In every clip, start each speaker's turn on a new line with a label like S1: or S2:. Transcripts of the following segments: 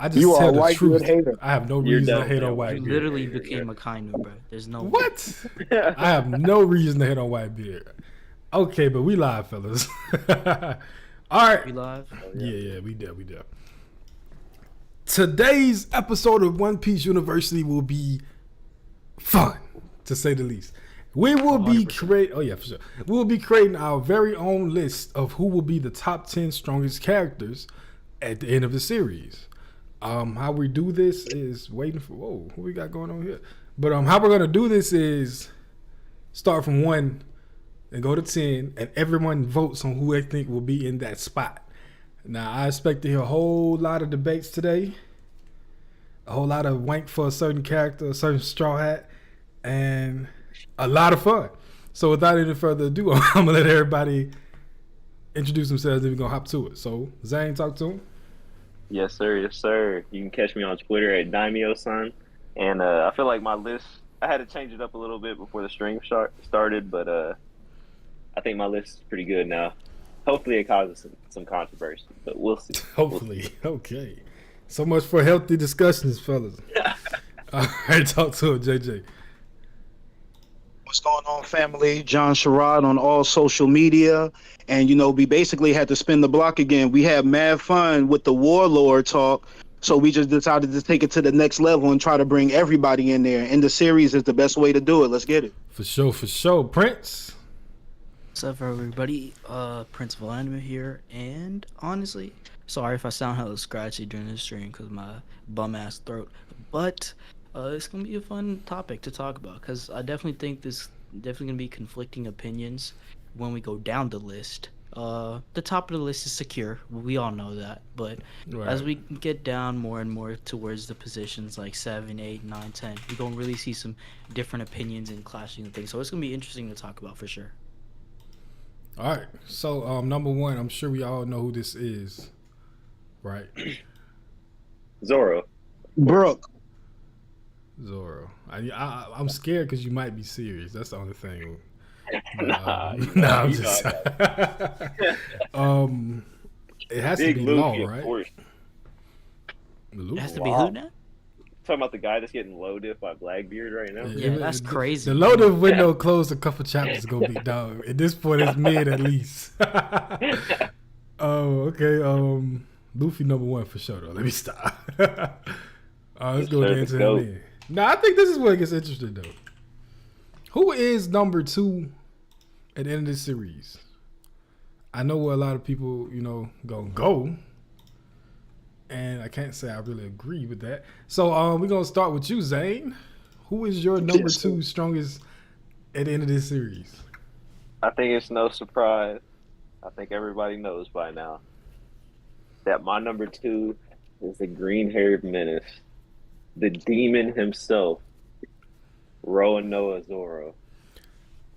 S1: I
S2: You
S1: just
S2: are
S1: tell
S2: a
S1: the
S2: Whitebeard
S1: truth.
S2: hater.
S1: I have no
S3: You're
S1: reason to hate
S3: definitely a
S1: on
S3: white
S4: You
S3: beard
S1: Whitebeard.
S4: literally
S3: hater.
S4: became a Kainu, bro. There's no way.
S1: What? I
S3: Yeah.
S1: have no reason to hate on Whitebeard. Okay, but we live, fellas. All right.
S4: We live.
S3: Oh yeah.
S1: Yeah, we did. Today's episode of One Piece University will be fun, to say the least. We will be
S4: 100%.
S1: create. Oh yeah, for sure. We will be creating our very own list of who will be the top 10 strongest characters at the end of the series. How we do this is waiting for. Whoa, what we got going on here? But how we're gonna do this is start from 1 and go to 10, and everyone votes on who they think will be in that spot. Now, I expect to hear a whole lot of debates today, a whole lot of wank for a certain character, a certain straw hat, and a lot of fun. So, without any further ado, I'm gonna let everybody introduce themselves, and we're gonna hop to it. So, Zane, talk to him.
S3: Yes, sir. Yes, sir. You can catch me on Twitter at Daimyo-san. And I feel like my list, I had to change it up a little bit before the stream started, but I think my list is pretty good now. Hopefully it causes some controversy, but we'll see.
S1: Hopefully, okay. So much for healthy discussions, fellas. All right, talk to him, JJ.
S2: What's going on, family? John Sherrod on all social media. And, we basically had to spin the block again. We had mad fun with the Warlord talk. So we just decided to take it to the next level and try to bring everybody in there. And the series is the best way to do it. Let's get it.
S1: For sure. Prince.
S4: What's up, everybody? Prince Vladimir here, and honestly, sorry if I sound hella scratchy during this stream because my bum ass throat. But it's gonna be a fun topic to talk about because I definitely think this definitely gonna be conflicting opinions when we go down the list. The top of the list is secure. We all know that, but as we get down more and more towards the positions like 7, 8, 9, 10, we're gonna really see some different opinions and clashing things. So it's gonna be interesting to talk about for sure.
S1: All right. So, number 1, I'm sure we all know who this is, right?
S3: Zoro.
S2: Brooke.
S1: Zoro. I'm scared because you might be serious. That's the only thing.
S3: Nah,
S1: I'm
S3: you
S1: just.
S3: know
S1: It has
S3: Big
S1: to be
S3: Luffy,
S1: Law,
S3: of
S1: right?
S3: course.
S4: It has to be
S3: Wow.
S4: who now?
S3: Talking about the guy that's getting loaded by Blackbeard right now.
S4: Yeah, that's crazy.
S1: The loaded window closed a couple chapters ago, big dog. At this point, it's mid at least. Oh, okay. Luffy number 1 for sure, though. Let me stop. Let's go
S3: Sure,
S1: into
S3: go.
S1: him. Now, I think this is where it gets interesting, though. Who is number 2 at the end of this series? I know where a lot of people, gonna go. And I can't say I really agree with that. So we're gonna start with you, Zane. Who is your number 2 strongest at the end of this series?
S3: I think it's no surprise. I think everybody knows by now that my number 2 is the green-haired menace, the demon himself, Noah Zoro.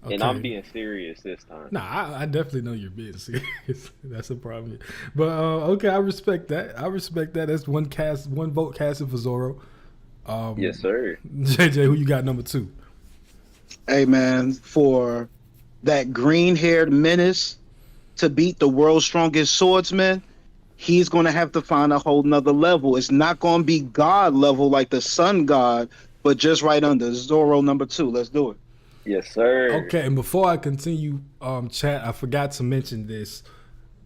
S1: Okay.
S3: And I'm being serious this time.
S1: Nah, I definitely know you're being serious. That's a problem. But okay, I respect that. That's one vote casted for Zoro.
S3: Yes, sir.
S1: JJ, who you got number 2?
S2: Hey, man, for that green-haired menace to beat the world's strongest swordsman, he's going to have to find a whole nother level. It's not going to be God level like the sun god, but just right under Zoro number 2. Let's do it.
S3: Yes, sir.
S1: Okay, and before I continue, chat, I forgot to mention this.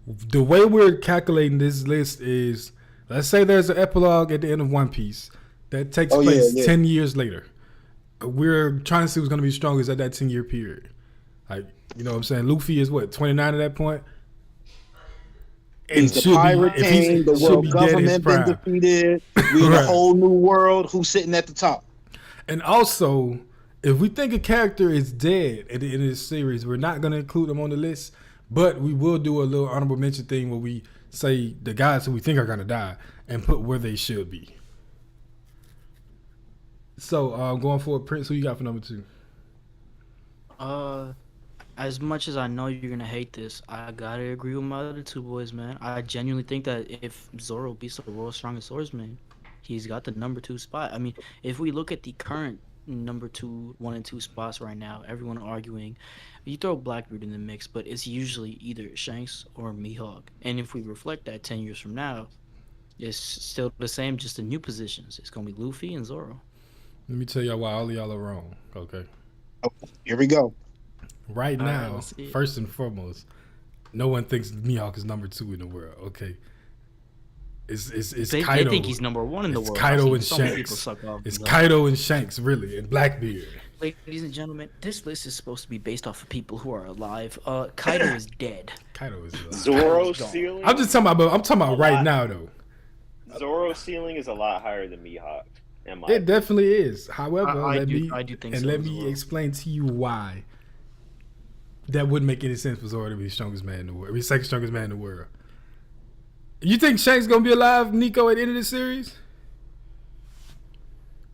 S1: The way we're calculating this list is, let's say there's an epilogue at the end of One Piece that takes place 10 years later. We're trying to see who's going to be strongest at that 10-year period. Like, you know what I'm saying? Luffy is what, 29 at that point? And
S2: He's the pirate king, the world government been defeated. We in a whole new world. Who's sitting at the top?
S1: And also, if we think a character is dead at the end of this series, we're not going to include them on the list, but we will do a little honorable mention thing where we say the guys who we think are going to die and put where they should be. So, going forward, Prince, who you got for number 2?
S4: As much as I know you're gonna hate this, I gotta agree with my other 2 boys, man. I genuinely think that if Zoro beats the world's strongest swordsman, he's got the number 2 spot. I mean, if we look at the current number 2, 1 and 2 spots right now, everyone arguing, you throw Blackbeard in the mix, but it's usually either Shanks or Mihawk. And if we reflect that 10 years from now, It's still the same, just the new positions. It's gonna be Luffy and Zoro.
S1: Let me tell y'all why all of y'all are wrong. Okay.
S2: Oh, here we go.
S1: Right
S4: All right,
S1: now,
S4: let's see it.
S1: first and foremost, no one thinks Mihawk is number 2 in the world. Okay. It's
S4: They
S1: Kaido.
S4: think he's number one in the
S1: It's
S4: world.
S1: Kaido
S4: I've seen
S1: and
S4: so many people
S1: Shanks.
S4: suck off.
S1: It's
S4: Mihawk.
S1: Kaido and Shanks, really, and Blackbeard.
S4: Ladies and gentlemen, this list is supposed to be based off of people who are alive. Kaido is dead.
S1: Kaido is.
S3: Zoro's
S4: gone.
S3: ceiling.
S1: I'm just talking about. I'm talking
S3: A
S1: about right
S3: lot.
S1: now, though.
S3: Zoro's ceiling is a lot higher than Mihawk. In my
S1: It definitely is. However,
S4: I
S1: let
S4: do think so
S1: let
S4: as
S1: me
S4: well.
S1: explain to you why that wouldn't make any sense for Zoro to be the strongest man in the world. Be second strongest man in the world. You think Shanks gonna be alive, Nico, at the end of the series?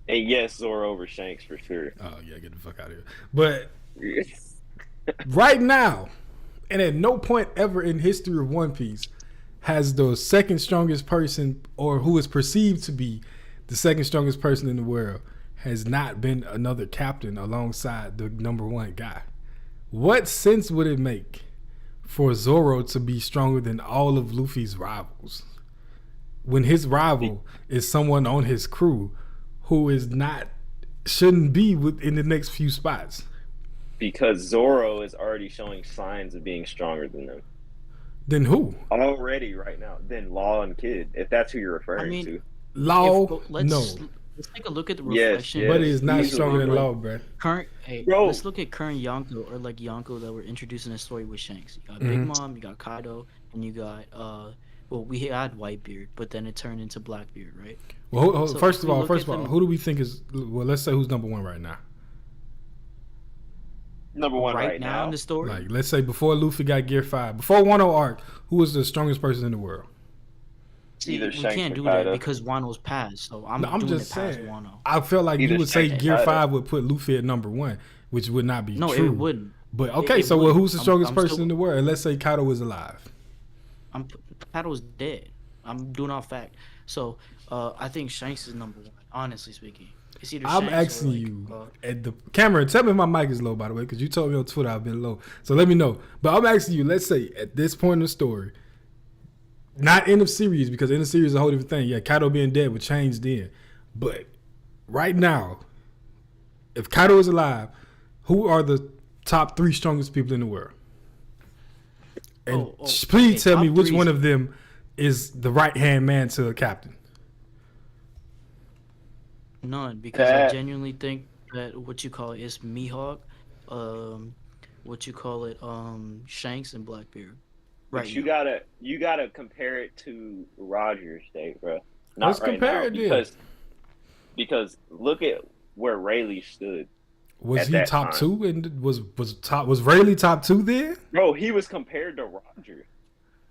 S3: And yes, Zoro over Shanks for sure.
S1: Oh yeah, get the fuck out of here. But right now, and at no point ever in history of One Piece has the second strongest person, or who is perceived to be the second strongest person in the world, has not been another captain alongside the number one guy. What sense would it make for Zoro to be stronger than all of Luffy's rivals when his rival is someone on his crew who is not, shouldn't be in the next few spots?
S3: Because Zoro is already showing signs of being stronger than them.
S1: Then who?
S3: Already right now. Then Law and Kid, if that's who you're referring
S4: I mean,
S3: to.
S1: Law?
S4: let's
S1: No.
S4: let's take a look at the
S3: Yes,
S4: reflection.
S3: yes.
S1: But he is not
S3: Easily,
S1: stronger than
S3: bro.
S1: Law, bro.
S4: Current,
S3: Bro.
S4: let's look at current Yonko, or like Yonko that were introducing the story with Shanks. You got
S1: Mhm.
S4: Big Mom, you got Kaido, and you got well, we had Whitebeard, but then it turned into Blackbeard, right?
S1: Well,
S4: So
S1: first
S4: if
S1: of
S4: we
S1: all,
S4: look at them-
S1: who do we think is? Well, let's say who's number one right now.
S3: Number one
S4: right
S3: right
S4: now
S3: now.
S4: in the story.
S1: Like, let's say before Luffy got Gear 5, before Wano arc, who was the strongest person in the world?
S4: See,
S3: Either
S4: we
S3: Shanks
S4: can't
S3: or
S4: do
S3: Kaido.
S4: that because Wano's passed. So I'm
S1: No, I'm
S4: doing
S1: just
S4: it past
S1: saying.
S4: Wano.
S1: I felt like
S3: Either
S1: you would say
S3: Shanks or
S1: Gear
S3: Kaido.
S1: 5 would put Luffy at number one, which would not be
S4: No,
S1: true.
S4: it wouldn't.
S1: But okay,
S4: It
S1: so
S4: wouldn't.
S1: who's the strongest
S4: I'm
S1: person
S4: still-
S1: in the world? And let's say Kaido is alive.
S4: Kaido's dead. I'm doing off fact. So I think Shanks is number one. Honestly speaking, it's either
S1: I'm
S4: Shanks or,
S1: asking
S4: like,
S1: you at the camera. Tell me if my mic is low, by the way, because you told me on Twitter I've been low. So let me know. But I'm asking you. Let's say at this point in the story, not end of series, because end of series is a whole different thing. Yeah, Kaido being dead would change then. But right now, if Kaido is alive, who are the top 3 strongest people in the world? And please
S4: okay,
S1: tell me
S4: top
S1: which
S4: three
S1: one
S4: is-
S1: of them is the right hand man to a captain.
S4: None, because I
S3: That-
S4: genuinely think that what you call it is Mihawk, what you call it, Shanks and Blackbeard.
S3: But
S4: Right.
S3: you
S4: now.
S3: gotta compare it to Rogers' day, bro. Not
S1: Let's
S3: right
S1: compare
S3: now,
S1: it then.
S3: because look at where Rayleigh stood.
S1: Was
S3: At
S1: he
S3: that
S1: top
S3: time.
S1: 2 and was Rayleigh top 2 then?
S3: Bro, he was compared to Roger.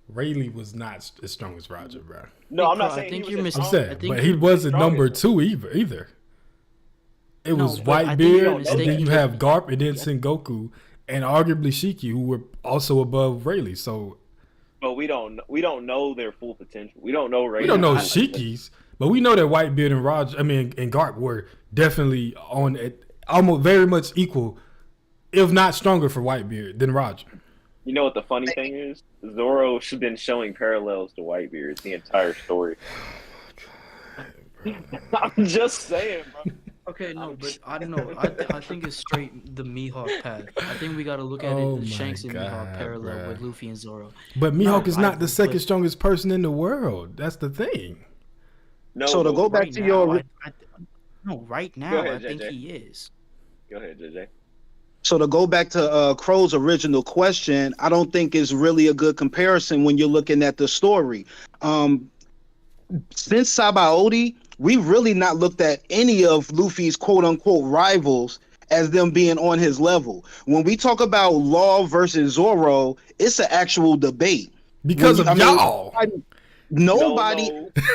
S1: Rayleigh was not as strong as Roger, bro.
S3: No, I'm not
S4: I
S3: saying
S4: think
S3: he
S4: you're
S3: was
S1: I'm
S3: as
S4: mis-
S3: strong-
S1: saying,
S4: I think
S1: but he
S4: you're
S1: wasn't number
S3: strongest.
S1: 2 either. It
S4: No,
S1: was
S4: but I think you're
S1: Whitebeard, and then
S4: mistaken.
S1: you have Garp, and then Sengoku, and arguably Shiki, who were also above Rayleigh. So
S3: But we don't know their full potential. We don't know Rayleigh.
S1: we don't know
S4: I-
S1: Shiki's, but we know that Whitebeard and and Garp were definitely on it, almost very much equal, if not stronger for Whitebeard than Roger.
S3: You know what the funny thing is? Zoro should have been showing parallels to Whitebeard the entire story. I'm just saying, bro.
S4: Okay, no, but I don't know. I think it's straight the Mihawk path. I think we got to look at
S1: Oh
S4: it
S1: my
S4: Shanks and Mihawk
S1: God,
S4: parallel
S1: bruh.
S4: with Luffy and Zoro.
S1: But Mihawk is not the
S4: rival,
S1: second
S4: but-
S1: strongest person in the world. That's the thing.
S3: No,
S2: So to
S3: but-
S2: go back
S4: Right
S2: to
S4: now,
S2: your
S4: right now,
S3: Go ahead,
S4: I think
S3: JJ.
S4: he is.
S3: Go ahead, JJ.
S2: So to go back to Crow's original question, I don't think it's really a good comparison when you're looking at the story. Since Sabaody, we've really not looked at any of Luffy's quote unquote rivals as them being on his level. When we talk about Law versus Zoro, it's an actual debate.
S1: Because of
S2: I mean,
S1: y'all.
S2: Nobody,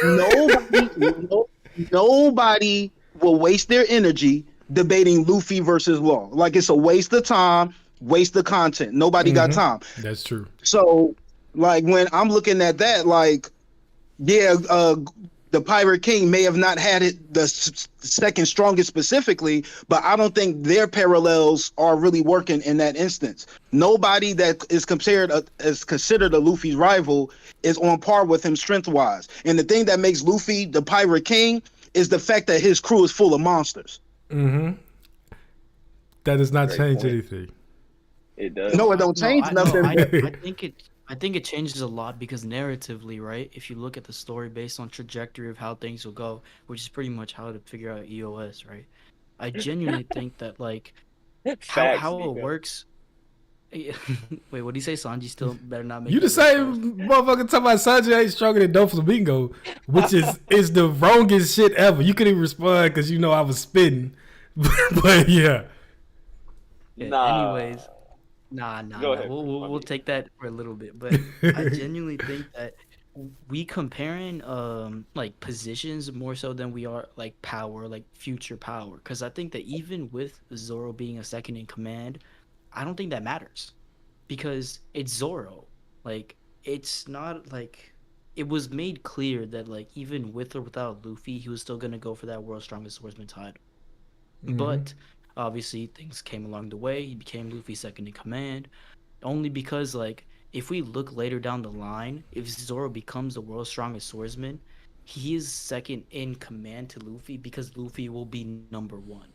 S3: No.
S2: nobody will waste their energy debating Luffy versus Law. Like it's a waste of time, waste of content. Nobody got
S1: Mhm.
S2: time.
S1: That's true.
S2: So, like when I'm looking at that, like, yeah, the Pirate King may have not had it the second strongest specifically, but I don't think their parallels are really working in that instance. Nobody that is considered a Luffy's rival is on par with him strength wise. And the thing that makes Luffy the Pirate King is the fact that his crew is full of monsters.
S1: Mm-hmm. That does not
S3: Great
S1: change
S3: point.
S1: anything.
S3: It does.
S2: No, it don't change nothing.
S4: I think it changes a lot because narratively, right? If you look at the story based on trajectory of how things will go, which is pretty much how to figure out EOS, right? I genuinely think that like
S3: Facts,
S4: how
S3: Nico.
S4: it works. Wait, what do you say, Sanji? Still better not make
S1: You the
S4: that reference.
S1: same motherfucker talking about Sanjay ain't stronger than Doflamingo, which is the wrongest shit ever. You couldn't even respond because you know I was spitting. But yeah.
S4: Yeah,
S3: Nah.
S4: anyways, nah.
S3: Go ahead,
S4: We'll
S3: Funny.
S4: take that for a little bit, but I genuinely think that we comparing like positions more so than we are like power, like future power. Because I think that even with Zoro being a second in command, I don't think that matters because it's Zoro. Like it's not like it was made clear that like even with or without Luffy, he was still gonna go for that world's strongest swordsman title. But obviously things came along the way. He became Luffy's second in command. Only because like if we look later down the line, if Zoro becomes the world's strongest swordsman, he is second in command to Luffy because Luffy will be number one.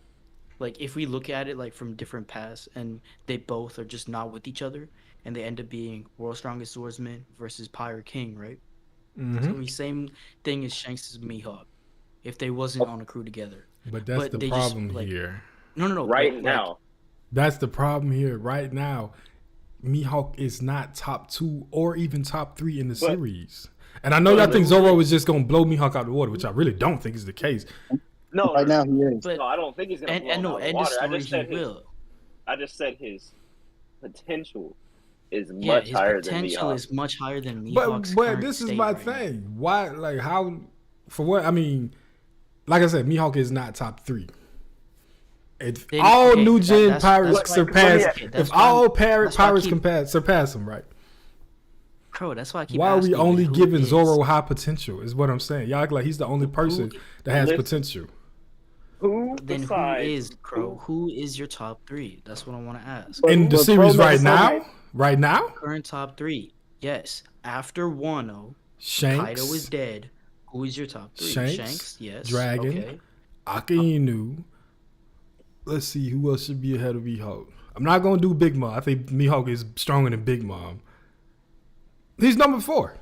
S4: Like if we look at it like from different paths and they both are just not with each other and they end up being world's strongest swordsman versus Pirate King, right? It's gonna be same thing as Shanks' Mihawk if they wasn't on a crew together.
S1: But that's
S4: But
S1: the
S4: they just,
S1: problem
S4: like-
S1: here.
S4: No.
S3: Right
S4: but, like,
S3: now.
S1: That's the problem here. Right now, Mihawk is not top 2 or even top 3 in the
S3: But-
S1: series. And I know y'all think Zoro is just gonna blow Mihawk out of the water, which I really don't think is the case.
S3: No,
S2: Right now he is.
S4: But
S3: no, I don't think he's gonna blow
S4: and
S3: him
S4: no,
S3: out of the
S4: end of
S3: water.
S4: story
S3: I just said his potential is
S4: Yeah,
S3: much
S4: his
S3: higher than
S4: potential
S3: Mihawk.
S4: is much higher than
S1: But
S4: Mihawk's
S1: but
S4: current
S1: this is
S4: state
S1: my
S4: right now.
S1: thing. Why, like, how, for what? I mean, like I said, Mihawk is not top 3. If
S4: Then-
S1: all
S4: okay,
S1: new
S4: that-
S1: gen
S4: that's-
S1: pirates
S4: that's why-
S1: surpass,
S4: okay, that's
S1: if
S4: why-
S1: all
S4: that's why I
S1: pirates
S4: keep-
S1: surpass him, right?
S4: Bro, that's why I keep
S1: Why are we
S4: asking,
S1: only
S4: who
S1: giving
S4: is-
S1: Zoro high potential? Is what I'm saying. Y'all act like he's the only person that has
S3: listen,
S1: potential.
S3: Who
S4: Then who
S3: besides
S4: is, Crow? Who is your top 3? That's what I want to ask.
S1: In the
S2: But
S1: series
S2: Pro
S1: right
S2: never
S1: now,
S2: said-
S1: right now,
S4: Current top 3. Yes. After Wano,
S1: Shanks,
S4: Kaido is dead. Who is your top 3?
S1: Shanks,
S4: yes.
S1: Dragon.
S4: Okay.
S1: Akainu. Let's see who else should be ahead of Mihawk. I'm not gonna do Big Mom. I think Mihawk is stronger than Big Mom. He's number 4.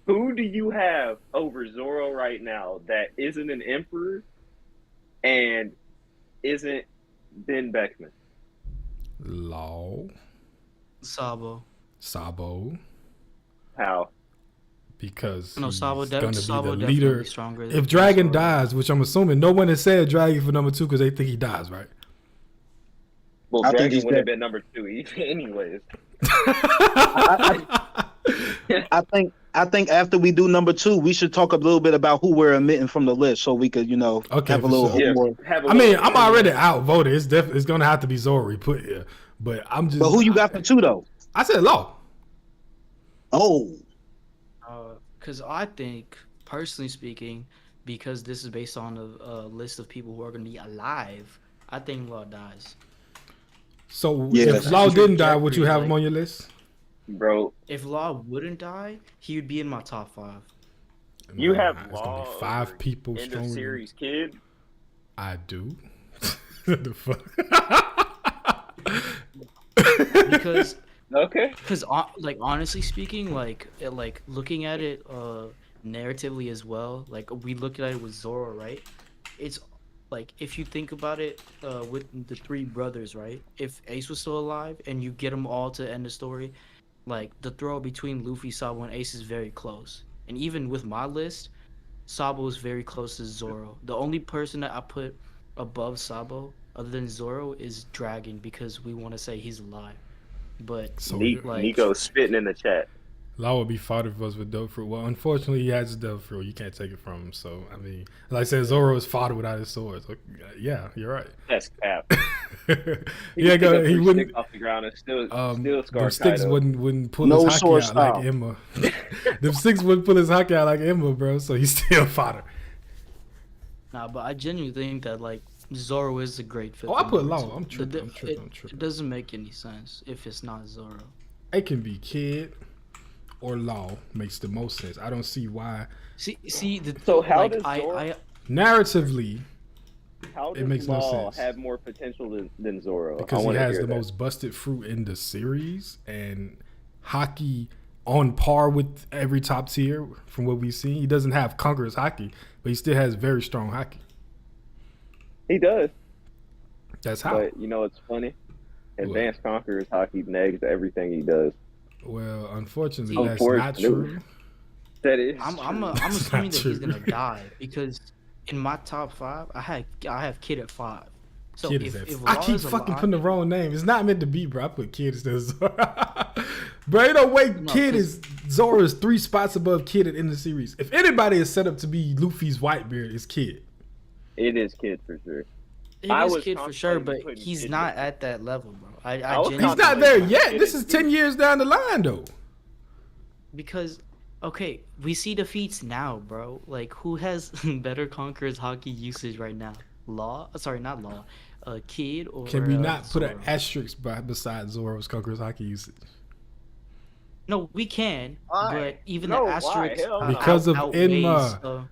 S3: Who do you have over Zoro right now that isn't an emperor and isn't Ben Beckman?
S1: Law,
S4: Sabo.
S1: Sabo,
S3: How?
S1: because
S4: No,
S1: he's
S4: Sabo,
S1: gonna be
S4: Sabo
S1: the
S4: definitely
S1: leader.
S4: stronger.
S1: If Dragon
S4: Zoro.
S1: dies, which I'm assuming no one has said Dragon for number 2 because they think he dies, right?
S3: Well,
S2: I think
S3: Dragon
S2: he's
S3: would have
S2: dead.
S3: been number 2 anyways.
S2: I think after we do number 2, we should talk a little bit about who we're omitting from the list, so we could,
S1: Okay,
S2: have a
S1: for
S2: little
S1: sure.
S3: Yeah,
S2: more.
S3: have a
S1: I mean,
S3: little-
S1: I'm already outvoted. It's gonna have to be Zoro we put here. But I'm just.
S2: But who you got for 2 though?
S1: I said Law.
S2: Oh,
S4: Because I think, personally speaking, because this is based on a list of people who are going to be alive, I think Law dies.
S1: So
S2: Yeah.
S1: if Law didn't die,
S4: Jeffrey,
S1: would you have him
S4: like-
S1: on your list?
S3: Bro,
S4: If Law wouldn't die, he would be in my top 5.
S3: you have
S1: It's gonna
S3: Law
S1: be 5
S3: over
S1: people
S3: end of
S1: stronger. than-
S3: series kid.
S1: I do. What the fuck?
S4: Because
S3: Okay.
S4: like honestly speaking, like looking at it narratively as well, like we look at it with Zoro, right? It's like if you think about it with the 3 brothers, right? If Ace was still alive and you get them all to end the story, like the throw between Luffy, Sabo, and Ace is very close. And even with my list, Sabo is very close to Zoro. The only person that I put above Sabo other than Zoro is Dragon because we want to say he's alive. But
S1: So
S4: like-
S3: Nico's spitting in the chat.
S1: Law would be fodder for us with dope fruit. Well, unfortunately, he has dope fruit. You can't take it from him. So, I mean, like I said, Zoro is fodder without his sword. So, yeah, you're right.
S3: That's cap. He
S1: Yeah,
S3: could pick
S1: go.
S3: up
S1: He
S3: 3
S1: wouldn't.
S3: sticks off the ground and still
S1: Them
S3: scar
S1: sticks
S3: Kaido.
S1: wouldn't pull
S2: No
S1: his hockey
S2: sword
S1: out like
S2: style.
S1: Emma. Them sticks wouldn't pull his hockey out like Emma, bro. So he's still fodder.
S4: Nah, but I genuinely think that like Zoro is a great fit.
S1: Oh, I
S4: for
S1: put
S4: Naruto.
S1: Law. I'm tripping. I'm tripping. I'm
S4: It
S1: tripping.
S4: doesn't make any sense if it's not Zoro.
S1: It can be Kid or Law. Makes the most sense. I don't see why.
S4: See,
S3: So how
S4: like,
S3: does Zoro-
S4: I
S1: Narratively,
S3: How
S1: It
S3: does
S1: makes no
S3: Law
S1: sense.
S3: have more potential than Zoro?
S1: because
S3: I
S1: he
S3: wanna
S1: has
S3: hear
S1: the
S3: that.
S1: most busted fruit in the series and hockey on par with every top tier from what we've seen. He doesn't have Conqueror's hockey, but he still has very strong hockey.
S3: He does,
S1: That's how.
S3: but you know what's funny? Advanced Conqueror's hockey negs everything he does.
S1: Well, unfortunately,
S4: See,
S1: that's not true.
S3: That is
S4: I'm
S3: true.
S4: assuming that
S1: true.
S4: he's gonna die because in my top 5, I have Kid at 5. So
S1: Kid is
S4: if
S1: I
S4: Law
S1: keep
S4: is
S1: fucking
S4: alive-
S1: putting the wrong name. It's not meant to be, bro. I put Kid instead of Zoro. Bro, ain't no way
S4: No,
S1: Kid
S4: 'cause-
S1: is Zoro is 3 spots above Kid at the end of the series. If anybody is set up to be Luffy's Whitebeard, it's Kid.
S3: It is Kid for sure.
S4: It
S3: I
S4: is
S3: was
S4: Kid for sure,
S3: contemplating
S4: but
S3: putting
S4: he's
S3: Kid
S4: not
S3: there.
S4: at that level, bro. I
S3: I was
S4: genuinely-
S1: He's not there
S3: Kid
S1: yet.
S3: is
S1: This is
S3: Kid.
S1: 10 years down the line, though.
S4: because okay, we see defeats now, bro. Like who has better Conqueror's hockey usage right now? Law? Sorry, not Law. Kid or
S1: Can we not put an
S4: Zoro?
S1: asterisk beside Zoro's Conqueror's hockey usage?
S4: No, we can,
S3: Why?
S4: but even
S3: No,
S4: the
S3: why?
S4: asterisk
S3: Hell no.
S1: Because of
S4: outweighs,
S1: Enma.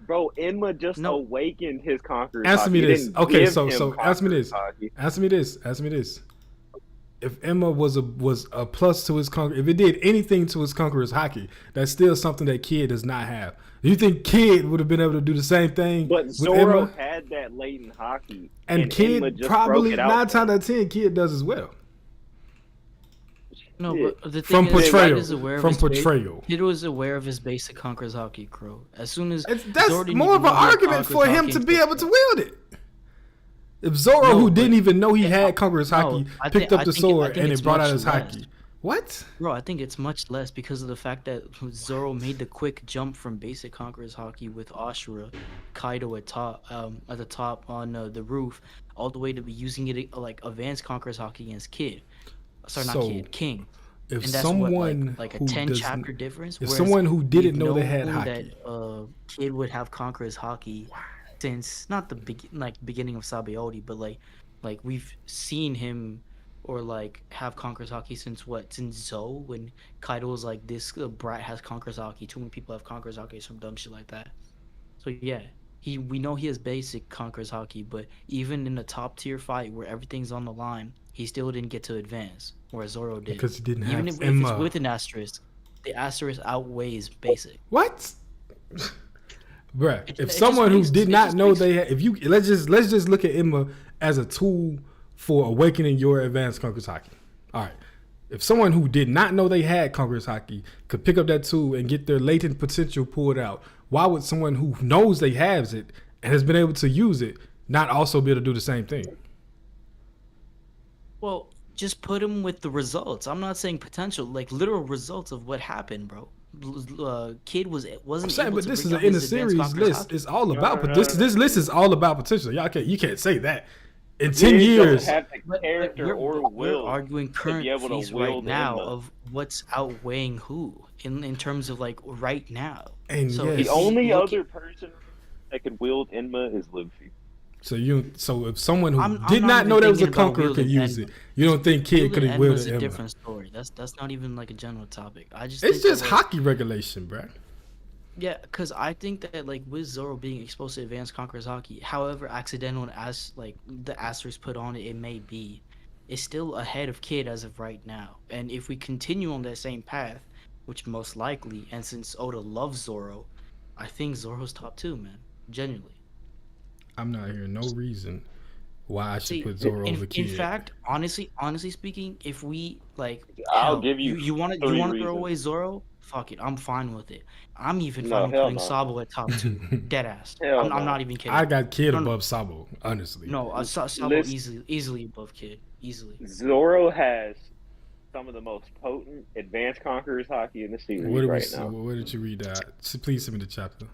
S3: Bro, Enma just
S4: No.
S3: awakened his Conqueror's
S1: Answer
S3: hockey.
S1: me
S3: He
S1: this.
S3: didn't
S1: Okay,
S3: give
S1: so
S3: him
S1: answer me this.
S3: Conqueror's hockey.
S1: Answer me this. Answer me this. If Emma was a plus to his Conqueror, if it did anything to his Conqueror's hockey, that's still something that Kid does not have. Do you think Kid would have been able to do the same thing
S3: But
S1: with
S3: Zoro
S1: Emma?
S3: had that latent hockey.
S1: And
S3: Enma
S1: Kid
S3: just
S1: probably
S3: broke it out
S1: 9
S3: for
S1: times
S3: him.
S1: out of 10, Kid does as well.
S4: No,
S3: Yeah.
S4: but the thing
S1: From
S4: is, Kid
S1: portrayal.
S4: is aware of
S1: From
S4: his ba-
S1: portrayal.
S4: Kid was aware of his basic Conqueror's hockey crew. As soon as
S1: That's
S4: Zoro didn't
S1: more
S4: even
S1: of an
S4: know he had
S1: argument for
S4: Conqueror's
S1: him
S4: hockey
S1: to be
S4: until-
S1: able to wield it. If Zoro,
S4: No,
S1: who
S4: but-
S1: didn't even know he had Conqueror's
S4: No,
S1: hockey,
S4: I
S1: picked
S4: think-
S1: up the
S4: I think
S1: sword and
S4: it's
S1: it brought out
S4: much
S1: his
S4: less.
S1: hockey. What?
S4: Bro, I think it's much less because of the fact that Zoro made the quick jump from basic Conqueror's hockey with Ashura, Kaido at the top on the roof, all the way to be using it like advanced Conqueror's hockey against Kid. Sorry, not
S1: So,
S4: Kid, King.
S1: If
S4: And that's
S1: someone
S4: like a
S1: who
S4: 10
S1: does,
S4: chapter difference.
S1: if
S4: whereas
S1: someone who didn't
S4: we've
S1: know they had
S4: known
S1: hockey,
S4: that Kid would have Conqueror's hockey since not the beginning of Sabaody, but like we've seen him or like have Conqueror's hockey since Zou, when Kaido was like, this brat has Conqueror's hockey, too many people have Conqueror's hockey, some dumb shit like that. So yeah, we know he has basic Conqueror's hockey, but even in a top tier fight where everything's on the line, he still didn't get to advance, whereas Zoro did.
S1: because he didn't have
S4: Even if
S1: Emma.
S4: it's with an asterisk, the asterisk outweighs basic.
S1: What? Bruh,
S4: It
S1: if
S4: just
S1: someone who
S4: makes-
S1: did
S4: it
S1: not
S4: just
S1: know
S4: makes-
S1: they had, if you let's just look at Emma as a tool for awakening your advanced Conqueror's hockey. All right. If someone who did not know they had Conqueror's hockey could pick up that tool and get their latent potential pulled out, why would someone who knows they has it and has been able to use it not also be able to do the same thing?
S4: Well, just put him with the results. I'm not saying potential, like literal results of what happened, bro. Kid wasn't
S1: I'm saying,
S4: able
S1: but
S4: to
S1: this is
S4: bring
S1: an
S4: out
S1: in the
S4: his advanced
S1: series
S4: Conqueror's
S1: list.
S4: hockey.
S1: It's all about,
S3: No,
S1: but
S3: no,
S1: this list is all about potential. You can't say that. In
S3: He
S1: 10
S3: doesn't
S1: years,
S3: have the
S4: But
S3: character or
S4: we're
S3: will
S4: arguing
S3: to
S4: current
S3: be able to
S4: fees right
S3: wield
S4: now
S3: Enma.
S4: of what's outweighing who in terms of like right now.
S1: And
S4: So
S1: yes.
S4: if
S3: The
S4: we
S3: only
S4: look
S3: other person that could wield Enma is Luffy.
S1: so if someone who
S4: I'm
S1: did
S4: not
S1: not
S4: even
S1: know there was a
S4: thinking about
S1: conqueror could
S4: wielding
S1: use
S4: Enma.
S1: it, you don't think Kid could have
S4: Wielding Enma
S1: wielded
S4: is a
S1: Emma?
S4: different story. That's not even like a general topic. I just
S1: It's
S4: think
S1: just
S4: that, like,
S1: hockey regulation, bruh.
S4: Yeah, because I think that like with Zoro being exposed to advanced Conqueror's hockey, however accidental and as like the asterisk put on it may be, is still ahead of Kid as of right now. And if we continue on that same path, which most likely, and since Oda loves Zoro, I think Zoro's top 2, man. Genuinely.
S1: I'm not hearing no reason why I should
S4: See,
S1: put Zoro over
S4: in
S1: Kid.
S4: fact, honestly speaking, if we like,
S3: I'll
S4: hell,
S3: give you
S4: you want to
S3: 3
S4: throw
S3: reasons.
S4: away Zoro? Fuck it, I'm fine with it. I'm even
S3: No,
S4: fine with
S3: hell
S4: putting
S3: no.
S4: Sabo at top 2, dead ass.
S3: Hell
S4: I'm
S3: no.
S4: not even kidding.
S1: I got Kid
S4: No, no.
S1: above Sabo, honestly.
S4: No, Sabo
S3: Listen.
S4: easily above Kid, easily.
S3: Zoro has some of the most potent advanced conquerors hockey in the series
S1: What did
S3: right now.
S1: Where did you read that? Please send me the chapter.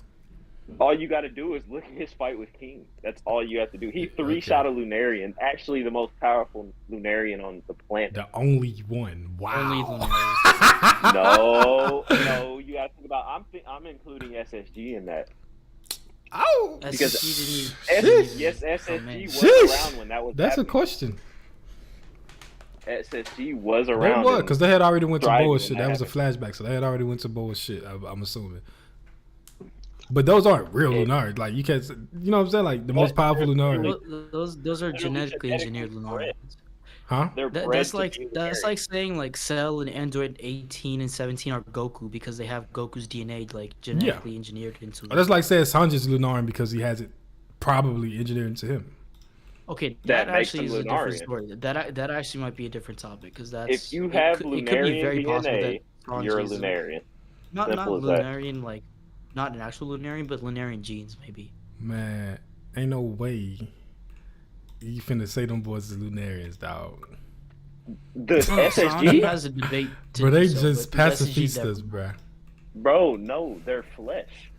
S3: All you got to do is look at his fight with King. That's all you have to do. He three-shot a Lunarian, actually the most powerful Lunarian on the planet.
S1: The only one.
S4: Only
S1: Wow.
S4: Lunarians.
S3: No, you got to think about. I'm including SSG in that.
S1: Oh,
S3: Because SSG was
S1: Sheesh.
S3: around when that was.
S1: That's a
S3: happening.
S1: question.
S3: SSG was
S1: They
S3: around.
S1: was because they had already went to
S3: thriving when
S1: bullshit.
S3: that
S1: That was a flashback, so they had already went to bullshit. I'm assuming. But those aren't real Lunarians. Like you can't, you know what I'm saying? Like the most powerful Lunarian,
S4: Those are genetically engineered Lunarians.
S1: huh?
S3: They're bred
S4: That's
S3: to
S4: like
S3: be
S4: that's
S3: Lunarian.
S4: like saying like Cell and Android 18 and 17 are Goku because they have Goku's DNA like genetically engineered into them.
S1: That's like saying Sanji's Lunarian because he has it probably engineered into him.
S4: Okay,
S3: That
S4: that
S3: makes
S4: actually is
S3: them
S4: a different
S3: Lunarian.
S4: story. That actually might be a different topic because that's
S3: If you have
S4: it could be
S3: Lunarian
S4: very possible
S3: DNA,
S4: that
S3: you're a
S4: Sanji's
S3: Lunarian.
S4: not
S3: Simple as that.
S4: Lunarian like not an actual Lunarian, but Lunarian genes maybe.
S1: Man, ain't no way you finna say them boys is Lunarians, dog.
S3: The
S4: Sanji
S3: SSG,
S4: has a debate. To
S1: Bro, they
S4: do so,
S1: just
S4: but the SSG
S1: pacifistas,
S4: definitely-
S1: bro.
S3: bro, no, they're flesh.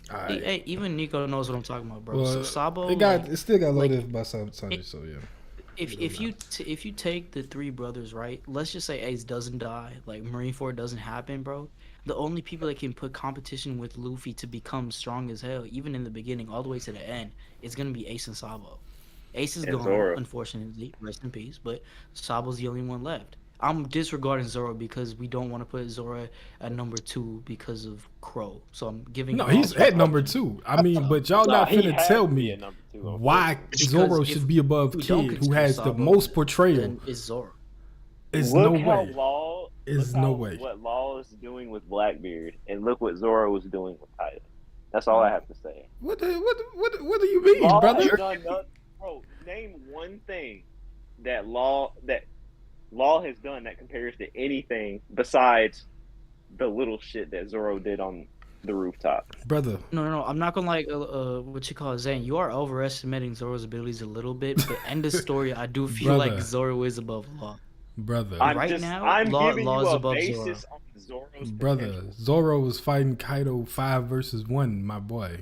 S1: Alright.
S4: Hey, even Nico knows what I'm talking about, bro. So
S1: Well,
S4: Sabo,
S1: it still got
S4: like,
S1: loaded by Sanji, so yeah.
S4: if you take the three brothers, right? Let's just say Ace doesn't die, like Marineford doesn't happen, bro. The only people that can put competition with Luffy to become strong as hell, even in the beginning, all the way to the end, is gonna be Ace and Sabo. Ace is
S3: And
S4: gone,
S3: Zoro.
S4: unfortunately, rest in peace. But Sabo's the only one left. I'm disregarding Zoro because we don't want to put Zoro at number 2 because of Crow. So I'm giving.
S1: No,
S4: him
S1: he's
S4: all-
S1: at number 2. I mean, but y'all
S3: Nah,
S1: not
S3: he
S1: finna
S3: has
S1: tell
S3: to be
S1: me
S3: at number 2,
S1: why
S4: Because
S1: Zoro
S4: if
S1: should be above
S4: we don't
S1: Kid, who
S4: consider
S1: has the
S4: Sabo,
S1: most portrayal.
S4: Then it's Zoro.
S1: It's
S3: Look
S1: no
S3: how
S1: way.
S3: Law.
S1: It's
S3: look
S1: no
S3: how-
S1: way.
S3: What Law is doing with Blackbeard, and look what Zoro was doing with Kaido. That's all I have to say.
S1: What do you mean,
S3: Law
S1: brother?
S3: has done nothing. Bro, name one thing that Law has done that compares to anything besides the little shit that Zoro did on the rooftop.
S1: Brother.
S4: No. I'm not gonna like what you call it, Zane. You are overestimating Zoro's abilities a little bit, but end of story. I do feel like
S1: Brother.
S4: Zoro is above Law.
S1: Brother.
S3: I'm
S4: Right now,
S3: I'm
S4: Law-
S3: giving
S4: Law
S3: you
S4: is
S3: a
S4: above
S3: basis on Zoro's
S1: Brother,
S3: potential.
S1: Zoro was fighting Kaido 5 versus 1, my boy.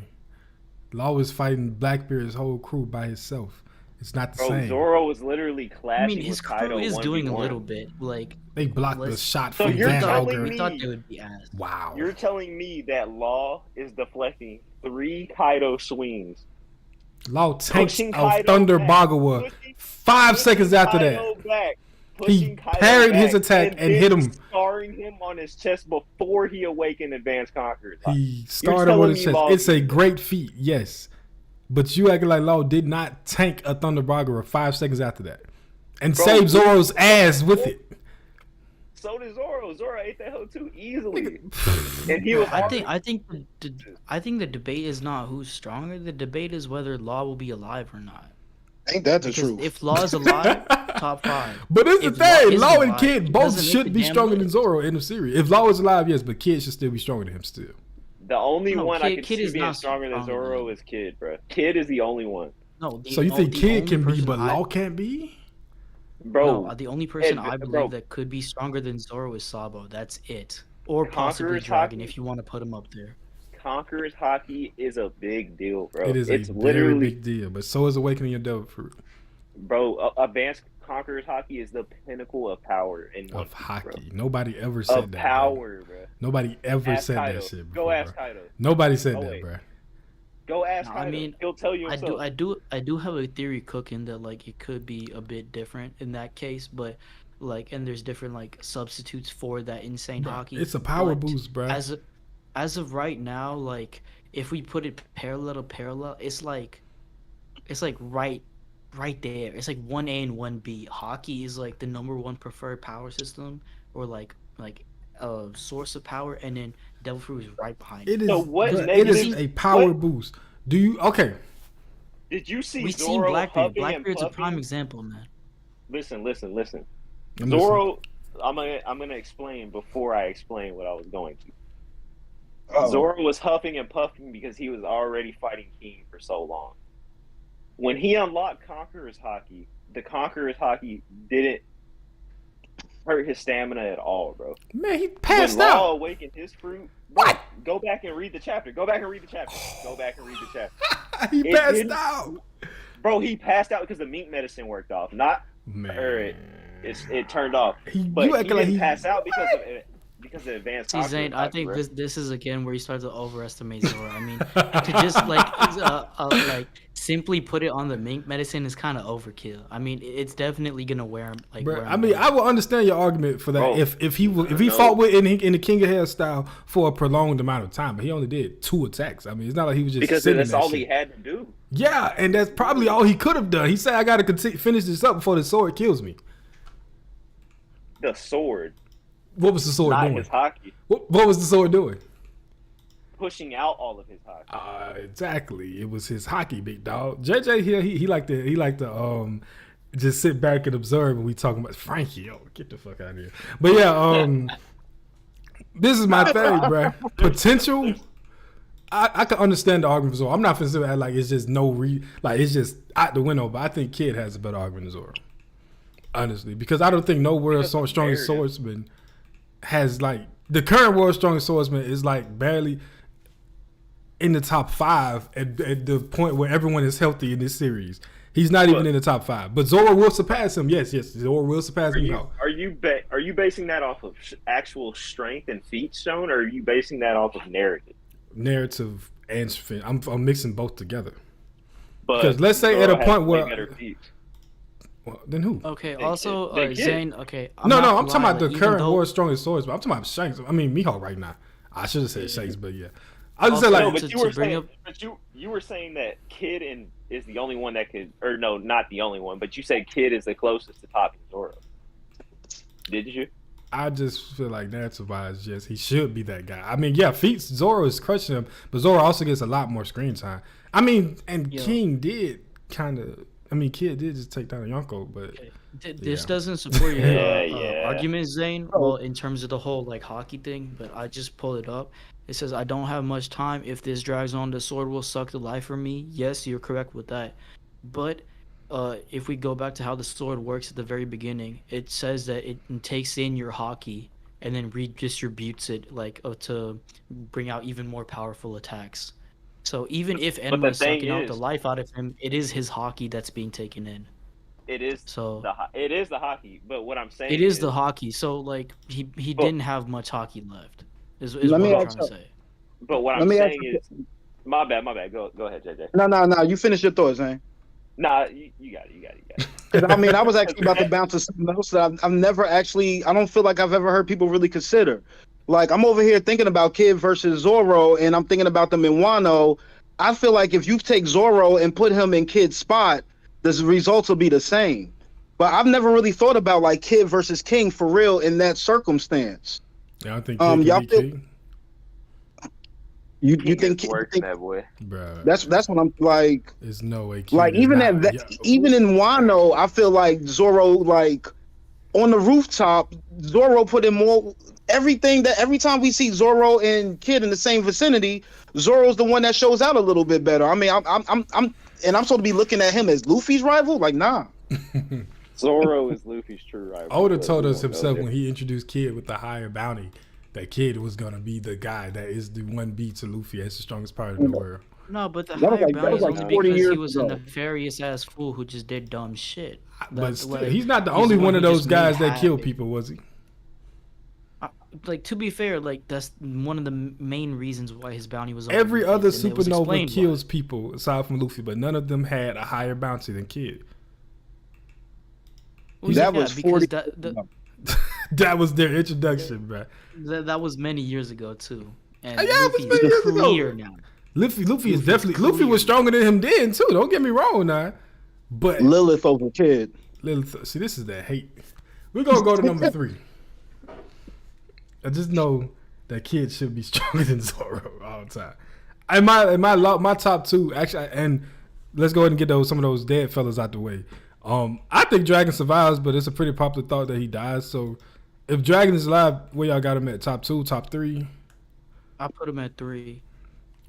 S1: Law was fighting Blackbeard's whole crew by himself. It's not the
S3: Bro,
S1: same.
S3: Zoro was literally clashing
S4: I mean, his
S3: with Kaido
S4: crew is doing a
S3: 1v1.
S4: little bit. Like
S1: They blocked the
S4: let's-
S1: shot
S3: So
S1: from
S3: you're
S1: Van
S3: telling
S1: Auger.
S4: we
S3: me-
S4: thought they would be asked.
S1: Wow.
S3: You're telling me that Law is deflecting 3 Kaido swings.
S1: Law tanks
S3: Pushing
S1: of
S3: Kaido
S1: Thunder
S3: back.
S1: Bagawa
S3: Pushing-
S1: 5
S3: pushing
S1: seconds after
S3: Kaido
S1: that.
S3: back,
S1: He
S3: pushing Kaido
S1: parried his
S3: back,
S1: attack and
S3: then
S1: hit him.
S3: scarring him on his chest before he awakened Advanced Conquerors.
S1: He started
S3: telling
S1: with his
S3: me
S1: chest.
S3: Law
S1: It's a
S3: did that.
S1: great feat, yes. But you acting like Law did not tank a Thunder Bagawa 5 seconds after that. And
S3: Bro,
S1: save Zoro's ass with it.
S3: So did Zoro. Zoro ate that hoe too easily. And he was
S4: I think the debate is not who's stronger. The debate is whether Law will be alive or not.
S2: Ain't that the
S4: Because
S2: truth?
S4: if Law is alive, top 5.
S1: But it's the
S4: If Law
S1: thing,
S4: isn't
S1: Law and
S4: alive,
S1: Kid
S4: it
S1: both
S4: doesn't make
S1: should
S4: the
S1: be
S4: damn
S1: stronger than
S4: list.
S1: Zoro in the series. If Law is alive, yes, but Kid should still be stronger than him still.
S3: the only
S4: No,
S3: one I
S4: Kid-
S3: could
S4: Kid
S3: see
S4: is
S3: being
S4: not
S3: stronger than
S4: stronger
S3: Zoro
S4: than-
S3: is Kid, bro. Kid is the only one.
S4: No,
S1: So you think
S4: the
S1: Kid
S4: only
S1: can be,
S4: person
S1: but
S4: I-
S1: Law can't be?
S3: Bro,
S4: No, the only person
S3: and-
S4: I believe
S3: bro.
S4: that could be stronger than Zoro is Sabo. That's it. Or possibly
S3: Conqueror's
S4: Dragon,
S3: Haki?
S4: if you want to put him up there.
S3: Conqueror's Haki is a big deal, bro.
S1: It is
S3: it's
S1: a very
S3: literally,
S1: big deal, but so is Awakening Your Devil Fruit
S3: bro. Advanced Conqueror's Haki is the pinnacle of power in One
S1: of
S3: Piece,
S1: hockey.
S3: bro.
S1: Nobody ever said
S3: Of
S1: that.
S3: power, bro.
S1: Nobody ever
S3: Ask
S1: said
S3: Kaido.
S1: that shit
S3: Go
S1: before.
S3: ask
S1: Bro.
S3: Kaido.
S1: Nobody said
S3: Oh,
S1: that,
S3: wait.
S1: bro.
S3: Go ask
S4: No,
S3: Kaido.
S4: I mean,
S3: He'll tell you
S4: I
S3: himself.
S4: do have a theory cooking that like it could be a bit different in that case, but like, and there's different like substitutes for that insane
S1: Bro,
S4: hockey.
S1: it's a power
S4: but
S1: boost, bro.
S4: As of right now, like if we put it parallel to parallel, it's like right there. It's like 1A and 1B. Hockey is like the number 1 preferred power system, or like a source of power, and then Devil Fruit is right behind it.
S1: It is.
S3: So what
S1: Bruh, it
S3: negative-
S1: is a power
S3: what-
S1: boost. Do you? Okay.
S3: Did you see
S4: We seen
S3: Zoro
S4: Blackbeard.
S3: huffing and
S4: Blackbeard's a
S3: puffing?
S4: prime example, man.
S3: Listen.
S1: I'm listening.
S3: Zoro, I'm gonna explain before I explain what I was going to.
S2: Uh-oh.
S3: Zoro was huffing and puffing because he was already fighting King for so long. When he unlocked Conqueror's Haki, the Conqueror's Haki didn't hurt his stamina at all, bro.
S1: Man, he
S3: When
S1: passed
S3: Law
S1: out.
S3: awakened his fruit, bro,
S1: What?
S3: go back and read the chapter. Go back and read the chapter. Go back and read the chapter.
S1: He
S3: It
S1: passed
S3: didn't-
S1: out.
S3: Bro, he passed out because the mink medicine worked off. Not
S1: Man,
S3: it turned off. But
S1: you
S3: he
S1: acting like
S3: didn't
S1: he
S3: pass out because of advanced.
S4: See, Zane, I
S3: ocular
S4: think
S3: bro.
S4: this is again where you start to overestimate Zora. I mean, to just like simply put it on the mink medicine is kind of overkill. I mean, it's definitely gonna wear him. Like,
S1: Bro,
S4: wear
S1: I
S4: him
S1: mean,
S4: down.
S1: I will understand your argument for that
S3: Bro,
S1: if he
S3: no.
S1: fought with in the King of Hair style for a prolonged amount of time, but he only did 2 attacks. I mean, it's not like he was just
S3: Because
S1: sitting
S3: that's
S1: that
S3: all
S1: shit.
S3: he had to do.
S1: Yeah, and that's probably all he could have done. He said, "I got to finish this up before the sword kills me."
S3: The sword,
S1: What was the sword
S3: not
S1: doing?
S3: his hockey,
S1: What was the sword doing?
S3: pushing out all of his hockey.
S1: Exactly. It was his hockey, big dog. JJ here, he liked to just sit back and observe when we talking about Frankie. Yo, get the fuck out of here. But yeah, this is my thing, bruh. Potential. I can understand the argument for Zoro. I'm not finna say like it's just it's just out the window. But I think Kid has a better argument than Zoro, honestly, because I don't think no world's strongest
S3: narrative.
S1: swordsman has like the current world's strongest swordsman is like barely in the top 5 at the point where everyone is healthy in this series. He's not even in the top 5, but Zoro will surpass him. Yes, Zoro will surpass him.
S3: Are you basing that off of actual strength and feats shown, or are you basing that off of
S1: Narrative and strength. I'm mixing both together.
S3: But
S1: Because let's say at a
S3: Zoro has
S1: point
S3: way
S1: where
S3: better feats.
S1: well, then who?
S4: Okay.
S3: They
S4: Also,
S3: kid.
S4: Zane. Okay.
S1: No,
S4: not
S1: I'm
S4: gonna
S1: talking
S4: lie,
S1: about the
S4: like, even
S1: current
S4: though-
S1: world's strongest swordsman. I'm talking about Shanks. I mean Miho right now. I should have said Shanks, but yeah. I just said
S4: Also,
S1: like
S3: No, but
S4: to-
S3: you were
S4: to bring
S3: saying,
S4: up-
S3: but you were saying that Kid is the only one that could, or no, not the only one, but you said Kid is the closest to topping Zoro. Did you?
S1: I just feel like narrative wise, yes, he should be that guy. I mean, yeah, feats Zoro is crushing him, but Zoro also gets a lot more screen time. I mean, and
S4: Yo.
S1: King did kind of. I mean, Kid did just take down Yonko, but
S4: This
S1: Yeah.
S4: doesn't support your
S3: Yeah.
S4: argument, Zane. Well, in terms of the whole like hockey thing, but I just pulled it up. It says, "I don't have much time. If this drags on, the sword will suck the life from me." Yes, you're correct with that. But if we go back to how the sword works at the very beginning, it says that it takes in your hockey and then redistributes it to bring out even more powerful attacks. So even if
S3: the
S4: Enma is
S3: thing
S4: sucking out the
S3: is-
S4: life out of him, it is his hockey that's being taken in.
S3: It is
S4: So
S3: it is the hockey, but what I'm saying
S4: it is the hockey. So like he
S3: Well-
S4: didn't have much hockey left. Is
S2: Let
S4: what
S2: me
S4: I'm
S2: ask
S4: trying to say.
S3: But what
S2: Let
S3: I'm
S2: me ask
S3: saying
S2: you-
S3: is, my bad. Go ahead, JJ.
S2: No. You finish your thoughts, man.
S3: Nah, you got it.
S2: 'Cause, I mean, I was actually about to bounce to something else that I've never actually. I don't feel like I've ever heard people really consider. Like I'm over here thinking about Kid versus Zoro, and I'm thinking about them in Wano. I feel like if you take Zoro and put him in Kid's spot, the results will be the same. But I've never really thought about like Kid versus King for real in that circumstance.
S1: yeah, I think
S2: Y'all
S1: Kid can beat
S2: feel-
S1: King,
S2: You
S3: King
S2: think,
S3: is worse than that boy.
S1: bro.
S2: that's what I'm like.
S1: There's no way. Kid
S2: Like
S1: is
S2: even
S1: not-
S2: at
S1: yeah.
S2: even in Wano, I feel like Zoro like on the rooftop, Zoro put in more everything that every time we see Zoro and Kid in the same vicinity, Zoro's the one that shows out a little bit better. I mean, I'm supposed to be looking at him as Luffy's rival? Like, nah.
S3: Zoro is Luffy's true rival.
S1: Oda
S3: but
S1: told
S3: we
S1: us
S3: won't go
S1: himself
S3: there.
S1: when he introduced Kid with the higher bounty that Kid was gonna be the guy that is the 1B to Luffy. That's the strongest part of the world.
S4: No, but the
S2: That was
S4: higher
S2: like-
S4: bounty is
S3: that was
S4: only
S3: like
S2: 40
S4: because he
S2: years
S4: was a
S2: ago.
S4: nefarious ass fool who just did dumb shit.
S1: But
S4: That,
S1: still,
S4: like,
S1: he's not the
S4: he's
S1: only
S4: the
S1: one of
S4: who
S1: those
S4: just
S1: guys
S4: made
S1: that killed
S4: happen.
S1: people, was he?
S4: Like to be fair, like that's one of the main reasons why his bounty was.
S1: Every other
S4: overused, and it was
S1: supernova
S4: explained why.
S1: kills people aside from Luffy, but none of them had a higher bounty than Kid.
S4: Well,
S2: That
S4: yeah,
S2: was
S4: because
S2: 40
S1: That was their introduction, bro.
S4: that was many years ago too. And
S1: Yeah, it was
S4: Luffy's
S1: many years ago.
S4: clear now.
S1: Luffy is
S4: Luffy's
S1: definitely Luffy was
S4: clear.
S1: stronger than him then too. Don't get me wrong now, but
S2: Lilith over Kid.
S1: see, this is that hate. We're gonna go to number 3. I just know that Kid should be stronger than Zoro all the time. And my top 2 actually, and let's go ahead and get some of those dead fellas out the way. I think Dragon survives, but it's a pretty popular thought that he dies. So if Dragon is alive, where y'all got him at? Top 2, top 3?
S4: I put him at 3.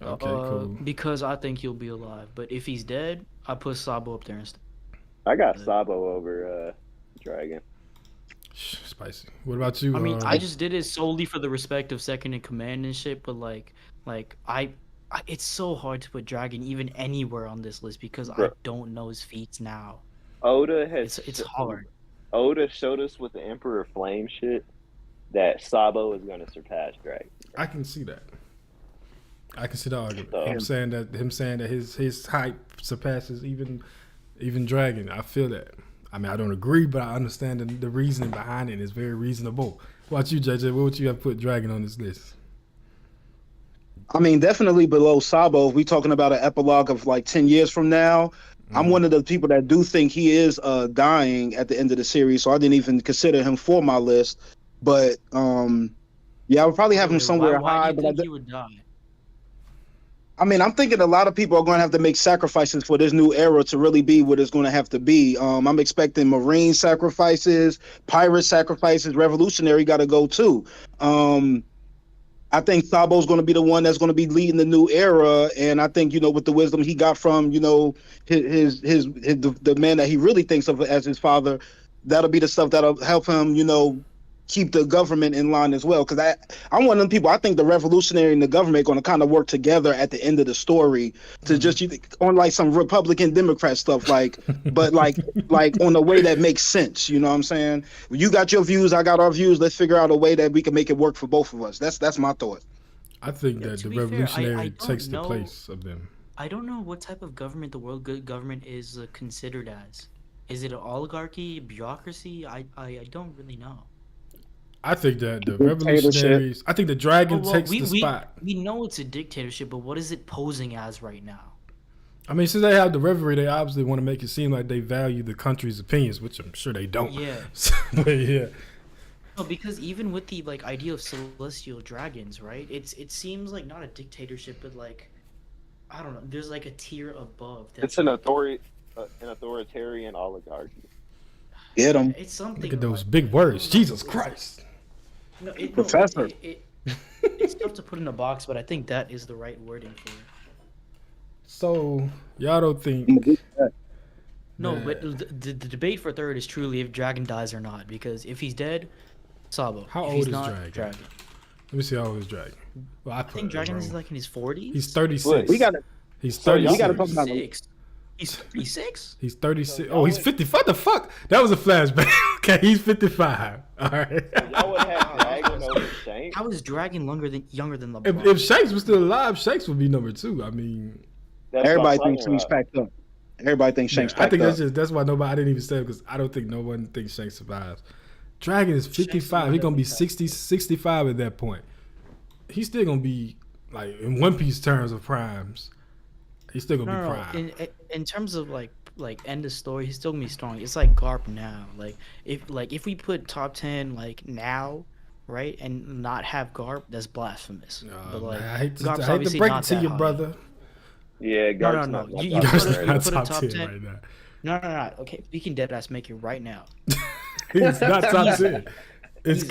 S1: Okay, cool.
S4: Because I think he'll be alive. But if he's dead, I put Sabo up there instead.
S3: I got Sabo over Dragon.
S1: Spicy. What about you?
S4: I mean, I just did it solely for the respect of second in command and shit. But it's so hard to put Dragon even anywhere on this list because I
S3: Bro.
S4: don't know his feats now.
S3: Oda has
S4: It's hard.
S3: Oda showed us with the Emperor Flame shit that Sabo is going to surpass Dragon.
S1: I can see that. I can see the argument.
S3: So-
S1: Him saying that his hype surpasses even Dragon. I feel that. I mean, I don't agree, but I understand the reasoning behind it. It's very reasonable. What about you, JJ? What would you have put Dragon on this list?
S2: I mean, definitely below Sabo. If we talking about an epilogue of like 10 years from now, I'm one of the people that do think he is dying at the end of the series. So I didn't even consider him for my list. But yeah, I would probably have him somewhere
S4: why
S2: high.
S4: do you
S2: But
S4: think he would die?
S2: I mean, I'm thinking a lot of people are going to have to make sacrifices for this new era to really be what it's going to have to be. I'm expecting Marine sacrifices, pirate sacrifices, revolutionary got to go too. I think Sabo's going to be the one that's going to be leading the new era, and I think with the wisdom he got from the man that he really thinks of as his father, that'll be the stuff that'll help him keep the government in line as well. Because I'm one of them people. I think the revolutionary and the government are going to kind of work together at the end of the story to just on like some Republican Democrat stuff, but on a way that makes sense. You know what I'm saying? You got your views, I got our views. Let's figure out a way that we can make it work for both of us. That's my thought.
S1: I think that
S4: to
S1: the
S4: be fair,
S1: revolutionary
S4: I
S1: takes
S4: don't
S1: the
S4: know.
S1: place of them.
S4: I don't know what type of government the world good government is considered as. Is it an oligarchy, bureaucracy? I don't really know.
S1: I think that the
S2: Dictatorship.
S1: revolutionaries. I think the Dragon
S4: Well,
S1: takes the spot.
S4: we know it's a dictatorship, but what is it posing as right now?
S1: I mean, since they have the revelry, they obviously want to make it seem like they value the country's opinions, which I'm sure they don't.
S4: Yeah.
S1: But yeah.
S4: No, because even with the idea of celestial dragons, right? It seems like not a dictatorship, but I don't know. There's a tier above.
S3: It's an authoritarian oligarchy.
S2: Get him.
S4: It's something.
S1: Look at those big words. Jesus Christ.
S4: No,
S2: Professor.
S4: It's tough to put in a box, but I think that is the right wording for it.
S1: So y'all don't think?
S4: No,
S1: that-
S4: but the debate for third is truly if Dragon dies or not. Because if he's dead, Sabo.
S1: How
S4: if
S1: old
S4: he's
S1: is
S4: not,
S1: Dragon? Let me see how old is Dragon. Well,
S4: I think Dragon is in his 40s.
S1: He's 36.
S2: We got to.
S1: He's
S2: So
S1: 36.
S2: we gotta talk about-
S4: 36. He's 36.
S1: He's 36.
S3: So
S1: Oh, he's
S3: y'all
S1: 50. What the fuck? That was a flashback. Okay, he's 55. All right.
S3: Y'all would have Dragon over Shanks.
S4: How is Dragon younger than
S1: If,
S4: LeBron?
S1: if Shanks was still alive, Shanks would be number 2. I mean,
S3: That's what
S2: Everybody
S3: I'm
S2: thinks
S3: talking
S2: Shanks
S3: about.
S2: packed up. Everybody thinks Shanks
S1: I
S2: packed
S1: think
S2: up.
S1: that's why nobody. I didn't even say it because I don't think no one thinks Shanks survives. Dragon is 55. He's gonna be 60, 65 at that point. He's still gonna be in One Piece terms of primes. He's still gonna be
S4: No.
S1: prime.
S4: In terms of end of story, he's still gonna be strong. It's like Garp now. If we put top 10 now, right, and not have Garp, that's blasphemous. But
S1: Man, I hate
S4: Garp's
S1: to
S4: obviously
S1: break it
S4: not
S1: to
S4: that
S1: you,
S4: high.
S1: brother.
S3: Yeah,
S4: No,
S3: Garp's
S4: no.
S3: not my
S4: You
S3: top
S4: put
S1: Garp's
S4: it-
S3: favorite.
S4: you
S1: not
S4: put a
S1: top
S4: top
S1: 10
S4: 10?
S1: right now.
S4: No. Okay, we can deadass make it right now.
S1: He's not top 10. It's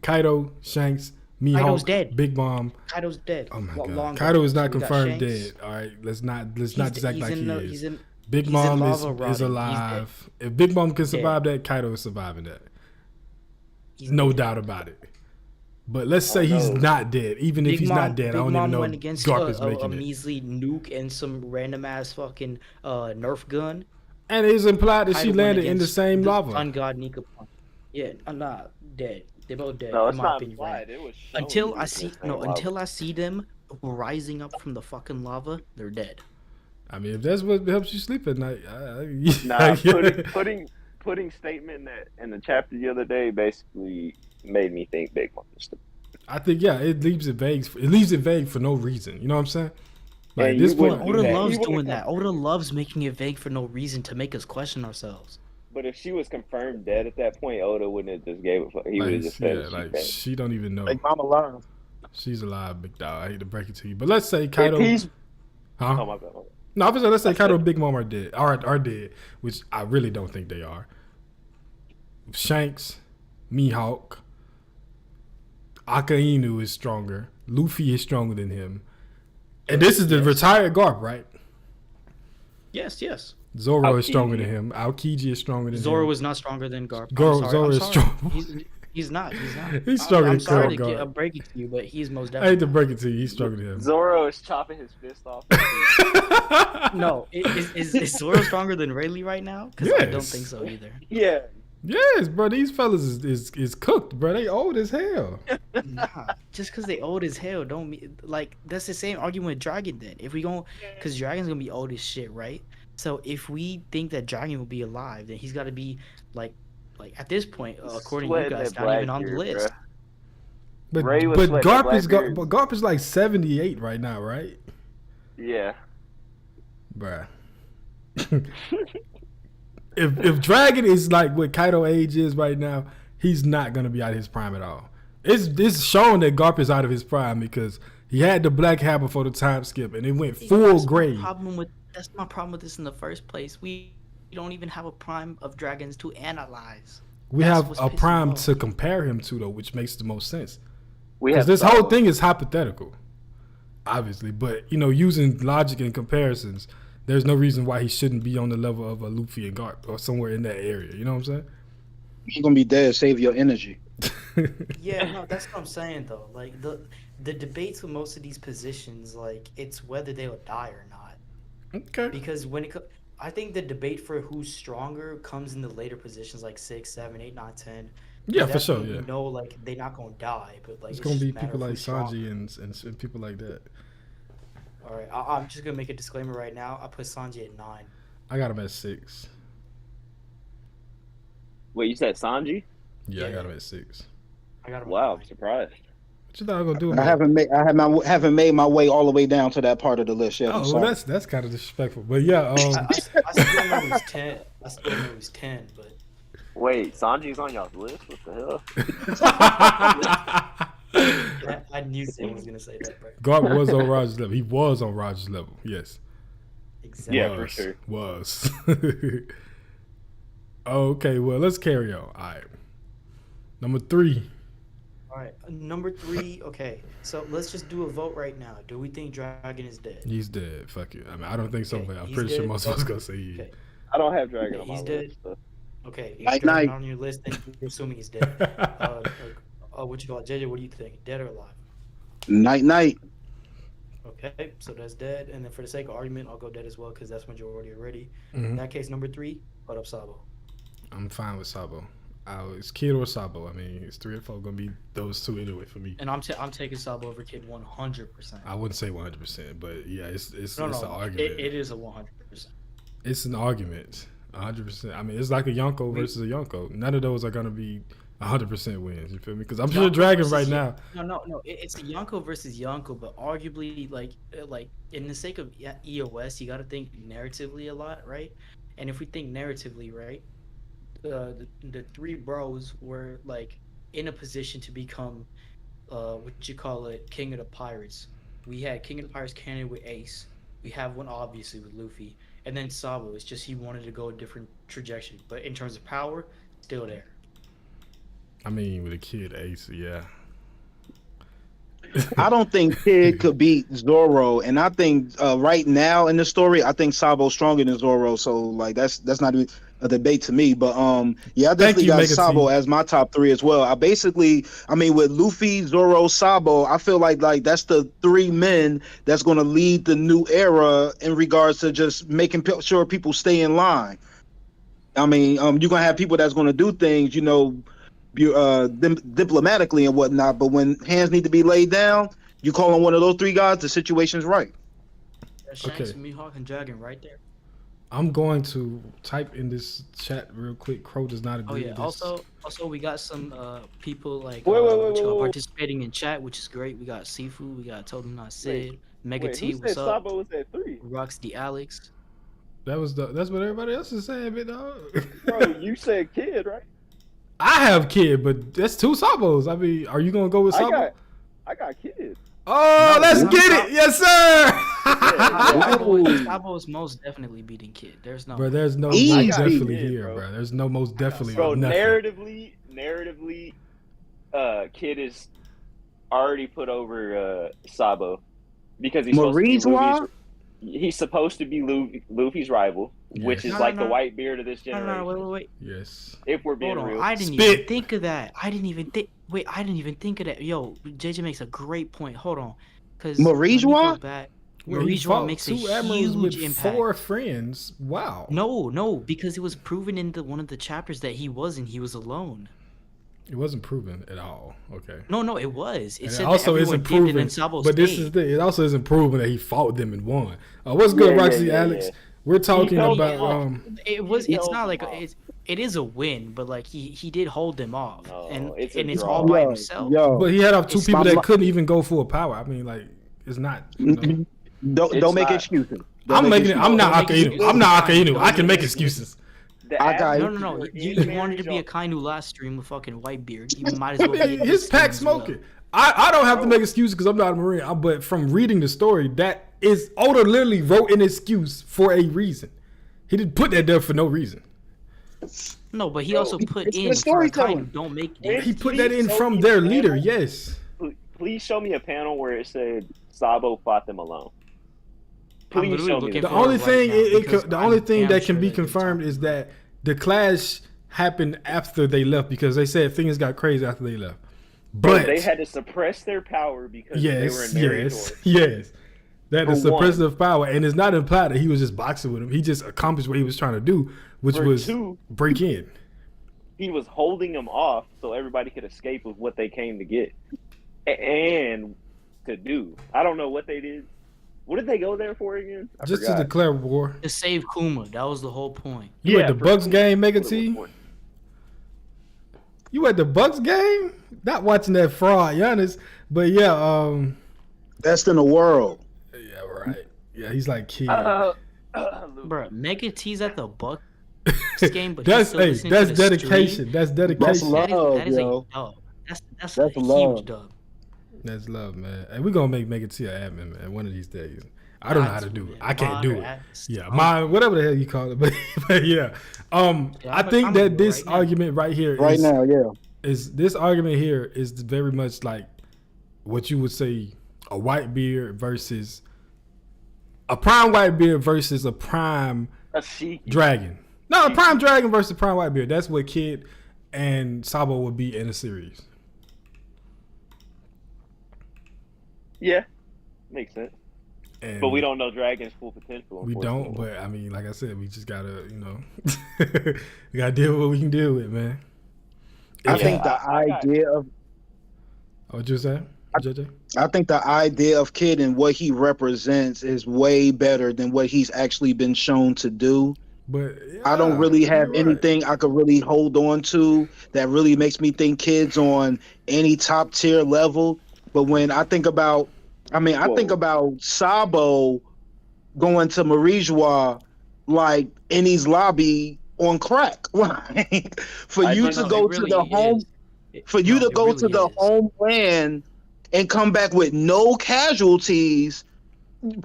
S1: Kaido, Shanks, Mihawk,
S4: Kaido's dead.
S1: Big Mom.
S4: Kaido's dead.
S1: Oh my god,
S4: Long
S1: Kaido is not
S4: we got
S1: confirmed
S4: Shanks.
S1: dead. All right, let's not just act like he is.
S4: He's in
S1: Big
S4: he's in
S1: Mom
S4: lava
S1: is
S4: rotting. He's
S1: alive. If Big Mom can survive that, Kaido is surviving that.
S4: He's
S1: No
S4: dead.
S1: doubt about it. But let's say he's not dead. Even if he's not dead, I don't even know
S4: went
S1: if
S4: against
S1: Garp is
S4: a
S1: making it.
S4: measly nuke and some random ass fucking Nerf gun.
S1: And it is implied that she
S4: Kaido went
S1: landed in the
S4: against
S1: same
S4: the
S1: lava.
S4: Sun God Nika. Yeah, I'm not dead. They're both dead.
S3: No,
S4: in
S3: it's
S4: my
S3: not
S4: opinion,
S3: implied.
S4: right?
S3: It was shown
S4: Until
S3: he
S4: I
S3: was
S4: see
S3: in the same lava.
S4: until I see them rising up from the fucking lava, they're dead.
S1: I mean, if that's what helps you sleep at night,
S3: Nah, putting statement in the chapter the other day basically made me think Big Mom was stupid.
S1: I think it leaves it vague. It leaves it vague for no reason. You know what I'm saying? Like
S3: Yeah,
S1: this
S3: you
S1: point,
S3: wouldn't-
S4: Oda
S3: Yeah,
S4: loves
S3: he would've
S4: doing
S3: come-
S4: that. Oda loves making it vague for no reason to make us question ourselves.
S3: But if she was confirmed dead at that point, Oda wouldn't have just gave a fuck. He would have just said she's
S1: she don't even know
S2: Like Mama alive.
S1: she's alive, big dog. I hate to break it to you, but let's say
S3: dead.
S1: Kaido.
S3: If he's
S1: Huh?
S3: oh my god.
S1: No, I was let's say Kaido and Big Mom are dead. Are dead, which I really don't think they are. Shanks, Mihawk, Akainu is stronger. Luffy is stronger than him. And this is the retired Garp, right?
S4: Yes.
S1: Zoro is stronger
S3: Aokiji.
S1: than him. Aokiji is stronger than
S4: Zoro
S1: him.
S4: was not stronger than Garp.
S1: Zoro
S4: I'm
S1: is
S4: sorry.
S1: strong.
S4: He's not. He's not.
S1: He's stronger
S4: I'm
S1: than
S4: sorry to
S1: Garp.
S4: break it to you, but he's most
S1: I hate to
S4: definitely.
S1: break it to you. He's stronger than him.
S3: Zoro is chopping his fist off.
S4: No, is Zoro stronger than Rayleigh right now? Because I don't
S1: Yes.
S4: think so either.
S3: Yeah.
S1: Yes, bro. These fellas is cooked, bro. They old as hell.
S4: Nah, just because they old as hell don't mean like that's the same argument with Dragon. Then if we gon' because Dragon's gonna be old as shit, right? So if we think that Dragon will be alive, then he's got to be like at this point, according to you
S3: Sweating
S4: guys,
S3: that
S4: not even
S3: black
S4: on the
S3: beard,
S4: list.
S3: bruh.
S1: But
S3: Ray was
S1: but
S3: sweating
S1: Garp
S3: that
S1: is
S3: Blackbeard.
S1: but Garp is like 78 right now, right?
S3: Yeah.
S1: Bruh. if Dragon is like what Kaido age is right now, he's not gonna be out of his prime at all. It's showing that Garp is out of his prime because he had the black hair before the time skip and it went full
S4: That's
S1: gray.
S4: That's my problem with this in the first place. We don't even have a prime of dragons to analyze.
S1: We
S4: That's
S1: have
S4: what's
S1: a
S4: pissing me
S1: prime
S4: off.
S1: to compare him to though, which makes the most sense.
S3: We
S1: Because
S3: have
S1: this whole
S3: Sabo.
S1: thing is hypothetical, obviously. But using logic and comparisons, there's no reason why he shouldn't be on the level of a Luffy and Garp or somewhere in that area. You know what I'm
S2: You're gonna be dead. Save your energy.
S1: saying?
S4: Yeah, no, that's what I'm saying though. Like the debates with most of these positions, like it's whether they'll die or not.
S1: Okay.
S4: Because I think the debate for who's stronger comes in the later positions, like 6, 7, 8, 9, 10.
S1: Yeah, for
S4: That's
S1: sure.
S4: when
S1: Yeah.
S4: you know, like they're not gonna die, but like
S1: It's
S4: it's
S1: gonna
S4: just
S1: be
S4: a matter
S1: people
S4: of
S1: like
S4: who's stronger.
S1: Sanji and people like that.
S4: All right, I'm just gonna make a disclaimer right now. I put Sanji at 9.
S1: I got him at 6.
S3: Wait, you said Sanji?
S1: Yeah, I
S4: Yeah.
S1: got him at 6.
S4: I got him.
S3: Wow,
S4: At
S3: I'm
S4: 9.
S3: surprised.
S1: What you thought I was gonna do?
S2: I haven't made my way all the way down to that part of the list yet. I'm
S1: Oh,
S2: sorry.
S1: well, that's kind of disrespectful. But yeah,
S4: I still know it was 10. I still know it was 10, but
S3: Wait, Sanji's on y'all's list? What the hell?
S4: I knew someone was gonna say that, bro.
S1: Garp was on Roger's level. He was on Roger's level. Yes.
S4: Exactly.
S3: Yeah, for sure.
S1: Was. Okay, well, let's carry on. All right. Number 3.
S4: All right, number 3. Okay, so let's just do a vote right now. Do we think Dragon is dead?
S1: He's dead. Fuck it. I mean, I don't think so,
S4: Okay,
S1: but I'm
S4: he's
S1: pretty sure
S4: dead.
S1: most of us gonna say he is.
S4: Okay.
S3: I don't have Dragon on my
S4: He's
S3: list.
S4: dead.
S3: So.
S4: Okay, if
S2: Night,
S4: Dragon
S2: night.
S4: on your list, then you're assuming he's dead. What you call it, JJ? What do you think? Dead or alive?
S2: Night, night.
S4: Okay, so that's dead. And then for the sake of argument, I'll go dead as well because that's majority already.
S1: Mhm.
S4: In that case, number 3, put up Sabo.
S1: I'm fine with Sabo. It's Kid or Sabo. I mean, it's 3 or 4 gonna be those two anyway for me.
S4: And I'm taking Sabo over Kid 100%.
S1: I wouldn't say 100%, but yeah, it's
S4: No,
S1: an
S4: no,
S1: argument.
S4: it is a 100%.
S1: It's an argument. 100%. I mean, it's like a Yonko versus a Yonko. None of those are gonna be 100% wins. You feel me? Because I'm sure
S4: Yonko
S1: Dragon
S4: versus
S1: right now.
S4: No. It's a Yonko versus Yonko, but arguably, like in the sake of EOS, you got to think narratively a lot, right? And if we think narratively, right, the 3 bros were like in a position to become, what you call it, King of the Pirates. We had King of the Pirates canon with Ace. We have one obviously with Luffy, and then Sabo. It's just he wanted to go a different trajectory, but in terms of power, still there.
S1: I mean, with a Kid Ace, yeah.
S2: I don't think Kid could beat Zoro, and I think right now in the story, I think Sabo's stronger than Zoro. So like that's not even a debate to me. But yeah, I definitely
S1: you,
S2: got
S1: Mega
S2: Sabo
S1: T.
S2: as my top 3 as well. I mean, with Luffy, Zoro, Sabo, I feel like that's the 3 men that's going to lead the new era in regards to just making sure people stay in line. I mean, you're gonna have people that's going to do things, diplomatically and whatnot, but when hands need to be laid down, you call on one of those 3 guys, the situation's right.
S4: There's Shanks,
S1: Okay.
S4: Mihawk, and Dragon right there.
S1: I'm going to type in this chat real quick. Crow does not agree
S4: Oh yeah.
S1: with this.
S4: Also, we got some people like
S3: Wait.
S4: participating in chat, which is great. We got Sifu, we got Totem Not Sid, Mega
S3: Wait,
S4: T,
S3: who
S4: what's
S3: said
S4: up?
S3: Sabo was at 3?
S4: Rocks the Alex.
S1: That's what everybody else is saying, big dog.
S3: Bro, you said Kid, right?
S1: I have Kid, but that's 2 Sabos. I mean, are you gonna go with Sabo?
S3: I got Kid.
S1: Oh,
S4: No,
S1: let's
S4: no,
S1: get
S4: no.
S1: it, yes, sir.
S4: Sabo is most definitely beating Kid. There's no.
S1: Bro, there's no
S2: Easy.
S1: most definitely
S3: Kid,
S1: here,
S3: bro.
S1: bro. There's no most definitely.
S3: Bro,
S1: nothing.
S3: narratively, Kid is already put over Sabo because he's supposed to be
S2: Marie's
S3: Luffy's rival. which is
S1: Yes.
S3: like the white beard of this
S4: No,
S3: generation.
S4: wait.
S1: Yes.
S3: If we're being
S4: Hold on.
S3: real,
S4: I didn't
S1: Spit.
S4: even think of that. I didn't even think of that. Yo, JJ makes a great point. Hold on. Because let me go
S2: Marijuana?
S4: back.
S1: Where he
S4: Marijuana
S1: fought
S4: makes a
S1: 2 admirals with
S4: huge impact.
S1: 4 friends. Wow.
S4: No, because it was proven in one of the chapters that he was alone.
S1: It wasn't proven at all. Okay.
S4: No, it was. It
S1: And
S4: said
S1: it also
S4: that
S1: isn't
S4: everyone did
S1: proven.
S4: and Sabo
S1: But this is
S4: stayed.
S1: the. It also isn't proven that he fought them and won. What's good,
S3: Yeah,
S1: Roxy,
S3: yeah,
S1: Alex?
S3: yeah.
S1: We're talking
S3: held
S1: about.
S3: them off.
S4: It's
S3: held
S4: not like
S3: them off.
S4: it is a win, but like he did hold them off,
S3: No,
S4: and
S3: it's a
S4: it's
S3: draw.
S4: all by himself.
S1: But he had off 2
S4: It's
S1: people
S4: not-
S1: that couldn't even go full power. I mean, like, it's not. You know.
S2: Don't make
S3: not.
S2: excuses.
S1: I'm making it. I'm not
S4: Don't make
S1: Akainu.
S4: excuses.
S1: I'm not Akainu. I can
S4: Don't
S1: make
S4: make
S1: excuses.
S3: The
S2: I got
S3: average
S2: it.
S4: No.
S3: for
S4: You
S3: any
S4: wanted to be a
S3: Marine
S4: Kainu last stream with fucking Whitebeard. You might as
S1: I
S4: well be
S1: mean,
S4: in
S1: his
S4: this
S1: pack
S4: stream as well.
S1: smoking. I don't have to make excuses because I'm not a Marine. But from reading the story, that is Oda literally wrote an excuse for a reason. He didn't put that there for no reason.
S4: No, but he
S3: Bro,
S4: also put
S2: it's
S4: in
S2: the
S4: for a
S2: storytelling.
S4: Kainu. Don't make
S3: Wait,
S4: it.
S1: He put
S3: Please
S1: that in
S3: show
S1: from
S3: me
S1: their
S3: the
S1: leader.
S3: panel.
S1: Yes.
S3: Please show me a panel where it said Sabo fought them alone.
S4: I'm
S3: Please
S4: literally
S3: show me
S4: looking
S1: The
S3: that.
S4: for
S1: only
S4: it right
S1: thing
S4: now because
S1: the only
S4: I'm
S1: thing
S4: damn
S1: that can
S4: sure
S1: be
S4: that they're
S1: confirmed
S4: talking
S1: is
S4: about
S1: that the clash happened after they left because they said things got crazy after they left.
S3: Bro,
S1: But
S3: they had to suppress their power because they were
S1: yes,
S3: in Mary
S1: yes. That
S3: For
S1: is suppressive power, and it's not implied that he was just boxing with him. He just accomplished what he was trying to do, which
S3: For
S1: was
S3: 2,
S1: break in.
S3: he was holding them off so everybody could escape with what they came to get and to do. I don't know what they did. What did they go there for again? I
S1: Just
S3: forgot.
S1: to declare war.
S4: to save Kuma. That was the whole point.
S1: You at the
S3: for
S1: Bucks
S3: Kuma,
S1: game, Mega
S3: that's what it
S1: T?
S3: was for.
S1: You at the Bucks game? Not watching that fraud, Giannis. But yeah,
S2: Best in the world.
S1: yeah, right. Yeah, he's like kid.
S4: Bro, Mega T's at the Bucks game, but
S1: that's
S4: he's still listening to
S1: that's
S4: the
S1: dedication.
S4: stream.
S1: That's dedication.
S2: That's love.
S4: That is
S2: yo.
S4: a dub. That's
S2: That's
S4: a
S2: love.
S4: huge dub.
S1: That's love, man. And we're gonna make Mega T an admin, man, one of these days. I don't know how to do it. I can't do it. Yeah, my whatever the hell you call it, but yeah. I think
S4: I'm
S1: that this
S4: right now.
S1: argument right here
S2: Right
S1: is
S2: now, yeah.
S1: is this argument here is very much like what you would say a white beard versus a prime white beard versus a prime
S3: A Sheik.
S1: dragon. No, a prime dragon versus a prime white beard. That's what Kid and Sabo would be in a series.
S3: Yeah, makes sense.
S1: And
S3: But we don't know Dragon's full potential.
S1: We don't,
S3: unfortunately.
S1: but I mean, like I said, we just gotta, we gotta deal with what we can deal with, man.
S2: I
S1: If-
S2: think the
S3: I got-
S2: idea of
S1: What you saying, JJ?
S2: I think the idea of Kid and what he represents is way better than what he's actually been shown to do.
S1: But
S2: I don't really have
S1: you're right.
S2: anything I could really hold on to that really makes me think Kid's on any top tier level. But when I think about, I think about Sabo going to Marijois like in his lobby on crack. Like, for
S3: I
S2: you
S3: think
S2: to
S3: it
S2: go to
S4: really
S2: the home,
S4: is.
S2: for you
S4: No,
S2: to
S4: it
S2: go
S4: really
S2: to the
S4: is.
S2: homeland and come back with no casualties,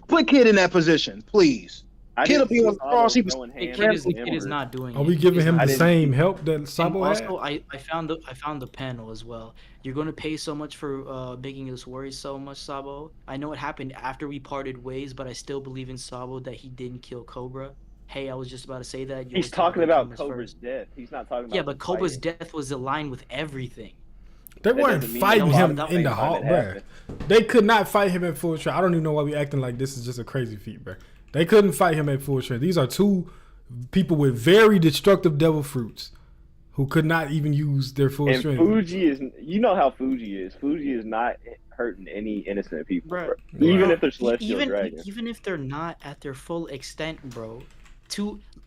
S2: put Kid in that position, please.
S3: I
S2: Kid
S3: didn't
S2: will be
S3: see
S2: on the cross, he
S3: Sabo
S2: was-
S3: going
S4: The
S3: hand
S4: kid
S3: in
S4: is, the
S3: hand
S4: kid is
S3: with-
S4: not doing
S1: Are
S4: it.
S1: we giving
S4: He's
S1: him
S4: not
S1: the
S3: didn't
S1: same
S3: see-
S1: help that
S4: And
S1: Sabo had?
S4: also, I found the panel as well. You're going to pay so much for making us worry so much, Sabo. I know it happened after we parted ways, but I still believe in Sabo that he didn't kill Cobra. Hey, I was just about to say that. You
S3: He's
S4: were
S3: talking
S4: talking
S3: about
S4: us
S3: Cobra's
S4: first.
S3: death. He's not talking about
S4: Yeah, but Cobra's
S3: fighting.
S4: death was aligned with everything.
S1: They
S3: That
S1: weren't
S3: doesn't mean
S1: fighting
S3: that
S1: him
S3: that
S1: in the
S3: same
S1: hall,
S3: time it
S1: bruh.
S3: happened.
S1: They could not fight him at full strength. I don't even know why we acting like this is just a crazy feat, bruh. They couldn't fight him at full strength. These are two people with very destructive devil fruits who could not even use their full
S3: And
S1: strength.
S3: Fuji is, you know how Fuji is. Fuji is not hurting any innocent people,
S4: Bruh.
S3: bro. Even
S1: Right.
S3: if they're celestial
S4: even
S3: dragons.
S4: even if they're not at their full extent, bro.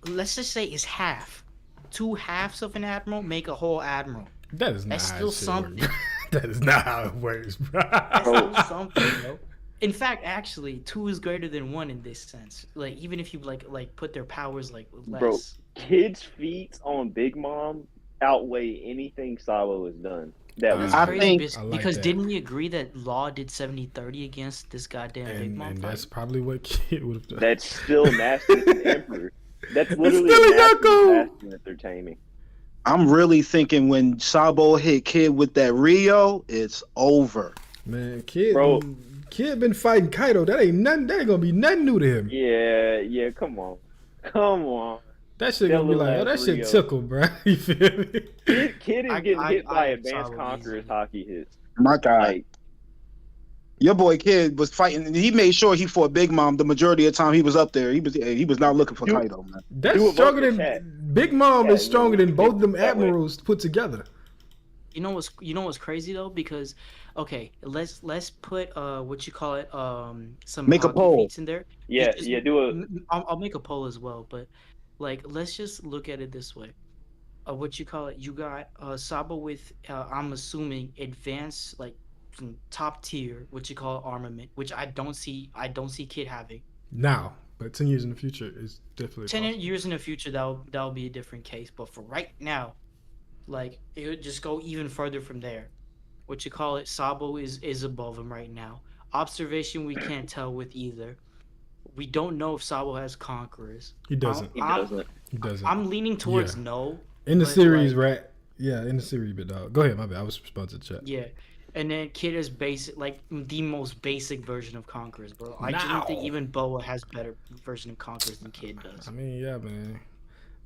S4: Let's just say it's half. 2 halves of an admiral make a whole admiral.
S1: That is not
S4: That's
S1: how
S4: still
S1: shit
S4: something.
S1: works. That is not how it works, bro.
S4: That's still something, bro. In fact, actually, 2 is greater than 1 in this sense. Like, even if you like put their powers like less.
S3: Bro, kids' feats on Big Mom outweigh anything Sabo has done. That was
S2: I
S4: Crazy
S2: think-
S4: because,
S1: I like
S4: because
S1: that.
S4: didn't we agree that Law did 70-30 against this goddamn Big
S1: And,
S4: Mom
S1: and
S4: fight?
S1: that's probably what Kid would have done.
S3: that's still nasty as an emperor. That's literally
S1: still a
S3: a nasty
S1: Yako.
S3: assassin that they're taming.
S2: I'm really thinking when Sabo hit Kid with that Rio, it's over.
S1: Man, Kid,
S3: Bro.
S1: Kid been fighting Kaido. That ain't gonna be nothing new to him.
S3: Yeah, come on. Come on.
S1: That shit
S3: That
S1: gonna be
S3: little
S1: like, oh, that
S3: ass
S1: shit
S3: Rio.
S1: tickled, bro. You feel me?
S3: Kid is getting hit by
S4: have
S3: advanced
S4: Sabo
S3: conquerors
S4: easily.
S3: hockey hits.
S2: My God.
S3: Like,
S2: Your boy Kid was fighting. He made sure he fought Big Mom the majority of the time he was up there. He was not looking for
S3: Do-
S2: Kaido, man.
S1: That's
S3: Do a vote
S1: stronger
S3: in the chat.
S1: than Big Mom
S3: Yeah,
S1: is stronger than
S3: you
S1: both
S3: can
S1: them
S3: that way.
S1: admirals put together.
S4: You know what's crazy though? Because okay, let's put what you call it, some
S2: Make a
S4: hockey
S2: poll.
S4: feats in there.
S3: Yeah,
S4: Just-
S3: yeah. Do a
S4: I'll make a poll as well, but like let's just look at it this way. What you call it? You got Sabo with I'm assuming advanced, like top tier, what you call armament, which I don't see Kid having.
S1: Now, but 10 years in the future is definitely
S4: 10
S1: possible.
S4: years in the future, that'll be a different case. But for right now, like it would just go even further from there. What you call it? Sabo is above him right now. Observation, we can't tell with either. We don't know if Sabo has conquerors.
S1: He doesn't.
S3: he doesn't.
S1: He doesn't.
S4: I'm leaning towards
S1: Yeah.
S4: no.
S1: In the
S4: but,
S1: series,
S4: like,
S1: right? Yeah, in the series, but dog. Go ahead, my bad. I was responding to the chat.
S4: Yeah. And then Kid is basic, like the most basic version of Conquerors, bro. I don't think
S1: Now.
S4: even Boa has better version of Conquerors than Kid does.
S1: I mean, yeah, man.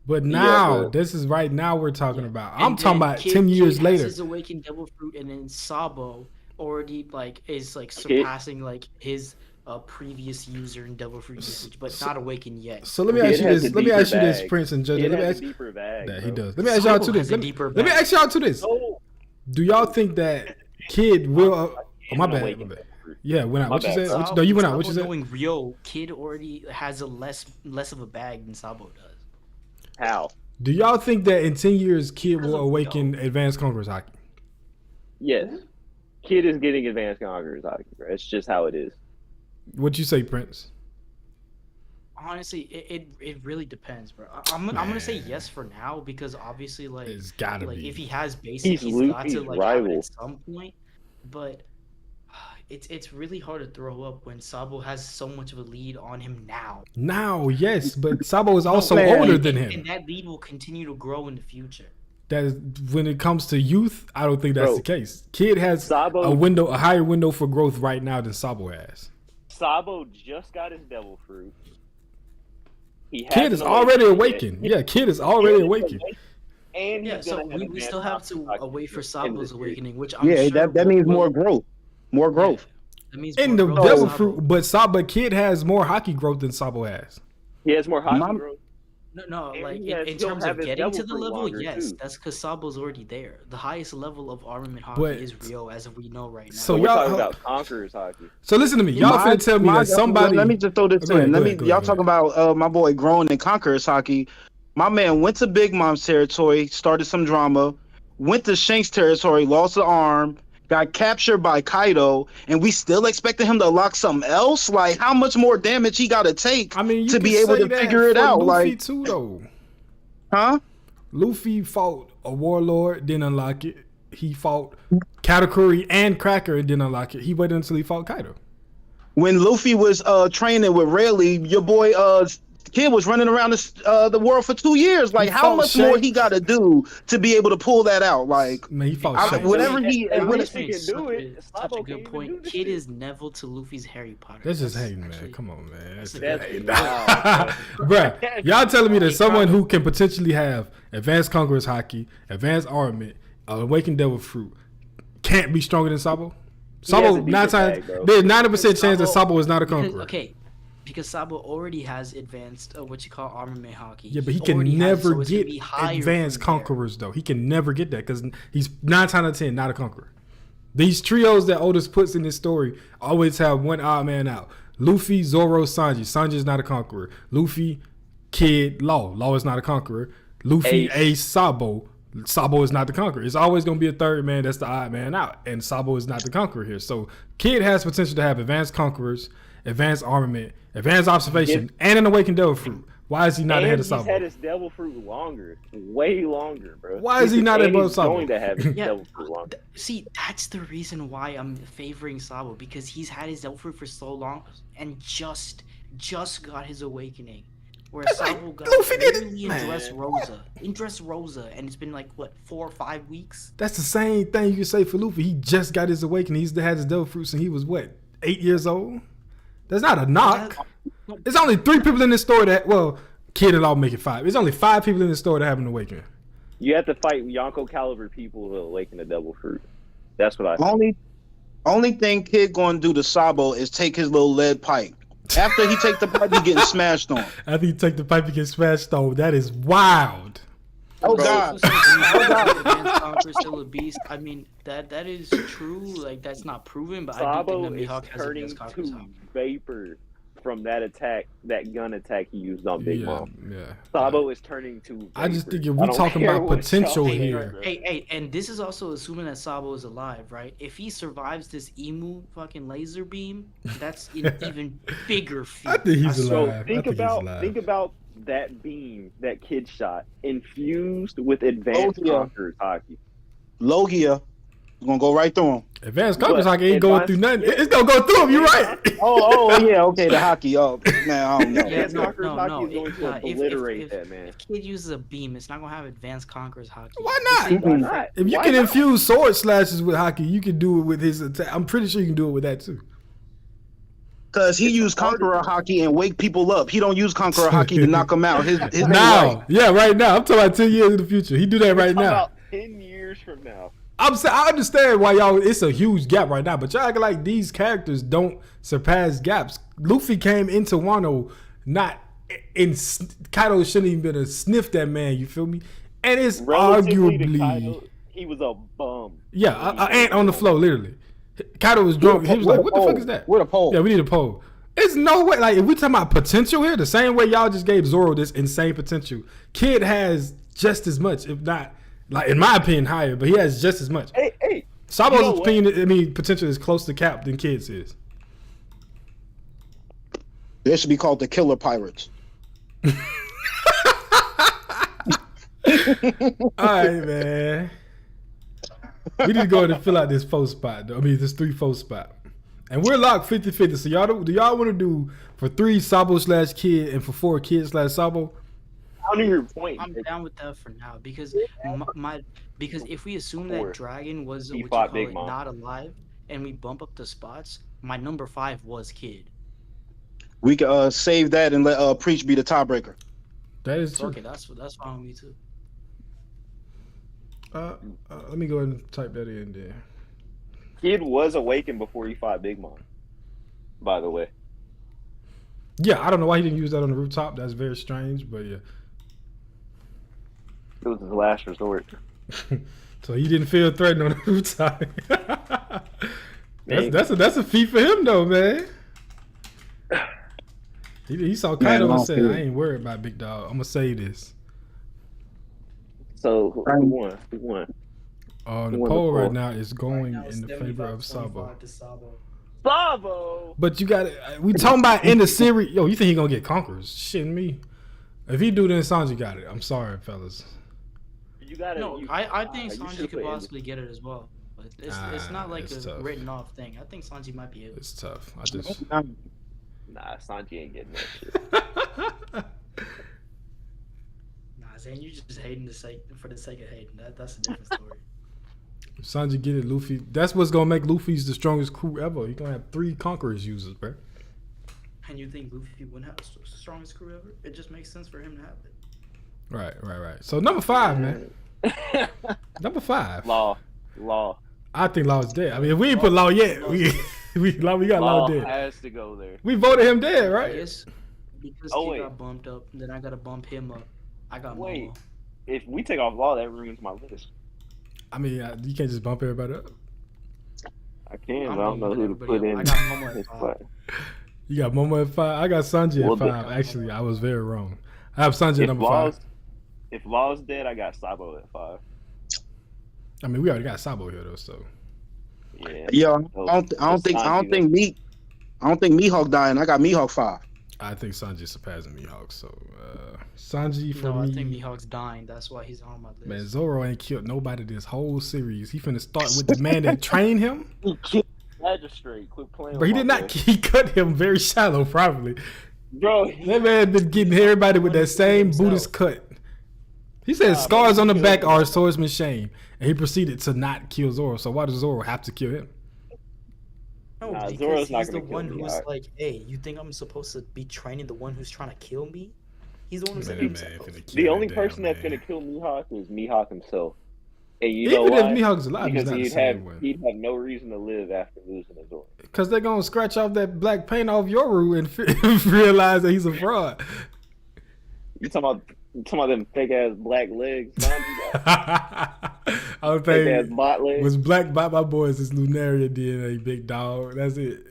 S1: But now,
S3: but-
S1: this is right now we're talking
S4: Yeah.
S1: about.
S4: And
S1: I'm talking
S4: then
S1: about
S4: Kid-
S1: 10 years
S4: Kid
S1: later.
S4: has his awakened Devil Fruit, and then Sabo already like is like surpassing like his previous user in Devil Fruit usage, but not awakened yet.
S1: So let me
S3: Kid
S1: ask you
S3: has
S1: this.
S3: the
S1: Let me
S3: deeper
S1: ask you this,
S3: bag.
S1: Prince and JoJo.
S3: Kid
S1: Let me
S3: has
S1: ask
S3: a deeper bag.
S1: that
S3: bro.
S1: he does. Let me ask y'all
S4: Sabo
S1: to this.
S4: has a
S1: Let me,
S4: deeper
S1: let me
S4: bag.
S1: ask y'all to this.
S3: No.
S1: Do y'all think that Kid will? Oh, my bad. My
S3: Awakened
S1: bad.
S3: Devil Fruit.
S1: Yeah, went out.
S3: My
S1: What you
S3: bad,
S1: said?
S3: bro.
S1: What you, no, you went out. What you
S4: Sabo
S1: said?
S4: knowing Rio, Kid already has a less of a bag than Sabo does.
S3: How?
S1: Do y'all think that in 10 years Kid
S4: Because
S1: will
S4: of
S1: awaken Advanced Conquerors hockey?
S3: Yes. Kid is getting advanced conquerors hockey, bro. It's just how it is.
S1: What you say, Prince?
S4: Honestly, it really depends, bro. I'm gonna say yes for now because obviously, like,
S1: It's gotta
S4: like
S1: be.
S4: if he has basic,
S3: He's
S4: he's got to
S3: Luffy's
S4: like have it
S3: rival.
S4: at some point. But it's really hard to throw up when Sabo has so much of a lead on him now.
S1: Now, yes, but Sabo is also
S2: man.
S1: older than
S4: And
S1: him.
S4: that lead will continue to grow in the future.
S1: That is, when it comes to youth, I don't think that's
S3: Bro,
S1: the case. Kid has
S3: Sabo-
S1: a higher window for growth right now than Sabo has.
S3: Sabo just got his devil fruit. He
S1: Kid is
S3: hasn't
S1: already
S3: awakened
S1: awakened. Yeah, Kid is already awakened.
S3: And
S4: Yeah,
S3: he's
S4: so
S3: gonna
S4: we still have to wait for Sabo's awakening, which I'm
S2: Yeah,
S4: sure
S2: that means more growth. More growth.
S4: That means
S1: In
S4: more
S1: the
S4: growth
S1: Devil
S4: for
S1: Fruit,
S4: Sabo.
S1: but Kid has more hockey growth than Sabo has.
S3: He has more hockey
S2: Mom-
S3: growth.
S4: No,
S3: And
S4: like
S3: he has-
S4: in
S3: he'll
S4: terms
S3: have
S4: of
S3: his
S4: getting to
S3: devil
S4: the
S3: fruit
S4: level,
S3: longer,
S4: yes,
S3: too.
S4: that's because Sabo's already there. The highest level of armament hockey
S1: But-
S4: is Rio, as we know right now.
S1: So
S3: So we're
S1: y'all-
S3: talking about conquerors hockey.
S1: So listen to me. Y'all
S2: My-
S1: finna tell me
S2: my-
S1: that somebody.
S2: Let me just throw this
S1: Go ahead,
S2: in.
S1: go
S2: Let me.
S1: ahead, go
S2: Y'all
S1: ahead.
S2: talking about my boy Grown and Conquerors hockey. My man went to Big Mom's territory, started some drama. Went to Shank's territory, lost an arm. Got captured by Kaido, and we still expected him to lock something else. Like, how much more damage he got to take
S1: I mean, you
S2: to
S1: can
S2: be able
S1: say
S2: to
S1: that
S2: figure it
S1: for
S2: out?
S1: Luffy
S2: Like,
S1: too, though.
S2: huh?
S1: Luffy fought a warlord, didn't unlock it. He fought Katakuri and Cracker and didn't unlock it. He waited until he fought Kaido.
S2: When Luffy was training with Rayleigh, your boy Kid was running around the world for 2 years. Like,
S1: He
S2: how
S1: fought
S2: much more
S1: Shanks.
S2: he got to do to be able to pull that out? Like,
S1: Man, he fought
S2: I-
S1: Shanks.
S2: whatever he-
S3: At
S2: what-
S3: least he can do it.
S4: Such
S3: Sabo
S4: a
S3: can't
S4: good
S3: even
S4: point.
S3: do this
S4: Kid
S3: shit.
S4: is Neville to Luffy's Harry Potter.
S1: That's just hating,
S4: actually-
S1: man. Come on, man. That's
S3: That's
S1: hating.
S3: wild,
S1: Bruh, y'all telling me that someone who can potentially have Advanced Conquerors hockey, Advanced Armament, Awakened Devil Fruit, can't be stronger than Sabo? Sabo,
S3: has a
S1: nine
S3: deeper
S1: times,
S3: bag, bro.
S1: there's 90% chance that Sabo is not a
S4: because,
S1: conqueror.
S4: okay, because Sabo already has advanced what you call armament hockey.
S1: Yeah, but he
S4: already
S1: can
S4: has it,
S1: never
S4: so it's gonna
S1: get
S4: be higher
S1: advanced
S4: from there.
S1: conquerors though. He can never get that because he's 9 times out of 10 not a conqueror. These trios that Otis puts in this story always have one odd man out. Luffy, Zoro, Sanji. Sanji's not a conqueror. Luffy, Kid, Law. Law is not a conqueror. Luffy, Ace, Sabo. Sabo is not the conqueror. It's always going to be a third man that's the odd man out. And Sabo is not the conqueror here. So Kid has potential to have advanced conquerors, advanced armament, advanced observation, and an awakened devil fruit. Why is he not ahead of
S3: He's
S1: Sabo?
S3: had his devil fruit longer, way longer, bro.
S1: Why is he not
S3: And
S1: above
S3: he's
S1: Sabo?
S3: going to have his
S4: Yeah,
S3: devil fruit longer.
S4: see, that's the reason why I'm favoring Sabo, because he's had his devil fruit for so long and just got his awakening. Where
S1: That's like
S4: Sabo got
S1: Luffy did it,
S4: literally
S1: man.
S4: in Dressrosa, and it's been like what 4 or 5 weeks.
S1: That's the same thing you can say for Luffy. He just got his awakening. He's had his devil fruits and he was what, 8 years old? That's not a knock. There's only 3 people in this story that, well, Kid and Law make it 5. It's only 5 people in the store that have an awakening.
S3: You have to fight Yonko caliber people to awaken the devil fruit. That's what I think.
S2: Only thing Kid going to do to Sabo is take his little lead pipe. After he take the pipe, he getting smashed on.
S1: After you take the pipe and get smashed on, that is wild.
S2: Oh God!
S4: Advanced Conqueror still a beast. I mean, that is true. Like, that's not proven, but I do
S3: Sabo
S4: think that
S3: is
S4: Mihawk has
S3: turning
S4: Advanced Conqueror's
S3: to
S4: Hawk.
S3: vapor from that attack, that gun attack he used on Big Mom.
S1: Yeah.
S3: Sabo is turning to vapor.
S1: I just think if
S3: I
S1: we
S3: don't
S1: talking
S3: care
S1: about
S3: what
S1: potential
S3: y'all
S1: here.
S3: think.
S4: Hey, and this is also assuming that Sabo is alive, right? If he survives this emu fucking laser beam, that's an even bigger feat.
S1: I think he's
S3: So
S1: alive.
S3: think about that beam that Kid shot infused with Advanced Conqueror's hockey.
S2: Logia is gonna go right through him.
S1: Advanced Conqueror's
S3: But
S1: hockey ain't going through nothing.
S3: Advanced-
S1: It's gonna go through him. You're right.
S2: Oh yeah, okay, the hockey. Oh man, I don't know.
S4: Yeah,
S3: Advanced
S4: no,
S3: Conqueror's
S4: no,
S3: hockey
S4: no.
S3: is going to
S4: If-
S3: obliterate
S4: if-
S3: that man.
S4: If Kid uses a beam, it's not gonna have Advanced Conqueror's hockey.
S1: Why not?
S3: Why not?
S1: If you
S3: Why
S1: can
S3: not?
S1: infuse sword slashes with hockey, you can do it with his attack. I'm pretty sure you can do it with that too.
S2: Because he used Conqueror hockey and wake people up. He don't use Conqueror hockey to knock them out. His
S1: Now,
S2: right.
S1: yeah, right now. I'm talking about 10 years in the future. He do that right
S3: How
S1: now.
S3: about 10 years from now?
S1: I'm saying I understand why y'all. It's a huge gap right now, but y'all act like these characters don't surpass gaps. Luffy came into Wano not in. Kaido shouldn't even been to sniff that man. You feel me? And it's
S3: Relatively to
S1: arguably
S3: Kaido, he was a bum.
S1: yeah, an ant on the floor, literally. Kaido was drunk. He was like, "What the fuck is that?"
S2: Where the pole?
S1: Yeah, we need a pole. There's no way. Like, if we talking about potential here, the same way y'all just gave Zoro this insane potential, Kid has just as much, if not, like in my opinion, higher. But he has just as much.
S3: Hey,
S1: Sabo's
S3: you know what?
S1: opinion, I mean, potential is close to Cap than Kid's is.
S2: They should be called the Killer Pirates.
S1: All right, man. We need to go ahead and fill out this 4 spot, though. I mean, this 3-4 spot. And we're locked 50-50. So do y'all want to do for 3 Sabo/Kid and for 4 Kid/Sabo?
S3: I don't your point.
S4: I'm down with that for now because because if we assume
S3: Four.
S4: that Dragon was
S3: He
S4: what you
S3: fought
S4: call
S3: Big
S4: it,
S3: Mom.
S4: not alive, and we bump up the spots, my number 5 was Kid.
S2: We can save that and let Preach be the tiebreaker.
S1: That is true.
S4: Okay, that's fine with me too.
S1: Let me go ahead and type that in there.
S3: Kid was awakened before he fought Big Mom. By the way,
S1: Yeah, I don't know why he didn't use that on the rooftop. That's very strange, but yeah.
S3: it was his last resort.
S1: So he didn't feel threatened on the rooftop. that's a feat for him, though, man. He saw Kaido and said, "I ain't worried about Big Dog. I'm gonna save this."
S3: So who won? Who won?
S1: The
S3: won the
S1: poll
S3: poll?
S1: right now is going in the favor of Sabo.
S3: Bravo!
S1: But you got it. We talking about in the series. Yo, you think he gonna get Conquerors? Shitting me. If he do, then Sanji got it. I'm sorry, fellas.
S3: You got it.
S4: No, I think
S3: you
S4: Sanji
S3: should've
S4: could
S3: put
S4: possibly get it as well. But it's not like
S1: it's
S4: a
S1: tough.
S4: written off thing. I think Sanji might be able.
S1: It's tough. I just.
S3: Nah, Sanji ain't getting that shit.
S4: Nah, Zane, you just hating for the sake of hating. That's a different story.
S1: If Sanji get it, Luffy. That's what's gonna make Luffy's the strongest crew ever. He gonna have 3 Conquerors users, bro.
S4: And you think Luffy wouldn't have the strongest crew ever? It just makes sense for him to have it.
S1: Right. So number 5, man. Number 5.
S3: Law.
S1: I think Law's dead. I mean, if we ain't put Law yet, we got Law dead.
S3: has to go there.
S1: We voted him dead,
S4: I
S1: right?
S4: guess because
S3: Oh,
S4: he
S3: wait.
S4: got bumped up, then I gotta bump him up. I got
S3: Wait.
S4: Momo.
S3: If we take off Law, that ruins my list.
S1: I mean, you can't just bump everybody up.
S3: I can,
S4: I'm
S3: but I don't know
S4: bumping
S3: who to
S4: everybody
S3: put
S4: up.
S3: in.
S4: I got Momo at
S3: his
S4: 5.
S3: spot.
S1: You got Momo at 5. I got Sanji
S3: Well,
S1: at 5. Actually, I was very wrong. I have Sanji at number 5.
S3: If Law's dead, I got Sabo at 5.
S1: I mean, we already got Sabo here though, so
S3: Yeah.
S2: Yeah, I don't think Mihawk dying. I got Mihawk 5.
S1: I think Sanji surpassing Mihawk. So Sanji for
S4: No,
S1: me.
S4: I think Mihawk's dying. That's why he's on my list.
S1: Man, Zoro ain't killed nobody this whole series. He finna start with the man that trained him.
S3: He killed Magistrate. Quit playing.
S1: But he
S3: with
S1: did
S3: my
S1: not.
S3: boy.
S1: He cut him very shallow, probably.
S3: Bro,
S1: That man been getting everybody with that same Buddhist cut. He said scars on the back are a swordsman's shame, and he proceeded to not kill Zoro. So why does Zoro have to kill him?
S4: No,
S3: Nah,
S4: because
S3: Zoro's not
S4: he's the
S3: gonna kill
S4: one who's
S3: Mihawk.
S4: like, hey, you think I'm supposed to be training the one who's trying to kill me? He's the one who said
S1: Man,
S4: it
S1: that man
S4: himself.
S1: finna kill
S3: The
S1: that
S3: only
S1: damn
S3: person that's
S1: man.
S3: gonna kill Mihawk is Mihawk himself. And you know
S1: Even if
S3: why?
S1: Mihawk's alive, he's
S3: Because
S1: not the same one.
S3: he'd have no reason to live after losing his order.
S1: Because they're gonna scratch off that black paint off Yoru and realize that he's a fraud.
S3: You talking about them fake ass black legs, Sanji got
S1: I don't
S3: fake ass
S1: think
S3: bot legs.
S1: was black by my boys is Lunaria DNA, big dog. That's it.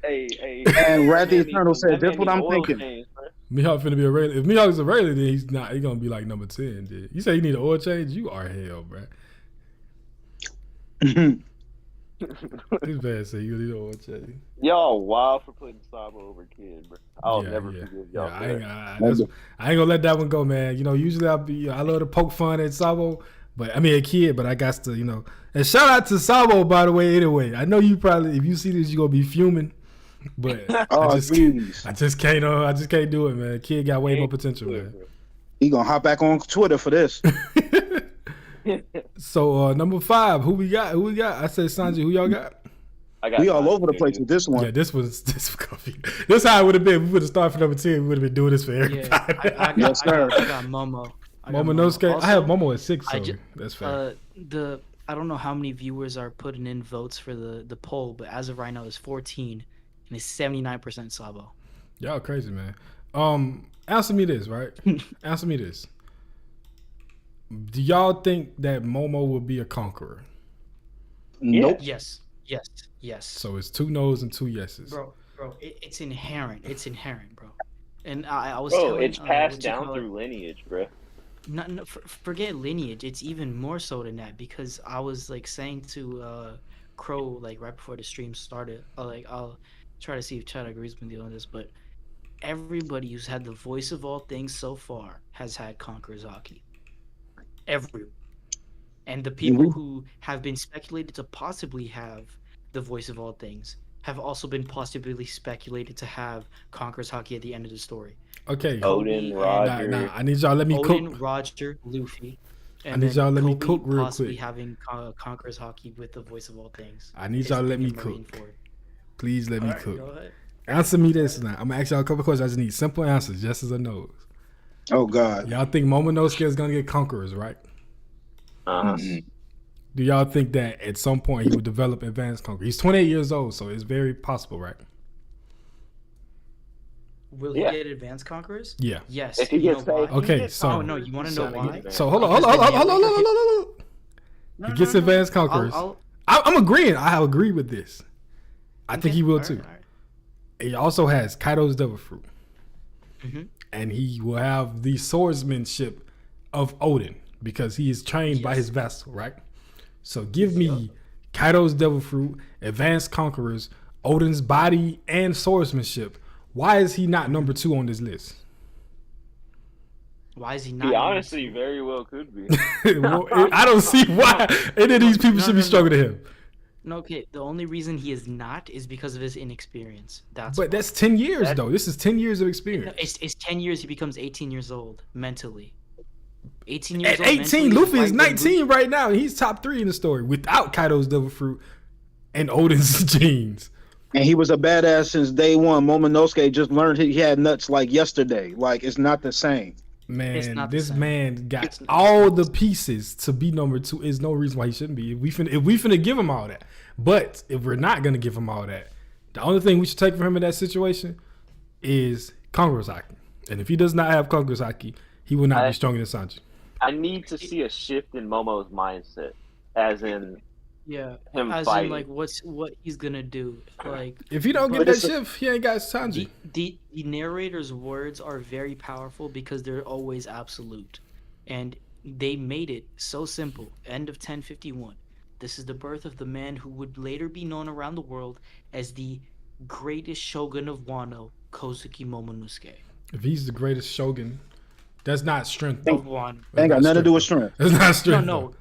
S3: Hey,
S2: And Rat the
S3: that man
S2: Eternal
S3: needs-
S2: said,
S3: that man
S2: "That's what
S3: needs
S2: I'm
S3: oil
S2: thinking."
S3: change, bro.
S1: Mihawk finna be a regular. If Mihawk's a regular, then he's not. He's gonna be like number 10. Dude. You say you need an oil change? You are hell, bro. This man say you need an oil change.
S3: Y'all wild for putting Sabo over Kid, bro. I'll never
S1: yeah.
S3: forgive y'all
S1: Yeah,
S3: for
S1: I ain't,
S3: that.
S1: I ain't gonna let that one go, man. You know, usually I love to poke fun at Sabo, but I mean a kid, but I got to, you know. And shout out to Sabo, by the way. Anyway, I know you probably, if you see this, you are gonna be fuming, but
S2: Oh,
S1: I just
S2: jeez.
S1: can't do it, man. Kid got way more potential, man.
S2: He gonna hop back on Twitter for this.
S1: So number 5, who we got? I said Sanji. Who y'all got?
S3: I got
S2: We all
S3: time
S2: over the
S3: to
S2: place
S3: do.
S2: with this one.
S1: Yeah, this was gonna be. This how it would have been. We would have started for number 10. We would have been doing this for everybody.
S4: Yeah, I
S2: Yes, sir.
S4: got Momo. I got
S1: Momonosuke.
S4: Also,
S1: I have Momo at 6, so
S4: I ju-
S1: that's fair.
S4: I don't know how many viewers are putting in votes for the poll, but as of right now, it's 14, and it's 79% Sabo.
S1: Y'all crazy, man. Answer me this, right? Answer me this. Do y'all think that Momo will be a conqueror?
S2: Nope.
S4: Yes.
S1: So it's 2 no's and 2 yeses.
S4: Bro, it's inherent. It's inherent, bro. And I was
S3: Bro,
S4: telling,
S3: it's passed
S4: what you
S3: down
S4: call it?
S3: through lineage, bro.
S4: Forget lineage. It's even more so than that, because I was like saying to Crow like right before the stream started. I'll try to see if Chad agrees with me on this, but everybody who's had the voice of all things so far has had Conqueror's Haki. Everyone. And the people who have been speculated to possibly have the voice of all things have also been possibly speculated to have Conqueror's Haki at the end of the story.
S1: Okay.
S3: Odin,
S4: Kobe
S3: Roger.
S1: Nah. I need y'all let me
S4: Odin,
S1: cook.
S4: Roger, Luffy.
S1: I need y'all let me cook real
S4: possibly
S1: quick.
S4: having Conqueror's Haki with the voice of all things.
S1: I need
S4: Is
S1: y'all let me
S4: being
S1: cook.
S4: Marineford.
S1: Please let me
S4: Alright,
S1: cook.
S4: go ahead.
S1: Answer me this now. I'm gonna ask y'all a couple questions. I just need simple answers, yeses or no's.
S2: Oh God.
S1: Y'all think Momonosuke is gonna get conquerors, right?
S3: Uh-huh.
S1: Do y'all think that at some point he would develop advanced conqueror? He's 28 years old, so it's very possible, right?
S4: Will
S3: Yeah.
S4: he get advanced conquerors?
S1: Yeah.
S4: Yes.
S3: If he
S4: you know
S3: gets
S4: why?
S3: paid,
S1: Okay, so-
S4: Oh no, you want to know why?
S1: So hold on. He gets advanced conquerors. I'm agreeing. I have agreed with this. I think he will too. He also has Kaido's devil fruit.
S4: Mhm.
S1: And he will have the swordsmanship of Odin because he is trained by
S4: Yes.
S1: his vessel, right? So give me Kaido's devil fruit, advanced conquerors, Odin's body, and swordsmanship. Why is he not number 2 on this list?
S4: Why is he not?
S3: He honestly very well could be.
S1: Well, I don't see why any of these people should be stronger than him.
S4: No, okay. The only reason he is not is because of his inexperience. That's
S1: But
S4: why.
S1: that's 10 years, though. This is 10 years of experience.
S4: It's 10 years. He becomes 18 years old mentally. 18 years
S1: At
S4: old.
S1: 18,
S4: mentally,
S1: Luffy is
S4: right when
S1: 19 right now, and he's top 3 in the story without Kaido's devil fruit and Odin's genes.
S2: And he was a badass since day one. Momonosuke just learned he had nuts like yesterday. Like it's not the same.
S1: Man,
S4: not the
S1: this
S4: same.
S1: man got
S4: It's not
S1: all the pieces to be number 2. Is no reason why he shouldn't be. If we finna give him all that, but if we're not gonna give him all that, the only thing we should take from him in that situation is Conqueror's Haki. And if he does not have Conqueror's Haki, he will not be stronger than Sanji.
S3: I need to see a shift in Momo's mindset, as in
S4: Yeah.
S3: him
S4: As
S3: fighting.
S4: in, like, what he's gonna do. Like,
S1: If he don't get
S2: But
S1: that
S2: it's a-
S1: shift, he ain't got Sanji.
S4: the narrator's words are very powerful because they're always absolute, and they made it so simple. End of 1051. This is the birth of the man who would later be known around the world as the greatest shogun of Wano, Kozuki Momonosuke.
S1: If he's the greatest shogun, that's not strength.
S4: Of Wano.
S2: Ain't got nothing to do with strength.
S1: That's not strength.
S4: No.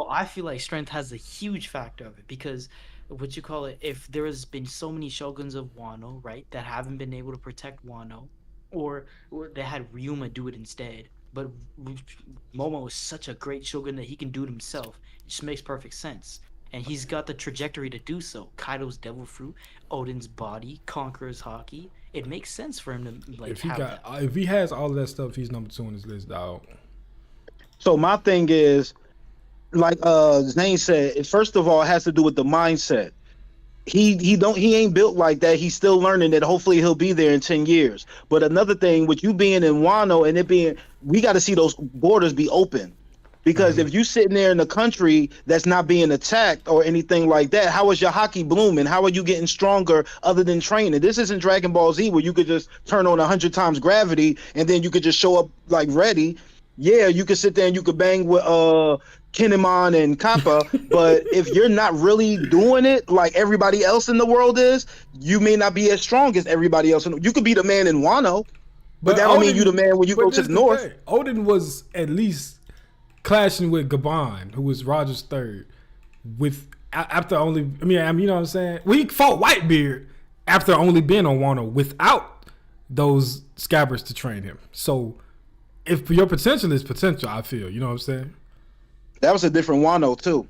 S4: I feel like strength has a huge factor of it because what you call it, if there has been so many shoguns of Wano, right, that haven't been able to protect Wano, or they had Ryuma do it instead, but Momo is such a great shogun that he can do it himself. It just makes perfect sense. and he's got the trajectory to do so. Kaido's Devil Fruit, Odin's body, Conqueror's Hockey. It makes sense for him to like
S1: If he
S4: have
S1: got,
S4: that.
S1: if he has all of that stuff, he's number 2 on his list, dog.
S2: So my thing is, like Zane said, first of all, it has to do with the mindset. He ain't built like that. He's still learning that. Hopefully he'll be there in 10 years. But another thing, with you being in Wano and it being, we got to see those borders be open. Because if you sitting there in a country that's not being attacked or anything like that, how is your hockey blooming? How are you getting stronger other than training? This isn't Dragon Ball Z where you could just turn on 100 times gravity and then you could just show up like ready. Yeah, you could sit there and you could bang with Kinemon and Kappa, but if you're not really doing it like everybody else in the world is, you may not be as strong as everybody else. You could be the man in Wano, but that don't mean you the man when you go to the north.
S1: Thing. Odin was at least clashing with Gabon, who was Roger's third, with after only. I mean, you know what I'm saying? Well, he fought Whitebeard after only being on Wano without those scabbards to train him. So, if your potential is potential, I feel. You know what I'm saying?
S2: That was a different Wano too.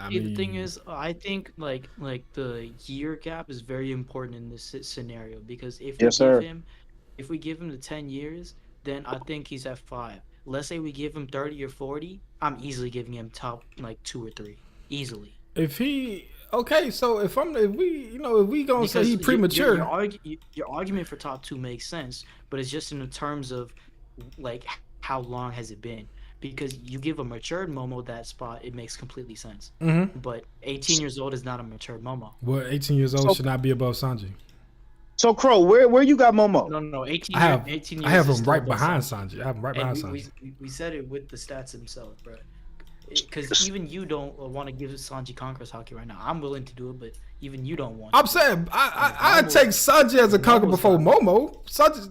S4: The thing is, I think like the year gap is very important in this scenario because if we give him the 10 years, then I think he's at 5. Let's say we give him 30 or 40, I'm easily giving him top like 2 or 3, easily.
S1: If we gonna say he premature,
S4: your argument for top 2 makes sense, but it's just in the terms of like how long has it been? Because you give a matured Momo that spot, it makes completely sense.
S1: Mm-hmm.
S4: But 18 years old is not a matured Momo.
S1: Well, 18 years old should not be above Sanji.
S2: So Crow, where you got Momo?
S4: No, 18 years.
S1: I have him right behind Sanji. I have him right behind Sanji.
S4: We said it with the stats himself, bro. Because even you don't want to give Sanji Conqueror's Hockey right now. I'm willing to do it, but even you don't want.
S1: I'm saying I take Sanji as a conqueror before Momo.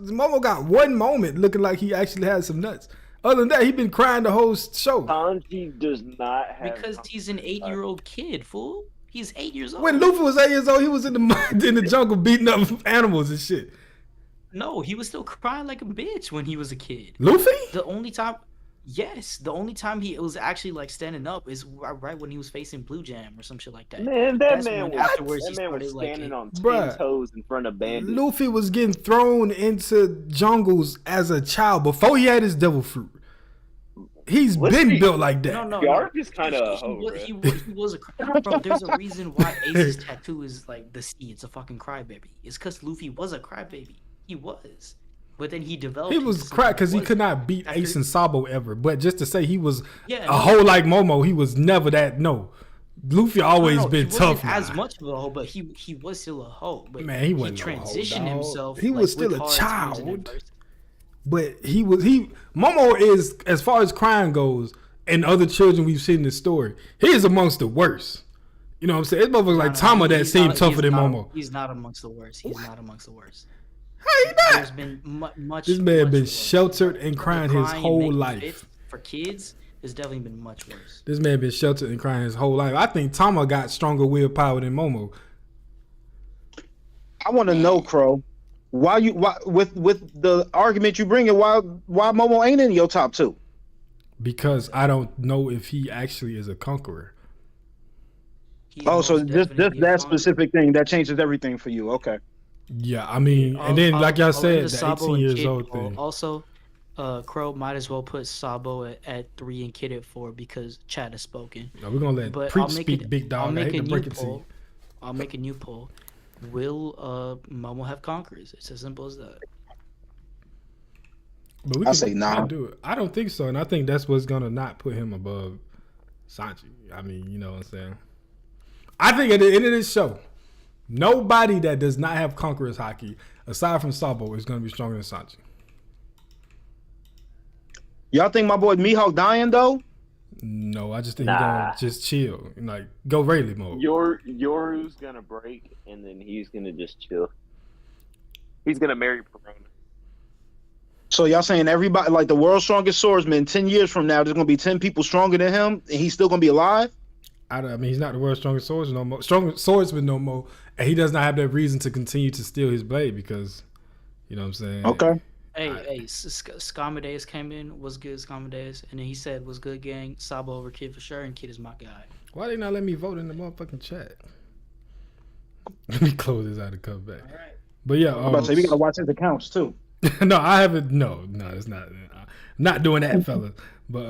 S1: Momo got one moment looking like he actually had some nuts. Other than that, he been crying the whole show.
S3: Sanji does not have.
S4: Because he's an 8-year-old kid, fool. He's 8 years old.
S1: When Luffy was 8 years old, he was in the jungle beating up animals and shit.
S4: No, he was still crying like a bitch when he was a kid.
S1: Luffy?
S4: The only time he was actually like standing up is right when he was facing Blue Jam or some shit like that.
S3: Man,
S4: that
S3: man was standing on 10 toes in front of bandits.
S1: Luffy was getting thrown into jungles as a child before he had his devil fruit. He's been built like that.
S4: No.
S3: Yarp is kind of a hoe,
S4: he was a bro. There's a reason why Ace's tattoo is like the sea. It's a fucking crybaby. It's because Luffy was a crybaby. He was. But then he developed.
S1: He was cracked because he could not beat Ace and Sabo ever. But just to say he was a
S4: hoe
S1: hoe like Momo, he was never that. No, Luffy always been tough.
S4: As much of a hoe, but he was still a hoe. But
S1: man, he wasn't
S4: transitioned himself.
S1: He was still a child. But Momo is, as far as crime goes, and other children we've seen in the story, he is amongst the worst. You know what I'm saying? It's motherfuckers like Tama that seem tougher than Momo.
S4: He's not amongst the worst. He's not amongst the worst.
S1: How he not?
S4: There's been much.
S1: This man
S4: much
S1: been
S4: worse.
S1: sheltered and crying his whole life.
S4: For kids, it's definitely been much worse.
S1: This man been sheltered and crying his whole life. I think Tama got stronger willpower than Momo.
S2: I want to know, Crow, why with the argument you bringing, why Momo ain't in your top 2?
S1: Because I don't know if he actually is a conqueror.
S2: So just that specific thing that changes everything for you. Okay.
S1: Yeah, I mean, and then like y'all said, the 18 years old
S4: poll.
S1: thing.
S4: Also, Crow might as well put Sabo at 3 and Kid at 4 because Chad has spoken.
S1: No, we're gonna let Preach speak, big dog. I hate to break it to you.
S4: I'll make a new poll. Will Momo have conquerors? It's as simple as that.
S1: But we can say nah. Do it. I don't think so, and I think that's what's gonna not put him above Sanji. I mean, you know what I'm saying? I think at the end of this show, nobody that does not have conquerors hockey, aside from Sabo, is gonna be stronger than Sanji.
S2: Y'all think my boy Mihawk dying though?
S1: No, I just think he's gonna just chill, like go Rayleigh mode.
S3: Yoru's gonna break, and then he's gonna just chill. He's gonna marry Perona.
S2: So y'all saying everybody, like the world's strongest swordsman, 10 years from now, there's gonna be 10 people stronger than him, and he's still gonna be alive?
S1: I mean, he's not the world's strongest swordsman no more. Swordsman no more, and he does not have that reason to continue to steal his blade because, you know what I'm saying?
S2: Okay.
S4: Hey, Scomadeus came in, was good, Scomadeus, and then he said, was good, gang, Sabo over Kid for sure, and Kid is my guy.
S1: Why they not let me vote in the motherfucking chat? Let me close this out and come back.
S4: All right.
S1: But yeah,
S2: I'm about to say we gotta watch his accounts too.
S1: no, I haven't. No, it's not. Not doing that, fella. But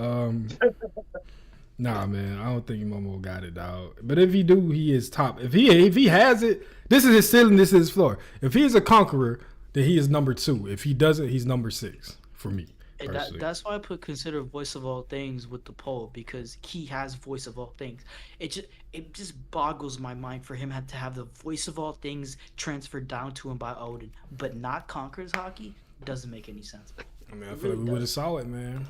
S1: nah, man, I don't think Momo got it, dog. But if he do, he is top. If he has it, this is his ceiling. This is his floor. If he is a conqueror, then he is number 2. If he doesn't, he's number 6 for me.
S4: And that's why I put consider voice of all things with the poll, because he has voice of all things. It just boggles my mind for him to have the voice of all things transferred down to him by Odin, but not Conqueror's Hockey. Doesn't make any sense.
S1: I mean, I feel like we would have saw it, man.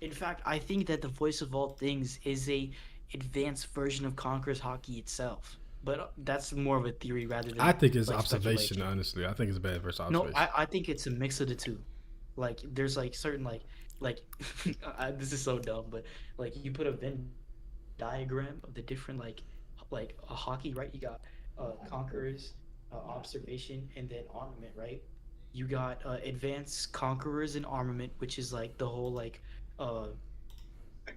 S4: In fact, I think that the voice of all things is a advanced version of Conqueror's Hockey itself. But that's more of a theory rather than.
S1: I think it's
S4: like,
S1: observation, honestly. I think it's bad versus observation.
S4: No, I think it's a mix of the two. Like there's like certain like this is so dumb, but like you put a Venn diagram of the different like a hockey, right? You got conquerors, observation, and then armament, right? You got advanced conquerors and armament, which is like the whole like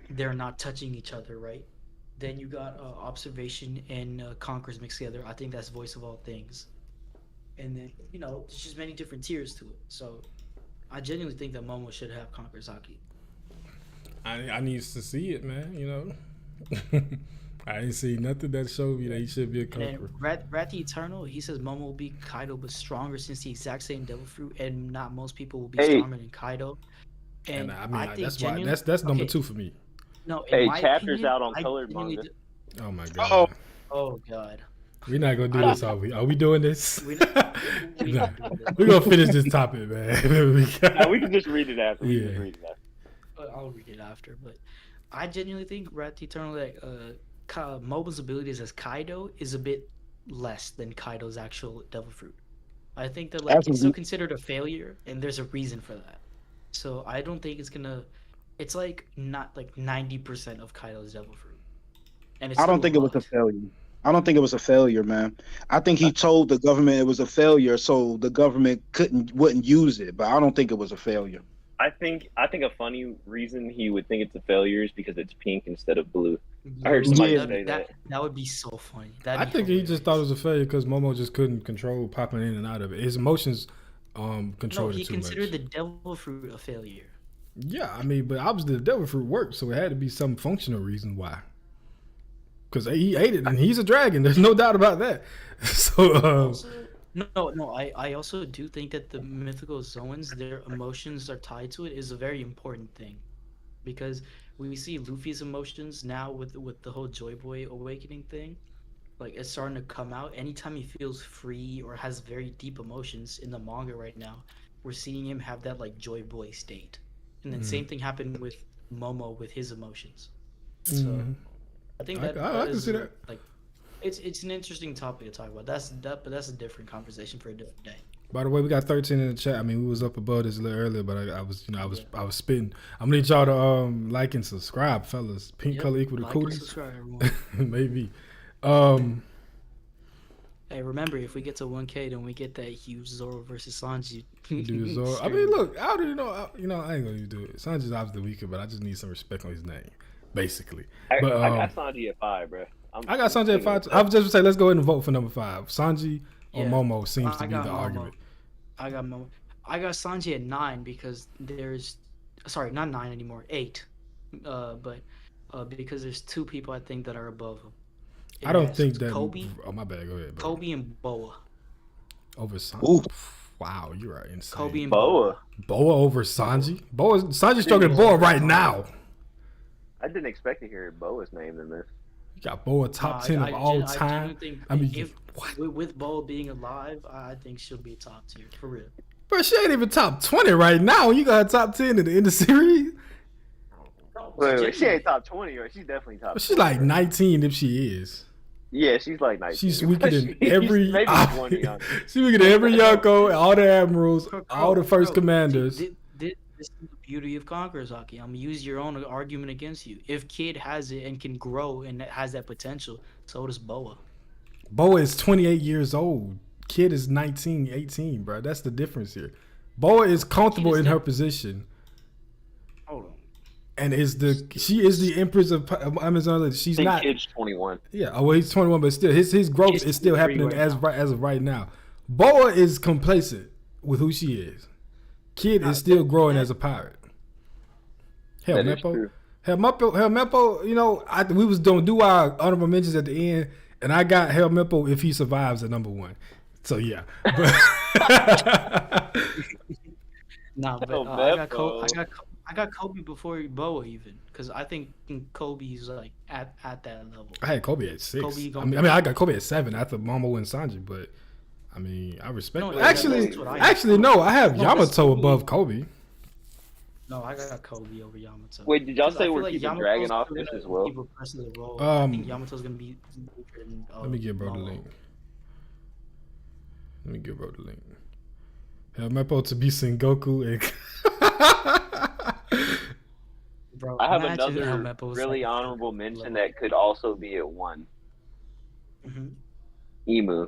S4: they're not touching each other, right? Then you got observation and conquerors mixed together. I think that's voice of all things. And then there's just many different tiers to it. So I genuinely think that Momo should have Conqueror's Hockey.
S1: I need to see it, man. I ain't seen nothing that showed me that he should be a conqueror.
S4: And Wrath the Eternal, he says Momo will be Kaido, but stronger since the exact same Devil Fruit, and not most people will be stronger than Kaido. And
S1: I mean,
S4: I think
S1: that's number 2 for me.
S4: No,
S3: hey, chapters out on colored manga.
S1: Oh my god.
S4: Oh god.
S1: We're not gonna do this, are we? Are we doing this?
S4: We're
S1: Nah, we're gonna finish this topic, man.
S3: No, we can just read it after.
S4: I'll read it after, but I genuinely think Wrath the Eternal, like Momo's abilities as Kaido is a bit less than Kaido's actual Devil Fruit. I think that it's still considered a failure, and there's a reason for that. So I don't think it's gonna. It's like not like 90% of Kaido's Devil Fruit, and it's
S2: I don't think it was a failure. I don't think it was a failure, man. I think he told the government it was a failure, so the government wouldn't use it. But I don't think it was a failure.
S3: I think a funny reason he would think it's a failure is because it's pink instead of blue. I heard somebody say that.
S4: That would be so funny.
S1: I think he just thought it was a failure because Momo just couldn't control popping in and out of it. His emotions controlled it too much.
S4: No, he considered the Devil Fruit a failure.
S1: Yeah, I mean, but obviously the Devil Fruit worked, so it had to be some functional reason why. Because he ate it, and he's a dragon. There's no doubt about that. So,
S4: I also do think that the mythical Zoans, their emotions are tied to it, is a very important thing, because we see Luffy's emotions now with the whole Joy Boy awakening thing. Like, it's starting to come out. Anytime he feels free or has very deep emotions in the manga right now, we're seeing him have that like Joy Boy state. And then same thing happened with Momo with his emotions. So I think that
S1: I can see that.
S4: Like, it's an interesting topic to talk about. But that's a different conversation for a different day.
S1: By the way, we got 13 in the chat. I mean, we was up above this a little earlier, but I was spitting. I'm gonna need y'all to like and subscribe, fellas. Pink color equal to
S4: like
S1: cooties.
S4: and subscribe, everyone.
S1: Maybe.
S4: Hey, remember, if we get to 1K, then we get that huge Zoro versus Sanji.
S1: Do Zoro. I mean, look, I don't I ain't gonna do it. Sanji's obviously weaker, but I just need some respect on his name, basically.
S3: I
S1: got
S3: Sanji at 5, bro.
S1: I got Sanji at 5. I was just gonna say, let's go ahead and vote for number 5. Sanji or Momo seems to be the argument.
S4: I got Momo. I got Sanji at 9 because not 9 anymore, 8. But because there's 2 people I think that are above him.
S1: I don't think that.
S4: Kobe.
S1: Oh, my bad. Go ahead, bro.
S4: Kobe and Boa.
S1: Over Sanji. Wow, you are insane.
S4: Kobe and
S3: Boa.
S1: Boa over Sanji. Sanji's struggling Boa right now.
S3: I didn't expect to hear Boa's name in this.
S1: You got Boa top 10 of all time.
S4: I mean, with Boa being alive, I think she'll be top tier for real.
S1: But she ain't even top 20 right now. You got top 10 in the series.
S3: Wait, she ain't top 20, or she's definitely top 20.
S1: She's like 19 if she is.
S3: Yeah, she's like 19.
S1: She's weaker than every.
S3: Maybe 20
S1: she's weaker than every Yonko, all the admirals, all the first commanders.
S4: This is the beauty of Conqueror's Hockey. I'm gonna use your own argument against you. If Kid has it and can grow and has that potential, so does Boa.
S1: Boa is 28 years old. Kid is 19, 18, bro. That's the difference here. Boa is comfortable in her position.
S4: Hold on.
S1: and she is the Empress of Amazon. She's
S3: I think
S1: not.
S3: kid's 21.
S1: Yeah, oh, well, he's 21, but still, his growth
S4: She's
S1: is still
S4: 23
S1: happening
S4: right
S1: as of right now. Boa is complacent with who she is. Kid is still growing as a pirate. Hell,
S3: That is
S1: Meppo.
S3: true.
S1: Hell, Meppo. You know, we was gonna do our honorable mentions at the end, and I got Hell Meppo if he survives at number 1. So yeah, but
S4: Nah, but
S3: Oh,
S4: I got Kobe before Boa even, because I think Kobe's like at that level.
S1: I had Kobe at 6.
S4: Kobe
S1: I
S4: gonna
S1: mean, I got Kobe at 7 after Momo and Sanji, but I mean, I respect.
S4: No,
S1: it.
S4: that's
S1: Actually,
S4: what I have.
S1: no, I have
S4: No, that's
S1: Yamato
S4: Kobe.
S1: above Kobe.
S4: No, I got Kobe over Yamato.
S3: Wait, did y'all
S4: 'Cause I
S3: say
S4: feel
S3: we're
S4: like
S3: keeping
S4: Yamato's
S3: Dragon off
S4: gonna
S3: this as well?
S4: keep repressing the role. I think Yamato's gonna be.
S1: Let me give bro the link. Hell, Meppo to be Sengoku and.
S4: Bro,
S3: I have
S4: imagine how
S3: another
S4: Meppo's
S3: really
S4: like-
S3: honorable mention that could also be at 1.
S4: Mhm.
S3: Emu.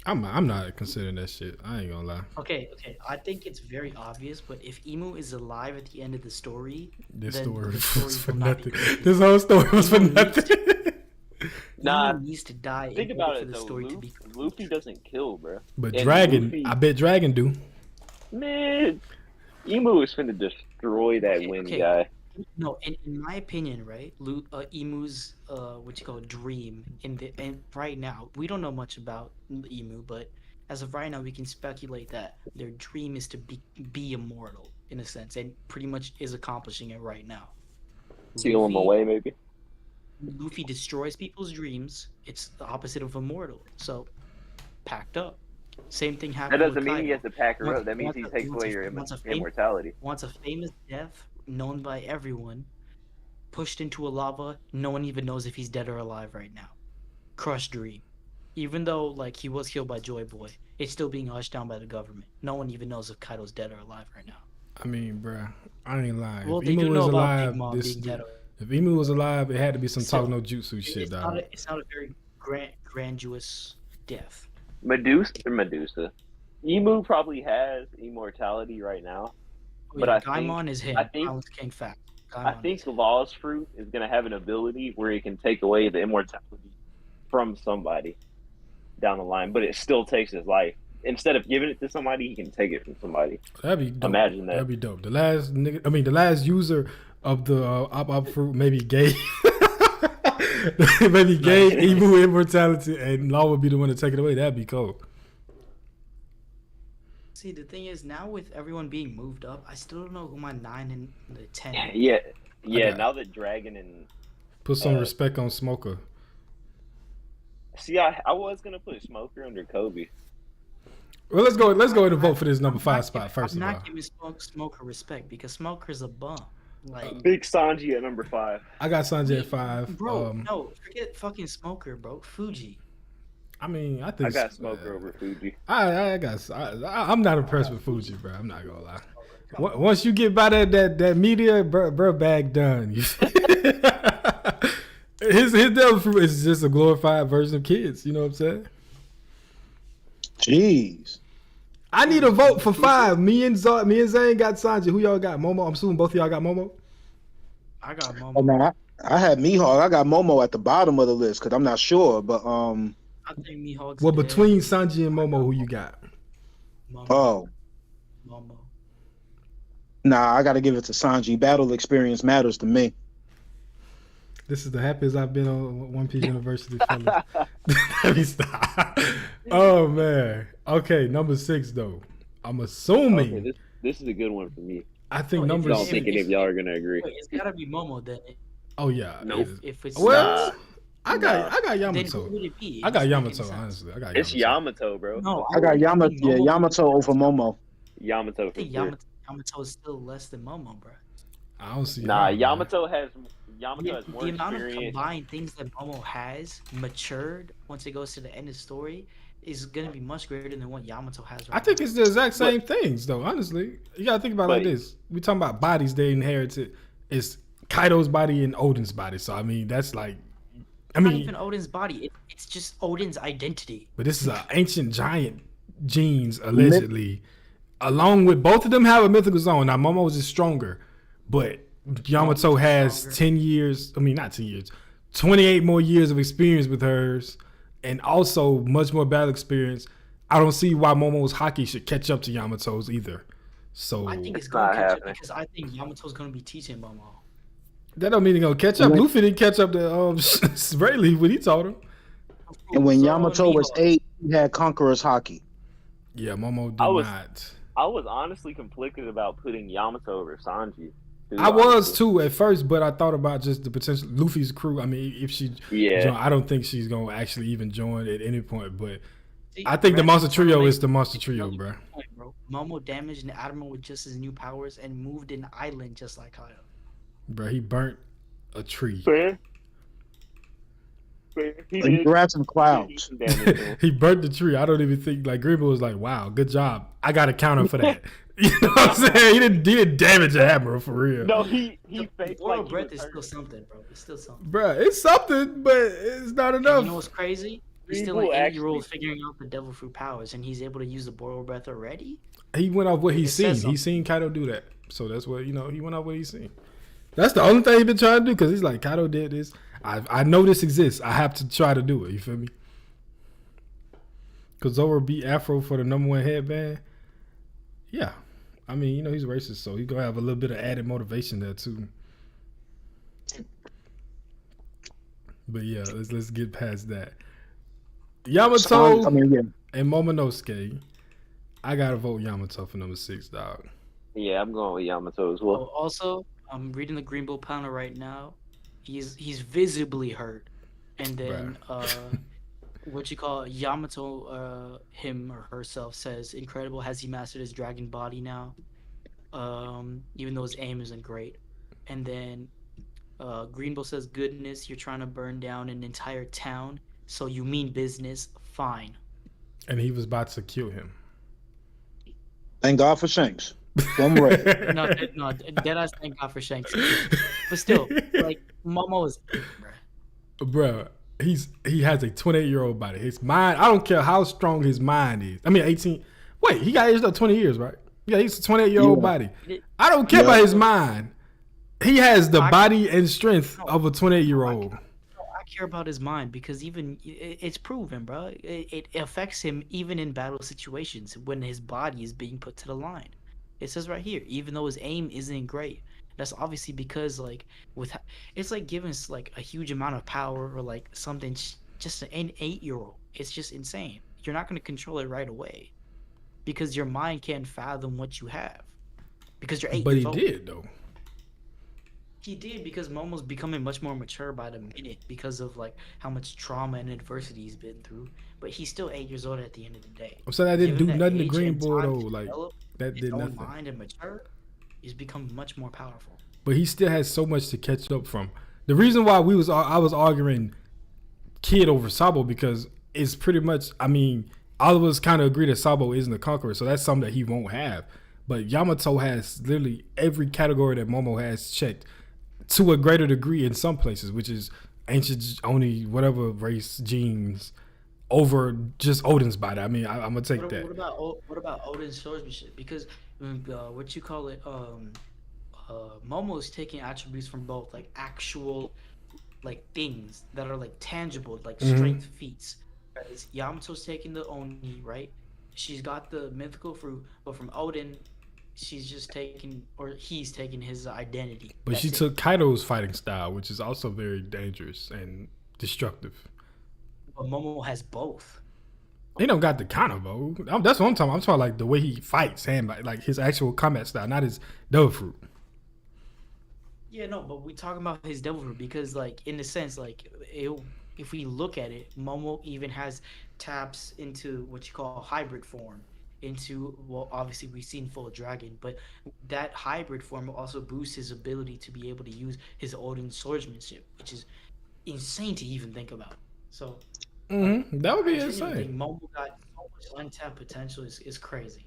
S1: I'm not considering that shit. I ain't gonna lie.
S4: Okay. I think it's very obvious, but if Emu is alive at the end of the story,
S1: This
S4: then
S1: story
S4: the
S1: was for
S4: will not be
S1: nothing.
S4: complete.
S1: This whole story was for
S4: Emu needs
S1: nothing.
S3: Nah,
S4: Emu needs to die
S3: think
S4: in
S3: about
S4: order for
S3: it
S4: the
S3: though.
S4: story to be complete.
S3: Luffy doesn't kill, bro.
S1: But
S3: And
S1: Dragon,
S3: Luffy-
S1: I bet Dragon do.
S3: Man, Emu is finna destroy that wind
S4: Okay.
S3: guy.
S4: No, in my opinion, right? Emu's what you call dream and right now we don't know much about Emu, but as of right now we can speculate that their dream is to be immortal in a sense, and pretty much is accomplishing it right now.
S3: Seal him
S4: Luffy-
S3: away, maybe.
S4: Luffy destroys people's dreams. It's the opposite of immortal. So packed up. Same thing
S3: That
S4: happened.
S3: doesn't
S4: with
S3: mean he
S4: Kaido.
S3: has to pack her
S4: Once-
S3: up. That means
S4: once
S3: he
S4: a-
S3: takes
S4: once
S3: away
S4: a-
S3: your
S4: once a fam-
S3: immortality.
S4: Wants a famous death known by everyone, pushed into a lava, no one even knows if he's dead or alive right now. Crushed dream. Even though like he was killed by Joy Boy, it's still being hushed down by the government. No one even knows if Kaido's dead or alive right now.
S1: I mean, bruh, I ain't lying.
S4: Well,
S1: If
S4: they
S1: Emu
S4: do
S1: was
S4: know about
S1: alive,
S4: Big Mom being dead.
S1: if Emu was alive, it had to be some
S4: Still,
S1: talk no jutsu shit, dog.
S4: It's not a very grandiose death.
S3: Medusa. Emu probably has immortality right now. But I think-
S4: Gaimon is him.
S3: I think-
S4: Balance King fact.
S3: I
S4: Gaimon
S3: think
S4: is him.
S3: Law's fruit is gonna have an ability where it can take away the immortality from somebody down the line, but it still takes his life. Instead of giving it to somebody, he can take it from somebody.
S1: That'd be dope.
S3: Imagine that.
S1: That'd be dope. The last user of the op fruit maybe gave Emu immortality, and Law would be the one to take it away. That'd be cool.
S4: See, the thing is, now with everyone being moved up, I still don't know who my 9 and the 10 is.
S3: Yeah.
S1: got-
S3: Now that Dragon and
S1: Put some
S3: Uh,
S1: respect on Smoker.
S3: see, I was gonna put Smoker under Kobe.
S1: Well, let's go and vote for this number
S4: I'm
S1: 5
S4: not
S1: spot
S4: giving-
S1: first
S4: I'm
S1: of all.
S4: not giving Smoker respect because Smoker's a bum. Like,
S3: Big Sanji at number 5.
S1: I got Sanjay at 5.
S4: bro, no, forget fucking Smoker, bro. Fuji.
S1: I mean, I
S3: I
S1: think
S3: got Smoker over Fuji.
S1: I'm not impressed with Fuji, bro. I'm not gonna lie. Once you get by that media, bro, bag done. his devil fruit is just a glorified version of kids. You know what I'm saying?
S2: Jeez.
S1: I need a vote for 5. Me and Zane got Sanji. Who y'all got? Momo. I'm assuming both of y'all got Momo.
S4: I got Momo.
S2: Oh, man, I had Mihawk. I got Momo at the bottom of the list because I'm not sure, but
S4: I think Mihawk's
S1: Well,
S4: dead.
S1: between Sanji and Momo, who you got?
S4: Momo. Momo.
S2: Nah, I got to give it to Sanji. Battle experience matters to me.
S1: This is the happiest I've been on One Piece University. Fellas. Let me stop. Oh man. Okay, number 6 though. I'm assuming.
S3: Okay, this is a good one for me.
S1: I think
S4: Oh,
S1: number
S3: I'm
S4: if-
S1: 6.
S3: thinking if y'all are gonna agree.
S4: Wait, it's gotta be Momo then.
S1: Oh yeah.
S3: Nope.
S1: it is.
S4: If it's
S1: Well,
S3: Nah.
S1: I got
S4: then who
S1: Yamato.
S4: would it be? It
S1: I got
S4: doesn't make any
S1: Yamato.
S4: sense.
S1: Honestly, I got
S3: It's
S1: Yamato.
S3: Yamato, bro.
S4: No,
S2: I got
S4: think
S2: Yamato. Yeah,
S4: Momo-
S2: Yamato over Momo.
S3: Yamato for
S4: I think
S3: sure.
S4: Yamato is still less than Momo, bro.
S1: I don't see.
S3: Nah,
S1: how, man.
S3: Yamato has more
S4: The amount of
S3: experience.
S4: combined things that Momo has matured once it goes to the end of the story is gonna be much greater than what Yamato has right
S1: I think it's the exact same things though. Honestly, you gotta think about it like
S3: But-
S1: this. We talking about bodies they inherited. It's Kaido's body and Odin's body. So I mean, that's like. I
S4: now. Not
S1: mean,
S4: even Odin's body. It's just Odin's identity.
S1: but this is an ancient giant genes allegedly. Along with both of them have a mythical zone. Now Momo's is stronger, but Yamato has
S4: stronger.
S1: 10 years. I mean, not 10 years. 28 more years of experience with hers, and also much more battle experience. I don't see why Momo's haki should catch up to Yamato's either. So
S4: I think it's
S3: It's
S4: gonna
S3: not
S4: catch up
S3: happening.
S4: because I think Yamato's gonna be teaching Momo.
S1: that don't mean they're gonna catch up. Luffy didn't catch up to Rayleigh when he taught him.
S2: And when
S4: So,
S2: Yamato was
S4: Mihawk,
S2: 8, he had Conqueror's haki.
S1: Yeah, Momo did
S3: I was-
S1: not.
S3: I was honestly conflicted about putting Yamato over Sanji.
S1: I was too at first, but I thought about just the potential Luffy's crew. I mean, if she
S3: Yeah.
S1: join, I don't think she's gonna actually even join at any point. But
S4: see,
S1: I think the
S4: Red
S1: Monster
S4: Bull
S1: Trio
S4: Tournament
S1: is the Monster
S4: is
S1: Trio,
S4: another
S1: bro.
S4: point, bro. Momo damaged an Admiral with just his new powers and moved an island just like Kaido.
S1: Bro, he burnt a tree.
S3: Fair. Fair. He
S2: Like,
S3: did.
S2: grabbed some
S3: He did
S2: clouds.
S3: some damage to him.
S1: He burnt the tree. I don't even think like Greenville was like, "Wow, good job. I got to count him for that." You know what I'm saying? He didn't damage a Admiral for real.
S3: No, he
S4: The
S3: faked
S4: Royal
S3: like he
S4: breath
S3: was
S4: is
S3: hurt.
S4: still something, bro. It's still something.
S1: Bro, it's something, but it's not
S4: And
S1: enough.
S4: you know what's crazy? He's
S3: Green
S4: still
S3: Bull
S4: an 8-year-old
S3: actually-
S4: figuring out the devil fruit powers, and he's able to use the Boreal breath already.
S1: He went off what he's
S4: It
S1: seen.
S4: says something.
S1: He's seen Kaido do that, so that's what he went off what he's seen. That's the only thing he's been trying to do because he's like, Kaido did this. I know this exists. I have to try to do it. You feel me? Because Zoro beat Afro for the #1 headband. Yeah, I mean, he's racist, so he's gonna have a little bit of added motivation there too. But yeah, let's get past that. Yamato
S2: I mean, yeah.
S1: and Momonosuke. I gotta vote Yamato for #6, dog.
S3: Yeah, I'm going with Yamato as
S4: Oh,
S3: well.
S4: also, I'm reading the Green Bull panel right now. He's visibly hurt, and then what you call Yamato, him or herself says, "Incredible, has he mastered his dragon body now? Even though his aim isn't great." And then Green Bull says, "Goodness, you're trying to burn down an entire town. So you mean business? Fine."
S1: And he was about to kill him.
S2: Thank God for Shanks. From Red.
S4: No, dead ass. Thank God for Shanks. But still, like Momo is, bruh.
S1: Bro, he has a 28-year-old body. His mind, I don't care how strong his mind is. I mean, 18. Wait, he got aged up 20 years, right? Yeah, he's a 28-year-old
S2: Yeah.
S1: body. I don't care
S2: Yeah.
S1: about his mind. He has the body and strength of a 28-year-old.
S4: I care about his mind because even it's proven, bro. It affects him even in battle situations when his body is being put to the line. It says right here, even though his aim isn't great, that's obviously because it's like giving like a huge amount of power or like something just an 8-year-old. It's just insane. You're not going to control it right away because your mind can't fathom what you have because you're 8
S1: But he
S4: years old.
S1: did, though.
S4: He did because Momo's becoming much more mature by the minute because of like how much trauma and adversity he's been through. But he's still 8 years old at the end of the day.
S1: I'm saying I didn't
S4: Given
S1: do
S4: that
S1: nothing to
S4: age
S1: Green
S4: and
S1: Bull,
S4: time
S1: though.
S4: to
S1: Like,
S4: develop
S1: that
S4: his
S1: did
S4: own
S1: nothing.
S4: mind and mature, he's become much more powerful.
S1: But he still has so much to catch up from. The reason why I was arguing Kid over Sabo because it's pretty much, I mean, all of us kind of agree that Sabo isn't the conqueror, so that's something that he won't have. But Yamato has literally every category that Momo has checked to a greater degree in some places, which is ancient only whatever race genes over just Odin's body. I mean, I'm gonna take that.
S4: What about Odin's swordsmanship? Because what you call it, Momo's taking attributes from both like actual like things that are like tangible, like strength feats. Whereas Yamato's taking the Oni, right? She's got the mythical fruit, but from Odin, she's just taking, or he's taking his identity.
S1: But
S4: That's
S1: she
S4: it.
S1: took Kaido's fighting style, which is also very dangerous and destructive.
S4: But Momo has both.
S1: He don't got the kind of though. That's what I'm talking about. I'm talking like the way he fights, like his actual combat style, not his devil fruit.
S4: Yeah, no, but we talking about his devil fruit because, like, in a sense, like, if we look at it, Momo even has taps into what you call hybrid form. Well, obviously we've seen full dragon, but that hybrid form will also boost his ability to be able to use his Odin swordsmanship, which is insane to even think about. So
S1: That would be
S4: I genuinely think
S1: insane.
S4: Momo got so much untapped potential is crazy.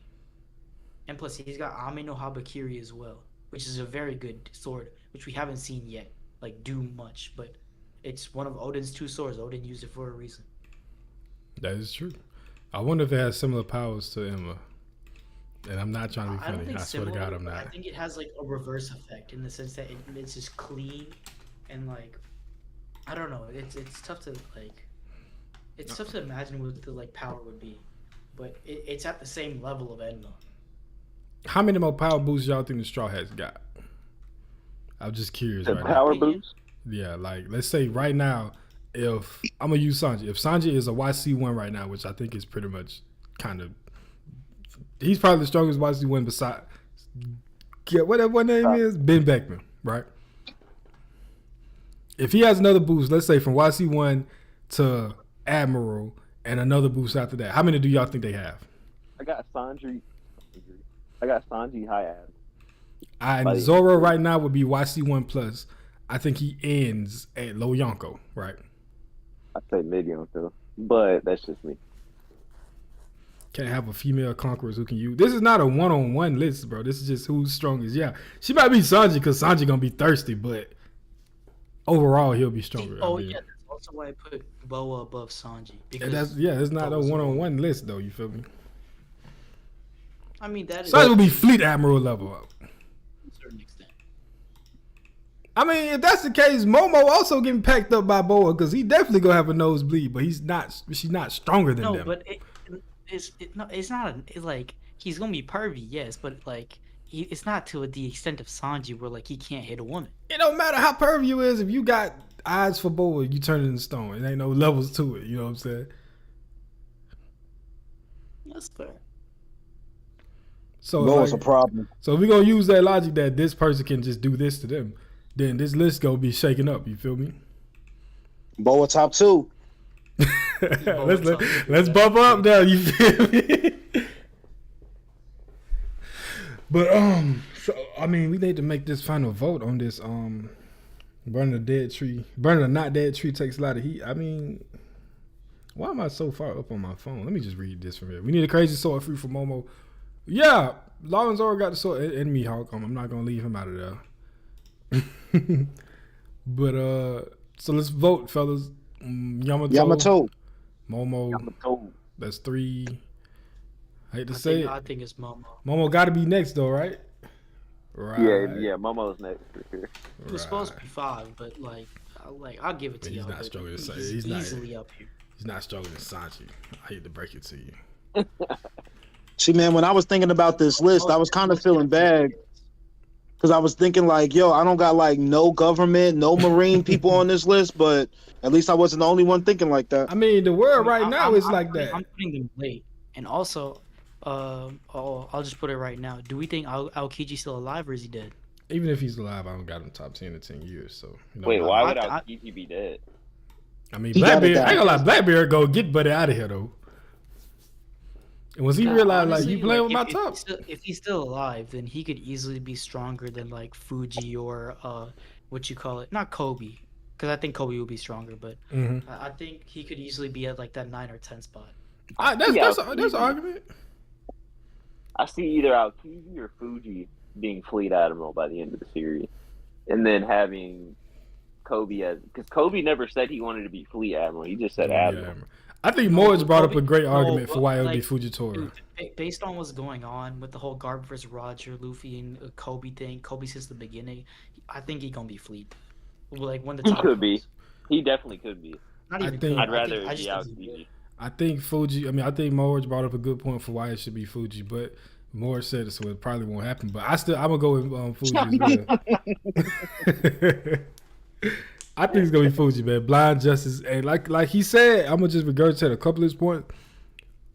S4: And plus, he's got Ame no Habakiri as well, which is a very good sword, which we haven't seen yet, like, do much. But it's one of Odin's 2 swords. Odin used it for a reason.
S1: That is true. I wonder if it has similar powers to Emma. And I'm not trying to be
S4: I don't
S1: funny.
S4: think
S1: I swear to
S4: similar.
S1: God, I'm
S4: But I
S1: not.
S4: think it has like a reverse effect in the sense that it's just clean and like I don't know. It's tough to like. It's tough to imagine what the like power would be, but it's at the same level of Enma.
S1: How many more power boosts y'all think the Straw Hats got? I'm just curious
S3: The
S1: right
S3: power
S4: Opinion?
S3: boost.
S1: now. Yeah, like let's say right now, if I'm gonna use Sanji, if Sanji is a YC1 right now, which I think is pretty much kind of, he's probably the strongest YC1 beside, whatever what name is, Ben Beckman, right? If he has another boost, let's say from YC1 to Admiral and another boost after that, how many do y'all think they have?
S3: I got Sanji. I got Sanji high ab.
S1: And
S3: Buddy.
S1: Zoro right now would be YC1 plus. I think he ends at Low Yonko, right?
S3: I say medium too, but that's just me.
S1: Can't have a female conquerors who can use. This is not a one-on-one list, bro. This is just who's strongest. Yeah, she might be Sanji because Sanji gonna be thirsty, but overall he'll be stronger.
S4: Oh
S1: I mean,
S4: yeah, that's also why I put Boa above Sanji.
S1: and it's not a
S4: Boa's
S1: one-on-one list though. You feel me?
S4: I mean that is
S1: Sanji will be Fleet Admiral level up.
S4: to a certain extent.
S1: I mean, if that's the case, Momo also getting packed up by Boa because he definitely gonna have a nosebleed, but he's not. She's not stronger than
S4: No,
S1: them.
S4: but it's not like he's gonna be pervy, yes, but like it's not to the extent of Sanji where like he can't hit a woman.
S1: It don't matter how pervy you is. If you got eyes for Boa, you turn it into stone. It ain't no levels to it. You know what I'm saying?
S4: That's fair.
S1: So
S2: Boa's
S1: like,
S2: a problem.
S1: so if we gonna use that logic that this person can just do this to them, then this list gonna be shaken up. You feel me?
S2: Boa top 2.
S1: let's bump up now. You feel me? But so I mean, we need to make this final vote on this. Burning a dead tree, burning a not dead tree takes a lot of heat. I mean, why am I so far up on my phone? Let me just read this from here. We need a crazy sword free for Momo. Yeah, Lawrence already got the sword and Mihawk. I'm not gonna leave him out of there. But so let's vote, fellas. Yamato. Momo.
S3: Yamato.
S1: That's 3. I hate to
S4: I
S1: say
S4: think,
S1: it.
S4: I think it's Momo.
S1: Momo got to be next though, right? Right.
S3: Yeah, Momo's next for sure.
S4: It was supposed to be 5, but like I'll give it to
S1: He's
S4: y'all.
S1: not
S4: but
S1: stronger than Sanji.
S4: He's
S1: He's not-
S4: easily up here.
S1: He's not stronger than Sanji. I hate to break it to you.
S2: See, man, when I was thinking about this list, I was kind of feeling bad because I was thinking like, yo, I don't got like no government, no marine people on this list, but at least I wasn't the only one thinking like that.
S1: I mean, the world right
S4: I'm-
S1: now
S4: I'm-
S1: is
S4: I'm
S1: like
S4: putting-
S1: that.
S4: I'm putting them late, and also, I'll just put it right now. Do we think Aokiji's still alive or is he dead?
S1: Even if he's alive, I don't got him top 10 in 10 years. So you know,
S3: Wait, why would
S4: I-
S3: Aokiji be dead?
S1: I mean,
S2: He gotta
S1: Blackbeard. I
S2: die.
S1: ain't gonna lie, Blackbeard go get Buddy out of here though. And once he realized, like,
S4: Honestly,
S1: you playing with my
S4: if
S1: top,
S4: if he's still alive, then he could easily be stronger than like Fuji or what you call it, not Kobe, because I think Kobe would be stronger, but
S1: Mhm.
S4: I think he could easily be at like that 9 or 10 spot.
S1: that's an argument.
S3: I see either Aokiji or Fuji being Fleet Admiral by the end of the series, and then having Kobe as, because Kobe never said he wanted to be Fleet Admiral. He just said Admiral.
S1: Yeah. I think Morge brought up a great
S4: No,
S1: argument for why it would be
S4: like,
S1: Fujitora.
S4: Dude, based on what's going on with the whole Garp versus Roger, Luffy, and Kobe thing, Kobe since the beginning, I think he gonna be Fleet. Like when the
S3: He
S4: time
S3: could be.
S4: comes.
S3: He definitely could be.
S4: Not
S1: I
S4: even
S1: think-
S4: could.
S3: I'd rather
S4: I
S3: it be
S4: just think he would.
S3: Aokiji.
S1: I think Fuji. I mean, I think Morge brought up a good point for why it should be Fuji, but Morge said it, so it probably won't happen. But I'm gonna go with Fuji as well. I think it's gonna be Fuji, man. Blind justice, and like he said, I'm gonna just regurgitate a couple of his points.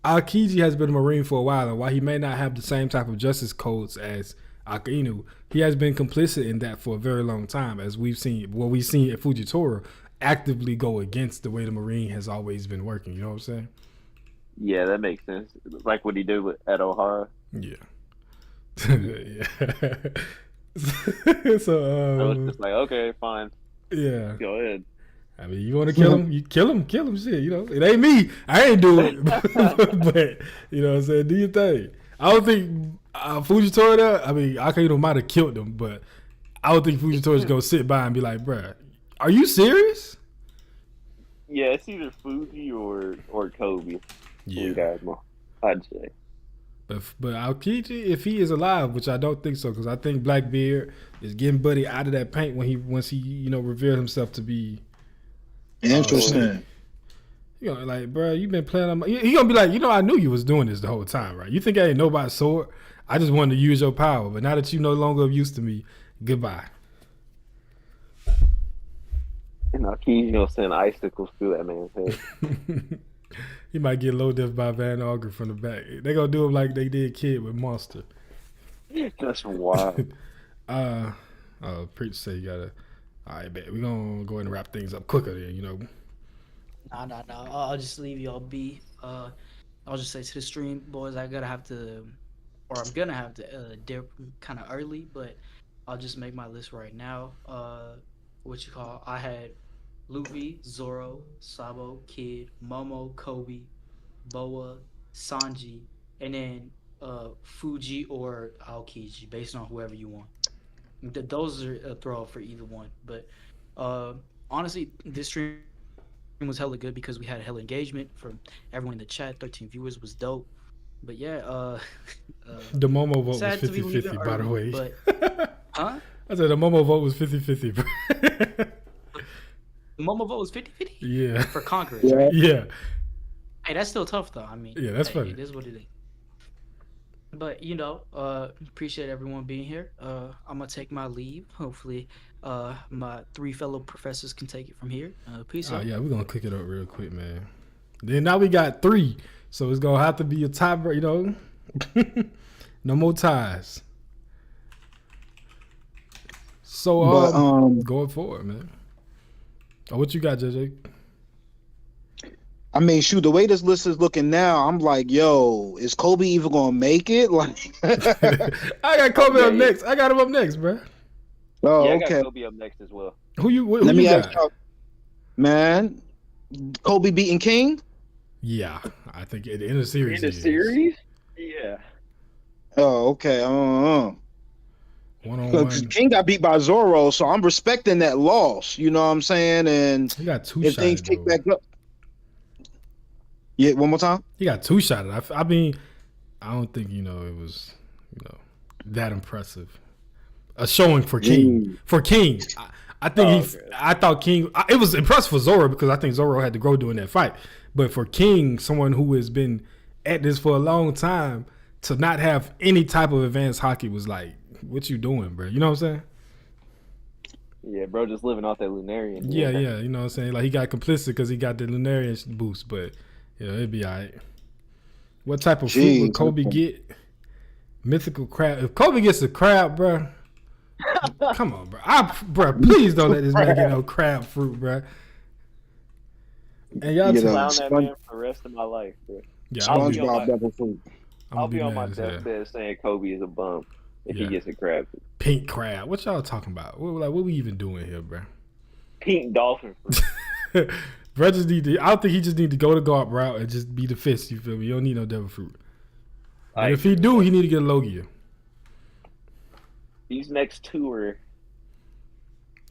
S1: Aokiji has been a Marine for a while, and while he may not have the same type of justice codes as Akainu, he has been complicit in that for a very long time, as we've seen at Fujitora actively go against the way the Marine has always been working. You know what I'm saying?
S3: Yeah, that makes sense. Like what he did at O'Hara.
S1: Yeah. Yeah. So
S3: So it's just like, okay, fine,
S1: yeah.
S3: go ahead.
S1: I mean, you want to kill him? You kill him. Shit, you know, it ain't me. I ain't do it, but you know what I'm saying. Do your thing. I don't think Fujitora there. I mean, Akainu might have killed him, but I don't think Fujitori's gonna sit by and be like, "Bruh, are you serious?"
S3: Yeah, it's either Fuji or Kobe. Fleet Admiral, I'd say.
S1: But Aokiji, if he is alive, which I don't think so, because I think Blackbeard is getting Buddy out of that paint once he revealed himself to be.
S2: Interesting.
S1: Like, bro, you been playing on my. He gonna be like, I knew you was doing this the whole time, right? You think I ain't nobody's sword? I just wanted to use your power, but now that you no longer of use to me, goodbye.
S3: And Aokiji gonna send icicles through that man's head.
S1: He might get low def by Van Auger from the back. They gonna do him like they did Kid with Monster.
S3: That's wild.
S1: Preach say you gotta. All right, bet we gonna go ahead and wrap things up quicker then.
S4: No. I'll just leave y'all be. I'll just say to the stream, boys, I'm gonna have to dip kind of early, but I'll just make my list right now. I had Luffy, Zoro, Sabo, Kid, Momo, Kobe, Boa, Sanji, and then Fuji or Aokiji, based on whoever you want. Those are a throw for either one. But honestly, this stream was hella good because we had hella engagement from everyone in the chat. 13 viewers was dope. But yeah,
S1: the Momo vote was
S4: sad to be
S1: 50-50, by the way.
S4: But, huh?
S1: I said the Momo vote was 50-50, bro.
S4: The Momo vote was 50-50?
S1: Yeah.
S4: For Conquerors, right?
S1: Yeah.
S4: Hey, that's still tough, though. I mean,
S1: yeah, that's
S4: hey,
S1: funny.
S4: It is what it is. But, appreciate everyone being here. I'm going to take my leave. Hopefully, my 3 fellow professors can take it from here. Peace out.
S1: Yeah, we're going to cook it up real quick, man. Then now we got 3. So it's going to have to be a tie, No more ties. So, going forward, man. What you got, JJ?
S2: I mean, shoot, the way this list is looking now, I'm like, yo, is Kobe even gonna make it? Like,
S1: I got Kobe up next. I got him up next, bro.
S2: Oh,
S3: yeah, I
S2: okay.
S3: got Kobe up next as well.
S1: Who
S2: Let me
S1: you
S2: ask
S1: got?
S2: y'all, man. Kobe beating King?
S1: Yeah, I think in the series.
S3: In the series? Yeah.
S2: Oh, okay.
S1: One-on-one.
S2: King got beat by Zoro, so I'm respecting that loss. You know what I'm saying? And
S1: He got two
S2: if
S1: shot.
S2: things kick back up, yeah, one more time.
S1: He got 2 shot. I mean, I don't think it was that impressive. A showing for King. For King, I think I thought King. It was impressive for Zoro because I think Zoro had to grow during that fight. But for King, someone who has been at this for a long time, to not have any type of advanced hockey was like, what you doing, bro? You know what I'm saying?
S3: Yeah, bro, just living off that Lunarian.
S1: Yeah. You know what I'm saying? Like, he got complicit because he got the Lunarian boost, but it'd be all right. What type of fruit would Kobe get? Mythical crab. If Kobe gets a crab, bro, come on, bro. Please don't let this man get no crab fruit, bro. And y'all
S3: clown that man for the rest of my life, bro.
S1: Yeah,
S3: I'll be on my deathbed saying Kobe is a bum if he gets a crab.
S1: Pink crab. What y'all talking about? What we even doing here, bro?
S3: Pink dolphin fruit.
S1: Bro, I don't think he just need to go the guard route and just be the fist. You feel me? You don't need no devil fruit. But if he do, he need to get a Logia.
S3: These next 2 are.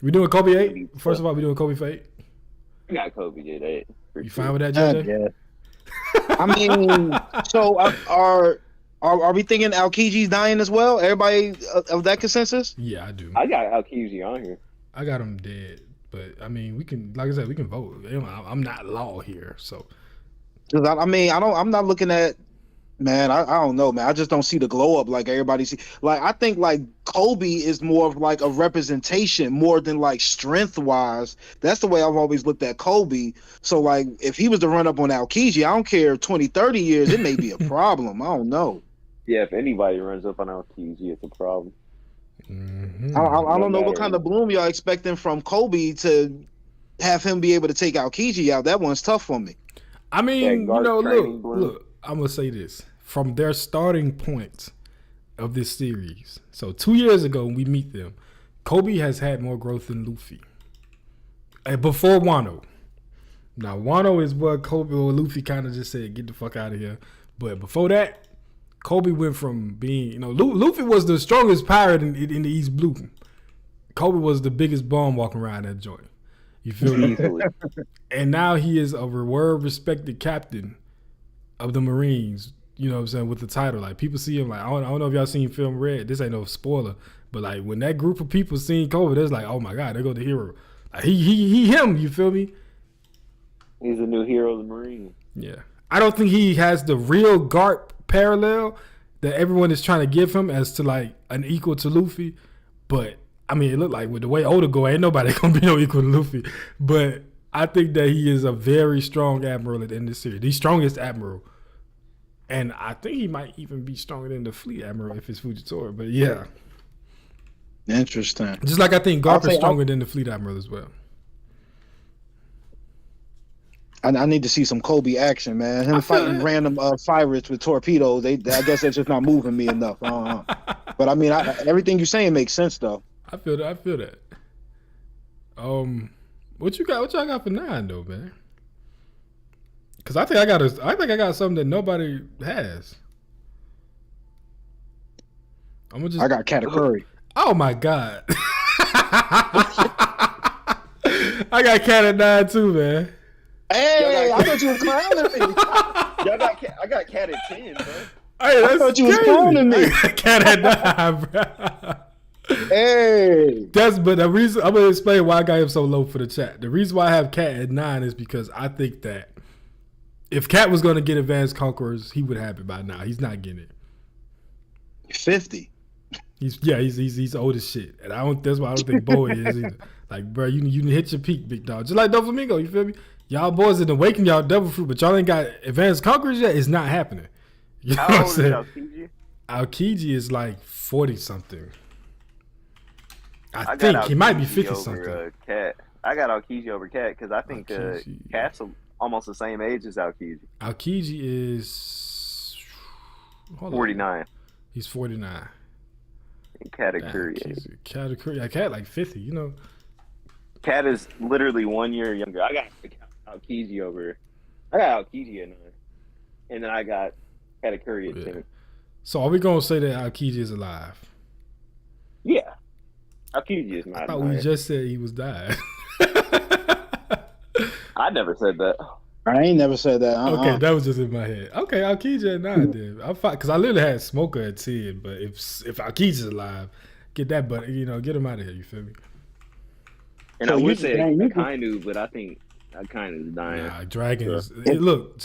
S1: We doing Kobe 8? First of all, we doing Kobe for 8?
S3: I got Kobe at 8.
S1: You fine with that, JJ?
S2: Yeah. I mean, so are we thinking Aokiji's dying as well? Everybody of that consensus?
S1: Yeah, I do.
S3: I got Aokiji on here.
S1: I got him dead, but I mean, we can, like I said, we can vote. I'm not law here, so.
S2: I mean, I'm not looking at. Man, I don't know, man. I just don't see the glow up like everybody see. Like, I think like Kobe is more of like a representation more than like strength wise. That's the way I've always looked at Kobe. So like, if he was to run up on Aokiji, I don't care 20, 30 years, it may be a problem. I don't know.
S3: Yeah, if anybody runs up on Aokiji, it's a problem.
S1: Mm-hmm.
S2: I don't know what kind of bloom y'all expecting from Kobe to have him be able to take Aokiji out. That one's tough for me.
S1: I mean, look, I'm going to say this. From their starting point of this series, so 2 years ago when we meet them, Kobe has had more growth than Luffy. And before Wano. Now, Wano is what Kobe or Luffy kind of just said, get the fuck out of here. But before that, Kobe went from being, Luffy was the strongest pirate in the East Blue. Kobe was the biggest bum walking around that joint. You feel me? And now he is a respected captain of the Marines. you know what I'm saying, with the title. Like people see him like I don't know if y'all seen film Red. This ain't no spoiler, but like when that group of people seen Kobe, it's like, oh my God, there go the hero. Like, he him. You feel me?
S3: He's the new hero of the Marine.
S1: Yeah, I don't think he has the real Garp parallel that everyone is trying to give him as to like an equal to Luffy, but I mean, it looked like with the way Oda go, ain't nobody gonna be no equal to Luffy. But I think that he is a very strong admiral at the end of the series, the strongest admiral, and I think he might even be stronger than the fleet admiral if it's Fujitora. But yeah,
S2: Interesting.
S1: just like I think Garp is stronger than the fleet admiral as well.
S2: I need to see some Kobe action, man. Him fighting random pirates with torpedoes. I guess that's just not moving me enough. But I mean, everything you're saying makes sense, though.
S1: I feel that. What y'all got for 9 though, man? Because I think I got something that nobody has.
S2: I got Katakuri.
S1: Oh my God. I got Cat at 9 too, man.
S2: Hey, I thought you was clowning me.
S3: I got Cat at 10, bro.
S1: Hey,
S2: I thought you was clowning me.
S1: Cat at 9, bro.
S2: Hey.
S1: But the reason I'm gonna explain why I got him so low for the chat. The reason why I have Cat at 9 is because I think that if Cat was gonna get Advanced Conquerors, he would have it by now. He's not getting it.
S2: 50.
S1: He's old as shit, and that's why I don't think Bowie is either. Like, bro, you hit your peak, big dog. Just like Doflamingo, you feel me? Y'all boys in Awaken, y'all Devil Fruit, but y'all ain't got Advanced Conquerors yet. It's not happening. You know what I'm saying?
S3: Aokiji?
S1: Aokiji is like 40 something. I think he might be 50 something.
S3: Cat. I got Aokiji over Cat because I think Cat's almost the same age as Aokiji.
S1: Aokiji is
S3: 49.
S1: He's 49.
S3: And Katakuri.
S1: Katakuri. Cat like 50. You know.
S3: Cat is literally 1 year younger. I got Aokiji over. I got Aokiji at 9, and then I got Katakuri at 10.
S1: So are we gonna say that Aokiji is alive?
S3: Yeah. Aokiji is not.
S1: I thought we just said he was dead.
S3: I never said that.
S2: I ain't never said that.
S1: Okay, that was just in my head. Okay, Aokiji at 9 then. I'm fine because I literally had Smoker at 10. But if Aokiji's alive, get that, but get him out of here. You feel me?
S3: And so I would say Akainu, but I think Akainu's dying.
S1: Nah, Dragon is. Look,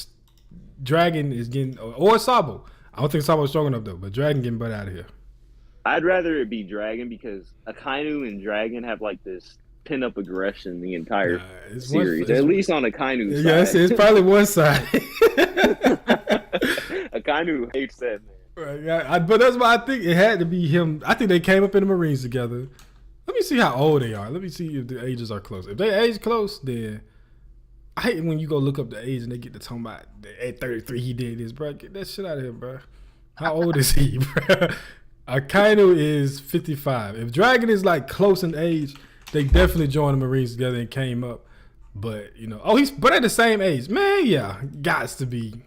S1: Dragon is getting, or Sabo. I don't think Sabo's strong enough though. But Dragon getting butt out of here.
S3: I'd rather it be Dragon because Akainu and Dragon have like this pin-up aggression the entire series. At least on Akainu's side.
S1: Yeah, it's probably one side.
S3: Akainu hates that man.
S1: Right, but that's why I think it had to be him. I think they came up in the Marines together. Let me see how old they are. Let me see if the ages are close. If they age close, then I hate when you go look up the age and they get to talking about at 33 he did this, bro. Get that shit out of here, bro. How old is he, bro? Akainu is 55. If Dragon is like close in age, they definitely joined the Marines together and came up. But but at the same age, man. Yeah, gots to be.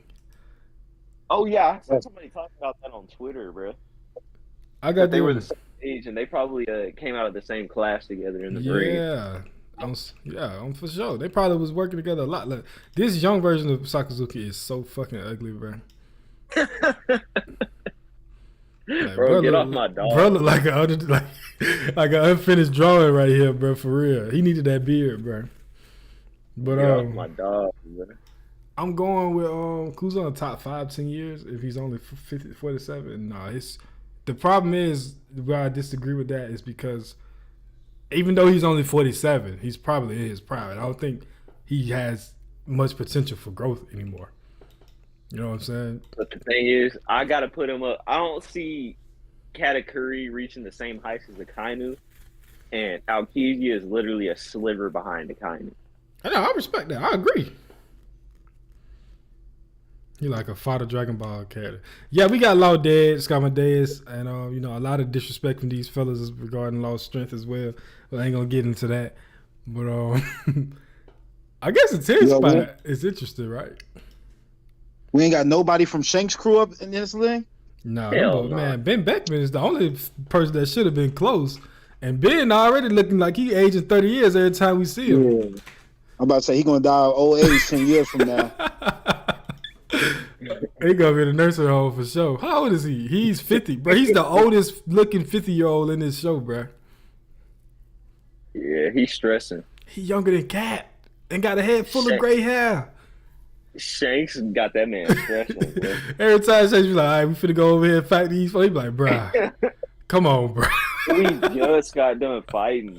S3: Oh yeah, I saw somebody talk about that on Twitter, bro. They were the same age and they probably came out of the same class together in the Marines.
S1: Yeah, for sure. They probably was working together a lot. Like, this young version of Sakazuki is so fucking ugly, bro. Like,
S3: bro, get off my dog.
S1: Bro look like an unfinished drawing right here, bro. For real, he needed that beard, bro. But
S3: get off my dog, bro.
S1: I'm going with who's on the top 5-10 years. If he's only 47, nah. The problem is where I disagree with that is because even though he's only 47, he's probably in his prime. I don't think he has much potential for growth anymore. You know what I'm saying?
S3: But the thing is, I gotta put him up. I don't see Katakuri reaching the same heights as Akainu, and Aokiji is literally a sliver behind Akainu.
S1: I know, I respect that. I agree. He like a Fodder Dragon Ball character. Yeah, we got Law Dead, Scamadeus, and a lot of disrespect from these fellas regarding Law's strength as well. But I ain't gonna get into that. But I guess the 10 spot is interesting, right?
S2: We ain't got nobody from Shank's crew up in this thing?
S1: No, man. Ben Beckman is the only person that should have been close. And Ben already looking like he aging 30 years every time we see him.
S2: Yeah. I'm about to say he gonna die of old age 10 years from now.
S1: He gonna be in the nursing home for sure. How old is he? He's 50, bro. He's the oldest looking 50-year-old in this show, bro.
S3: Yeah, he's stressing.
S1: He younger than Cat and got a head full of gray hair.
S3: Shanks got that man stressing, bro.
S1: Every time Shanks be like, all right, we finna go over here and fight these folks. He be like, bruh, come on, bro.
S3: We just got done fighting.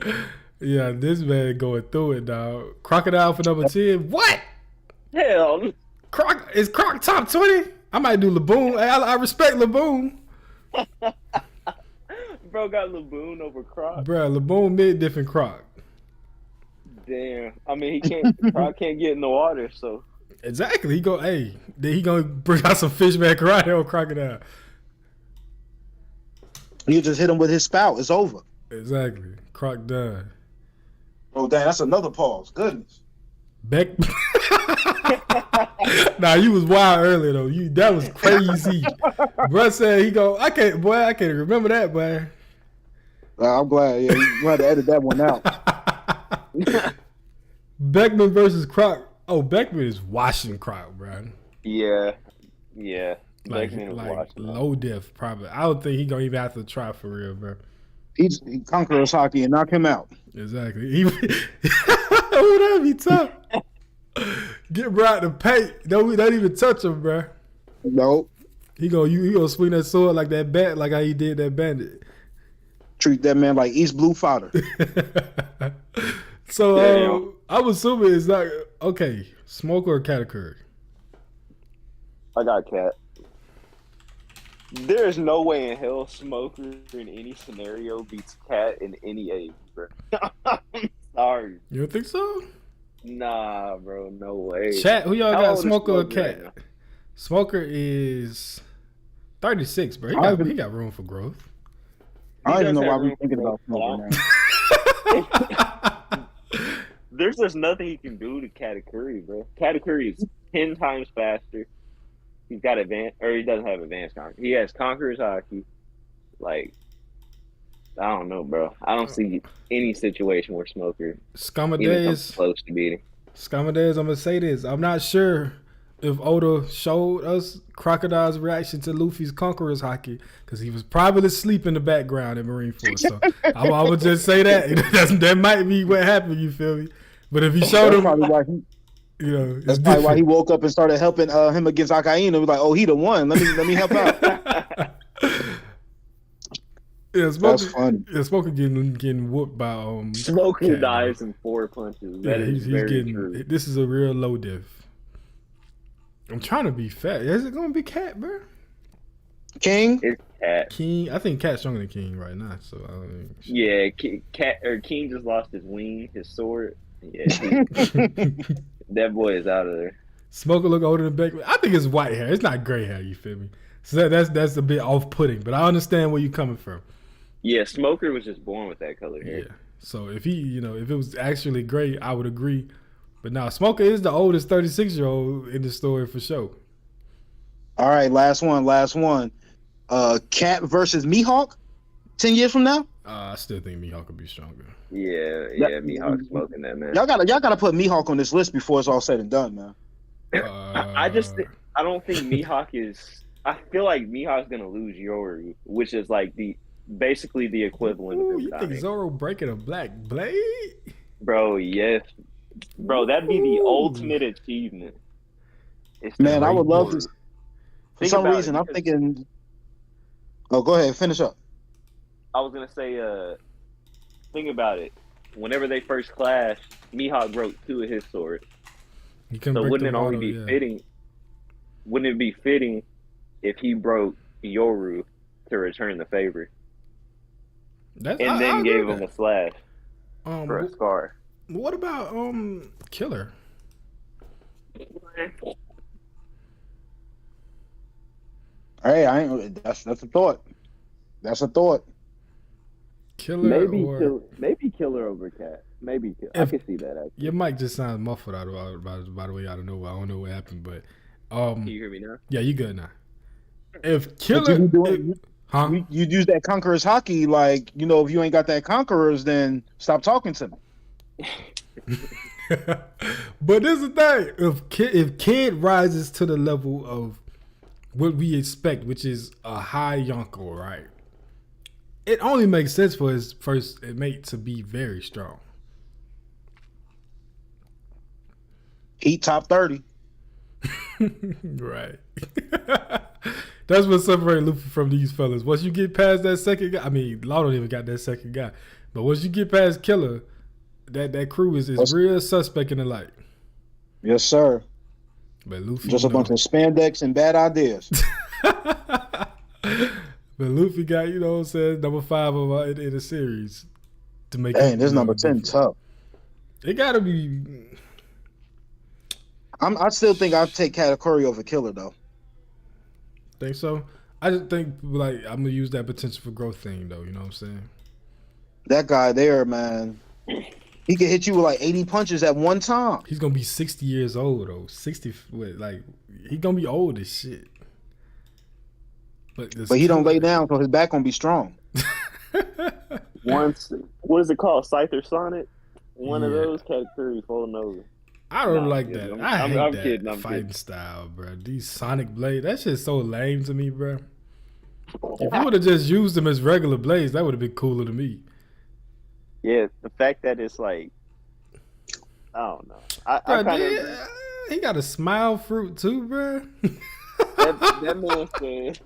S1: Yeah, this man going through it, dog. Crocodile for number 10. What?
S3: Hell,
S1: Croc is Croc top 20? I might do Laboon. I respect Laboon.
S3: bro got Laboon over Croc.
S1: Bruh, Laboon mid different Croc.
S3: Damn. I mean, Croc can't get in the water, so.
S1: Exactly. He gonna bring out some fish back right here on Crocodile.
S2: You just hit him with his spout. It's over.
S1: Exactly. Croc done.
S2: Oh, damn, that's another pause. Goodness.
S1: Beck. Nah, you was wild earlier though. That was crazy. Bruh said I can't remember that, boy.
S2: I'm glad. Yeah, you had to edit that one out.
S1: Beckman versus Croc. Oh, Beckman is washing Croc, bro.
S3: Yeah.
S1: Like low diff, probably. I don't think he gonna even have to try for real, bro.
S2: He conquers hockey and knock him out.
S1: Exactly. He would that be tough? Get right to paint. Don't even touch him, bro.
S2: Nope.
S1: He gonna swing that sword like that bat, like how he did that bandit.
S2: Treat that man like East Blue fodder.
S1: So I'm assuming it's not okay. Smoker or Katakuri?
S3: I got Cat. There's no way in hell Smoker in any scenario beats Cat in any age, bro. I'm sorry.
S1: You don't think so?
S3: Nah, bro, no way.
S1: Chat, who y'all
S3: How
S1: got,
S3: old is
S1: Smoker or
S3: Smoker
S1: Cat?
S3: right now?
S1: Smoker is 36, bro. He got room for growth.
S2: I don't even know
S3: does
S2: why
S3: have
S2: we
S3: room
S2: thinking
S3: for
S2: about Smoker now.
S3: There's just nothing he can do to Katakuri, bro. Katakuri is 10 times faster. He's got he doesn't have advanced conquer. He has Conqueror's Haki. Like, I don't know, bro. I don't see any situation where Smoker even comes close to beating.
S1: Scamadeus, I'm gonna say this. I'm not sure if Oda showed us Crocodile's reaction to Luffy's Conqueror's Haki because he was probably asleep in the background in Marineford. So I would just say that that might be what happened. You feel me? But if he showed him,
S2: that's probably why he woke up and started helping him against Akainu. He was like, "Oh, he the one. Let me help out."
S1: Yeah, Smoker,
S2: that's funny.
S1: Yeah, Smoker getting whooped by
S3: Smoker
S1: Cat,
S3: dies in 4 punches. That is
S1: he's
S3: very
S1: getting.
S3: true.
S1: This is a real low diff. I'm trying to be fat. Is it gonna be Cat, bro?
S2: King?
S3: It's Cat.
S1: King. I think Cat's stronger than King right now. So I don't think.
S3: Yeah, King just lost his wing, his sword. Yeah, that boy is out of there.
S1: Smoker look older than Beckman. I think it's white hair. It's not gray hair. You feel me? So that's a bit off-putting. But I understand where you're coming from.
S3: Yeah, Smoker was just born with that color hair.
S1: Yeah. So if if it was actually gray, I would agree. But now Smoker is the oldest 36-year-old in the story for sure.
S2: All right, last one. Cat versus Mihawk 10 years from now?
S1: I still think Mihawk could be stronger.
S3: Yeah, Mihawk smoking that, man.
S2: Y'all gotta put Mihawk on this list before it's all said and done, man.
S3: I don't think Mihawk is. I feel like Mihawk's gonna lose Yoru, which is like basically the equivalent of him
S1: you
S3: dying.
S1: think Zoro breaking a black blade?
S3: Bro, yes. Bro, that'd be the ultimate achievement.
S2: Man, I would love to. For some reason, I'm thinking. Oh, go ahead, finish up.
S3: I was gonna say, think about it. Whenever they first clashed, Mihawk broke 2 of his swords. So wouldn't it only be fitting? Wouldn't it be fitting if he broke Yoru to return the favor, and then gave him a slash for a scar?
S1: What about Killer?
S2: Hey, that's a thought. That's a thought.
S1: Killer
S3: maybe Killer over Cat. Maybe I can see that. Actually.
S1: Your mic just sounds muffled by the way. I don't know what happened, but
S3: can you hear me now?
S1: Yeah, you good now. If Killer,
S2: you use that Conqueror's Haki, like if you ain't got that Conqueror's, then stop talking to me.
S1: But this is the thing: if Kid rises to the level of what we expect, which is a high Yonko, right? It only makes sense for his first mate to be very strong.
S2: Heat top 30.
S1: Right. That's what separates Luffy from these fellas. Once you get past that second guy, I mean, Law don't even got that second guy. But once you get past Killer, that crew is real suspect in the light.
S2: Yes, sir.
S1: But Luffy
S2: Just a bunch of spandex and bad ideas.
S1: But Luffy got, you know what I'm saying, number 5 in the series to make.
S2: Dang, this number 10 tough.
S1: It gotta be.
S2: I still think I'd take Katakuri over Killer though.
S1: Think so? I just think like I'm gonna use that potential for growth thing though. You know what I'm saying?
S2: That guy there, man, he could hit you with like 80 punches at one time.
S1: He's gonna be 60 years old though. 60, like he gonna be old as shit. But
S2: he don't lay down, so his back gonna be strong.
S3: Once, what is it called? Scyther Sonic? One of
S1: Yeah.
S3: those Katakuri falling over.
S1: I don't
S3: Nah,
S1: like
S3: yeah,
S1: that.
S3: I'm-
S1: I hate
S3: I'm
S1: that
S3: kidding, I'm
S1: fighting
S3: kidding.
S1: style, bro. These Sonic blades, that shit's so lame to me, bro. If you would have just used them as regular blades, that would have been cooler to me.
S3: Yeah, the fact that it's like, I don't know. I
S1: Bro,
S3: kind
S1: dude,
S3: of
S1: he got a smile fruit too, bro.
S3: that man said.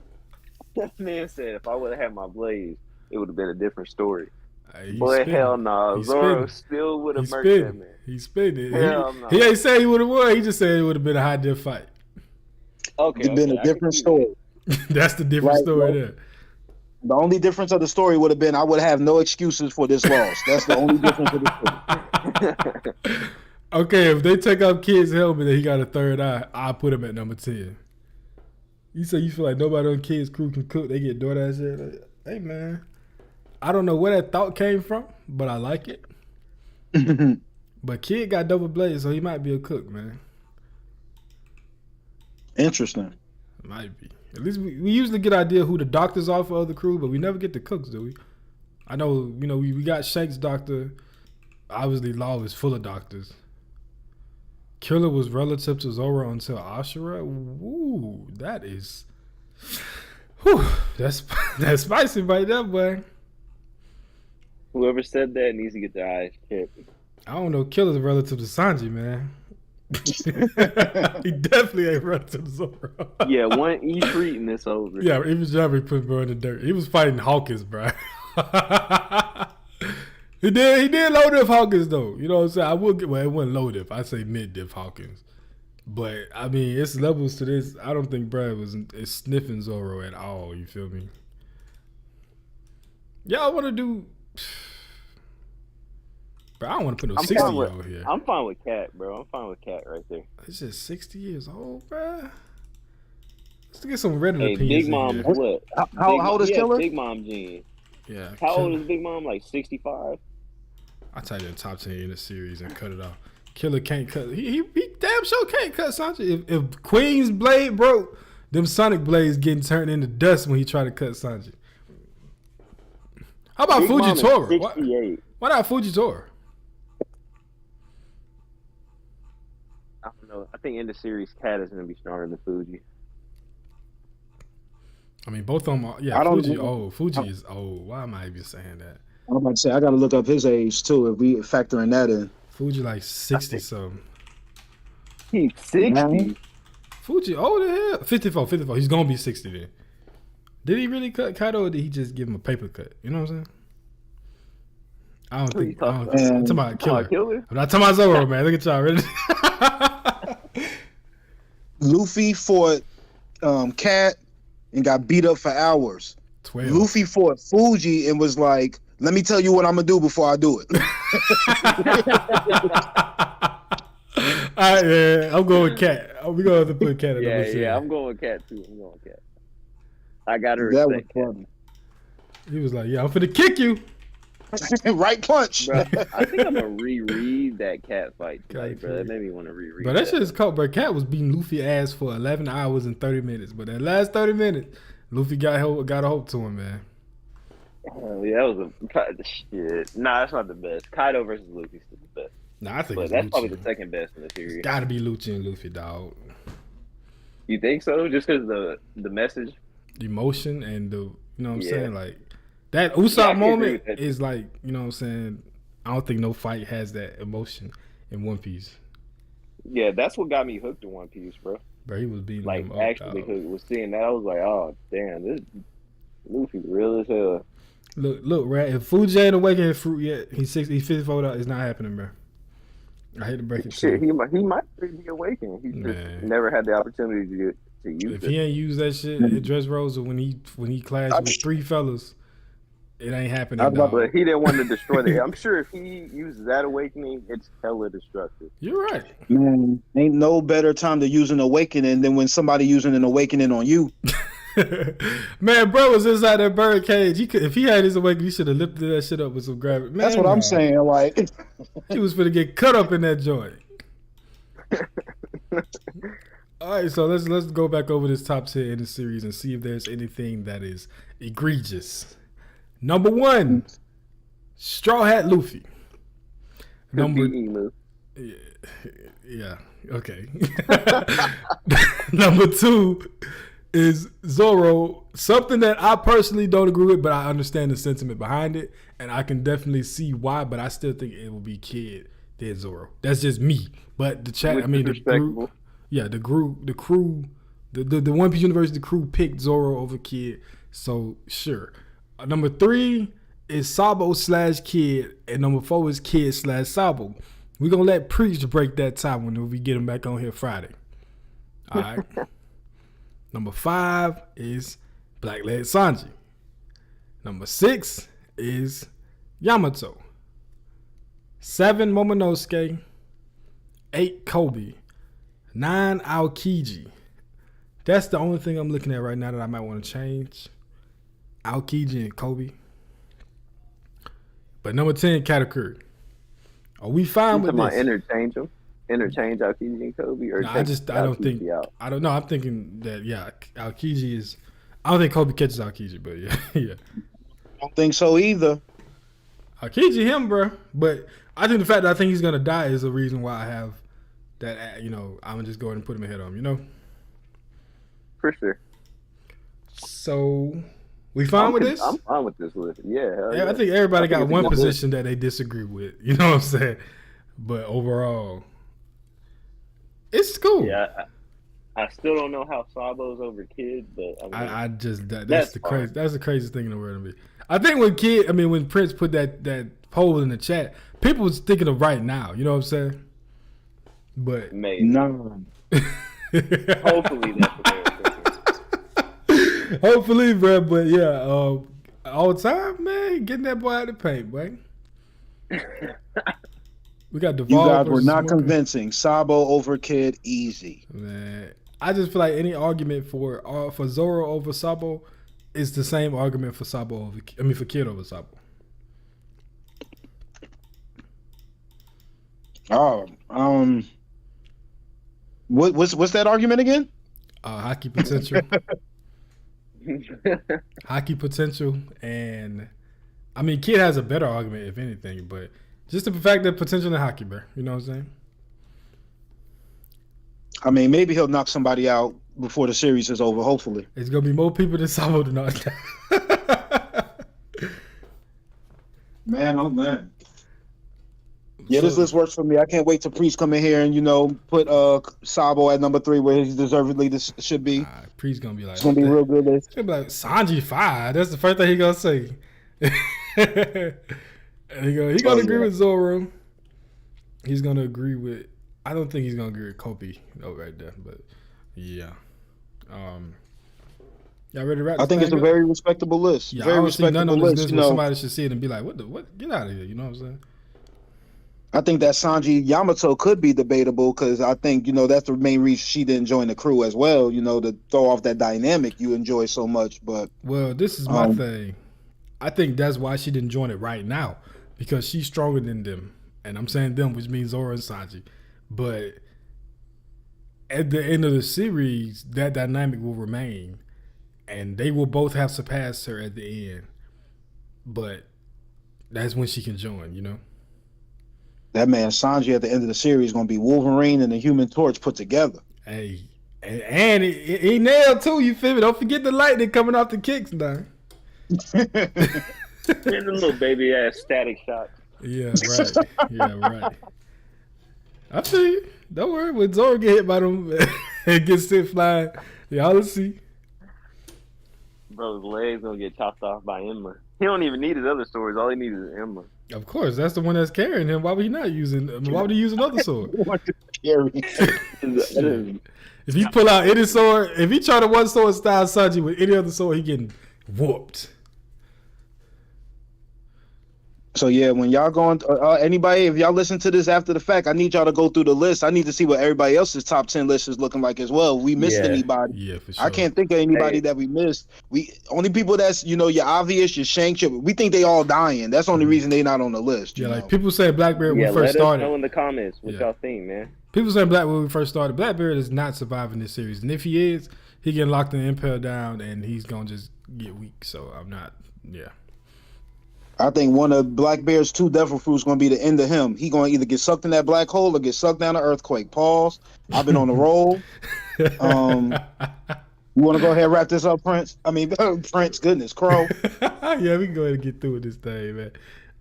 S3: That man said if I would have had my blades, it would have been a different story.
S1: Hey,
S3: Boy,
S1: spinning.
S3: hell no.
S1: He's
S3: Zoro
S1: spinning.
S3: still would have
S1: He's
S3: murked that
S1: spinning.
S3: man.
S1: He's spinning.
S3: Hell no.
S1: He ain't say he would have won. He just said it would have been a high diff fight.
S3: Okay,
S2: It'd been
S3: okay,
S2: a
S3: I can
S2: different
S3: see
S2: story.
S1: That's the different
S2: Right,
S1: story
S2: right.
S1: there.
S2: The only difference of the story would have been I would have no excuses for this loss. That's the only difference of the story.
S1: Okay, if they take out Kid's helmet and he got a third eye, I'll put him at number 10. You say you feel like nobody on Kid's crew can cook. They get DoorDash shit. Like, hey, man. I don't know where that thought came from, but I like it. But Kid got double blades, so he might be a cook, man.
S2: Interesting.
S1: Might be. At least we usually get an idea who the doctors are for other crew, but we never get the cooks, do we? I know, you know, we got Shank's doctor. Obviously, Law is full of doctors. Killer was relative to Zoro until Ashura. Woo, that is... Whew, that's spicy right there, boy.
S3: Whoever said that needs to get their eyes checked.
S1: I don't know. Killer's relative to Sanji, man. He definitely ain't relative to Zoro.
S3: Yeah, one E-Treat and it's over.
S1: Yeah, he was trying to put bro in the dirt. He was fighting Hawkins, bro. He did low diff Hawkins though. You know what I'm saying? I will get it wasn't low diff. I say mid diff Hawkins. But I mean, it's levels to this. I don't think Brad is sniffing Zoro at all. You feel me? Y'all want to do? Bro, I don't want to put no 60 over here.
S3: I'm fine with Cat, bro. I'm fine with Cat right there.
S1: It's just 60 years old, bro. Let's get some Reddit
S3: Hey,
S1: opinions.
S3: Big Mom
S1: in
S3: is
S1: here.
S3: what?
S2: How old is Killer?
S3: Big Mom Gene.
S1: Yeah.
S3: How old is Big Mom? Like 65?
S1: I'll tell you the top 10 in the series and cut it off. Killer can't cut. He damn sure can't cut Sanji. If Queen's blade broke, them Sonic blades getting turned into dust when he tried to cut Sanji. How about
S3: Big Mom is
S1: Fujitora?
S3: 68.
S1: Why not Fujitora?
S3: I don't know. I think in the series, Cat is going to be stronger than Fuji.
S1: I mean, both of them are. Yeah,
S2: I don't
S1: Fuji
S2: know.
S1: old. Fuji is old. Why am I even saying that?
S2: I'm about to say I got to look up his age too if we factor in that in.
S1: Fuji like 60 something.
S3: He's 60.
S2: Man.
S1: Fuji old as hell. 54. He's going to be 60 then. Did he really cut Kaido or did he just give him a paper cut? You know what I'm saying? I don't think. I'm talking about Killer.
S3: Killer?
S1: I'm not talking about Zoro, man. Look at y'all. Ready?
S2: Luffy fought Cat and got beat up for hours.
S1: 12.
S2: Luffy fought Fuji and was like, "Let me tell you what I'm gonna do before I do it."
S1: All right, man. I'm going with Cat. We're going to have to put Cat in number 6.
S3: Yeah, I'm going with Cat too. I'm going with Cat. I got to
S2: That was
S3: respect Cat.
S2: funny.
S1: He was like, yeah, I'm finna kick you.
S2: Right punch.
S3: Bro, I think I'm going to reread that Cat fight tonight,
S1: Cat
S3: bro. That
S1: fight.
S3: made me want to reread
S1: But that shit is cold, bro. Cat was beating Luffy ass for 11 hours and 30 minutes. But that last 30 minutes, Luffy got a hold to him, man.
S3: Oh, yeah, that was a shit. Nah, that's not the best. Kaido versus Luffy's still the best.
S1: Nah, I think
S3: But
S1: it's
S3: that's
S1: Lucci.
S3: probably the second best in the series.
S1: Gotta be Lucci and Luffy, dog.
S3: You think so? Just because the message?
S1: Emotion and the, you know what I'm
S3: Yeah.
S1: saying, like that
S3: Yeah, I
S1: Usopp
S3: can agree
S1: moment
S3: with that.
S1: is like, you know what I'm saying. I don't think no fight has that emotion in One Piece.
S3: Yeah, that's what got me hooked to One Piece, bro.
S1: Bro, he was beating
S3: Like
S1: them up,
S3: actually
S1: dog.
S3: hooked. Was seeing that, I was like, oh damn, this Luffy real as hell.
S1: Look, right? If Fuji ain't awakened fruit yet, he's 54 out. It's not happening, bro. I hate to break it to
S3: Shit,
S1: you,
S3: he might be awakened. He just
S1: man.
S3: never had the opportunity to use
S1: If
S3: it.
S1: he ain't used that shit at Dress Rosa when he clashed with 3 fellas, it ain't happening, dog.
S3: But he didn't want to destroy the. I'm sure if he uses that awakening, it's hella destructive.
S1: You're right.
S2: Man, ain't no better time to use an awakening than when somebody using an awakening on you.
S1: Man, bro was inside that bird cage. If he had his awakening, he should have lifted that shit up with some gravity. Man,
S2: That's what I'm saying. Like,
S1: He was finna get cut up in that joint. All right, so let's go back over this top 10 in the series and see if there's anything that is egregious. Number 1, Straw Hat Luffy. Number
S3: Emu.
S1: yeah, okay. Number 2 is Zoro. Something that I personally don't agree with, but I understand the sentiment behind it, and I can definitely see why. But I still think it will be Kid than Zoro. That's just me. But the chat,
S3: Which
S1: I mean,
S3: is
S1: the group,
S3: respectable.
S1: yeah, the crew, the One Piece University crew picked Zoro over Kid. So sure. Number 3 is Sabo / Kid, and number 4 is Kid / Sabo. We're gonna let Preach break that time when we get him back on here Friday. All right. Number 5 is Black Leg Sanji. Number 6 is Yamato. 7 Momonosuke. 8 Kobe. 9 Aokiji. That's the only thing I'm looking at right now that I might want to change. Aokiji and Kobe. But number 10, Katakuri. Are we fine with this?
S3: Interchange them. Interchange Aokiji and Kobe, or
S1: No, I don't think.
S3: out.
S1: I don't know. I'm thinking that Aokiji is. I don't think Kobe catches Aokiji, but yeah.
S2: don't think so either.
S1: Aokiji him, bro. But I think the fact that I think he's gonna die is the reason why I have that. I'm gonna just go ahead and put him ahead of him.
S3: For sure.
S1: So we fine with this?
S3: I'm fine with this list. Yeah, hell yeah.
S1: I think everybody got
S3: it's a
S1: one
S3: good
S1: position that they disagree with. You know what I'm saying? But overall, it's cool.
S3: Yeah, I still don't know how Sabo's over Kid, but I mean,
S1: I just that's
S3: That's
S1: the
S3: fine.
S1: crazy. That's the craziest thing in the world to me. I think when Prince put that poll in the chat, people was thinking of right now. You know what I'm saying? But
S3: maybe.
S2: No.
S3: Hopefully that's what they're thinking.
S1: hopefully, bro. But yeah, all time, man, getting that boy out of the paint, boy. We got
S2: You
S1: Duvall
S2: guys were
S1: versus
S2: not
S1: Smoker.
S2: convincing. Sabo over Kid, easy.
S1: Man, I just feel like any argument for Zoro over Sabo is the same argument for for Kid over Sabo.
S2: Oh, what's that argument again?
S1: Hockey potential. Hockey potential, and I mean, Kid has a better argument if anything, but just the fact that potential in hockey, bro. You know what I'm saying?
S2: I mean, maybe he'll knock somebody out before the series is over. Hopefully.
S1: It's gonna be more people than Sabo than not.
S2: Man, oh man. Yeah, this list works for me. I can't wait till Priest come in here and put Sabo at number 3 where he deservedly should be.
S1: Priest gonna be like,
S2: It's gonna be a real good list.
S1: He's gonna be like Sanji 5. That's the first thing he gonna say. And he gonna agree with Zoro. He's gonna agree with. I don't think he's gonna agree with Kobe right there, but yeah. Y'all ready to wrap?
S2: I think it's a very respectable list.
S1: Yeah,
S2: Very
S1: I don't see none
S2: respectable
S1: on this
S2: list.
S1: list where somebody should see it and be like, "What? Get out of here!" You know what I'm saying?
S2: I think that Sanji Yamato could be debatable because I think that's the main reason she didn't join the crew as well. To throw off that dynamic you enjoy so much. But
S1: well, this is my thing. I think that's why she didn't join it right now because she's stronger than them, and I'm saying them, which means Zoro and Sanji. But at the end of the series, that dynamic will remain, and they will both have surpassed her at the end. But that's when she can join.
S2: that man Sanji at the end of the series is gonna be Wolverine and the Human Torch put together.
S1: Hey, And he nailed too. You feel me? Don't forget the lightning coming off the kicks now.
S3: And the little baby ass static shots.
S1: Yeah, right. Yeah, right. I feel you. Don't worry. When Zoro get hit by them and get sent flying, y'all will see.
S3: Bro's legs gonna get chopped off by Emma. He don't even need his other swords. All he needs is Emma.
S1: Of course, that's the one that's carrying him. Why would he not using? Why would he use another sword? If he pull out any sword, if he try to one sword style Sanji with any other sword, he getting whooped.
S2: So yeah, when y'all going, anybody, if y'all listen to this after the fact, I need y'all to go through the list. I need to see what everybody else's top 10 list is looking like as well. If we missed anybody.
S1: Yeah, for sure.
S2: I can't think of anybody that we missed. We only people that's your obvious, your Shanks. We think they all dying. That's the only reason they not on the list.
S1: Yeah, like people say Blackbeard when we first
S3: let
S1: started.
S3: us know in the comments what y'all think, man.
S1: People say Blackbeard when we first started. Blackbeard is not surviving this series, and if he is, he getting locked in Impel Down, and he's gonna just get weak. So I'm not. Yeah.
S2: I think one of Blackbeard's 2 devil fruits going to be the end of him. He going to either get sucked in that black hole or get sucked down an earthquake. Pause. I've been on the roll. You want to go ahead and wrap this up, Prince? I mean, Prince, goodness, Crow.
S1: Yeah, we can go ahead and get through with this thing,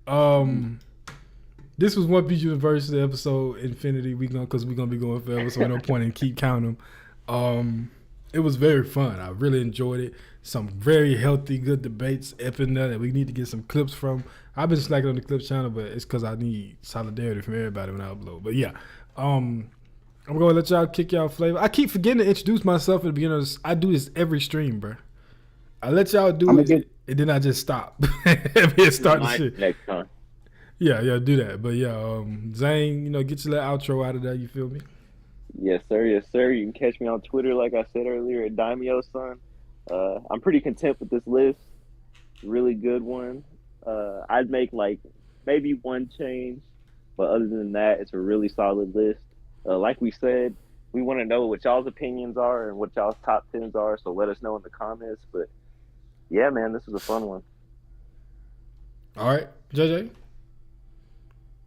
S1: man. This was One Piece University episode Infinity. Because we're gonna be going forever, so no point in keep counting them. It was very fun. I really enjoyed it. Some very healthy, good debates up in there that we need to get some clips from. I've been slacking on the clips channel, but it's because I need solidarity from everybody when I upload. But yeah, I'm going to let y'all kick y'all flavor. I keep forgetting to introduce myself at the beginning of this. I do this every stream, bro. I let y'all do it, and then I just stop. And start the shit.
S3: Next time.
S1: Yeah, do that. But yeah, Zane, get your little outro out of there. You feel me?
S3: Yes, sir. Yes, sir. You can catch me on Twitter, like I said earlier, at Daimyo Son. I'm pretty content with this list. Really good one. I'd make maybe one change, but other than that, it's a really solid list. Like we said, we want to know what y'all's opinions are and what y'all's top 10s are, so let us know in the comments. But yeah, man, this was a fun one.
S1: All right, JJ.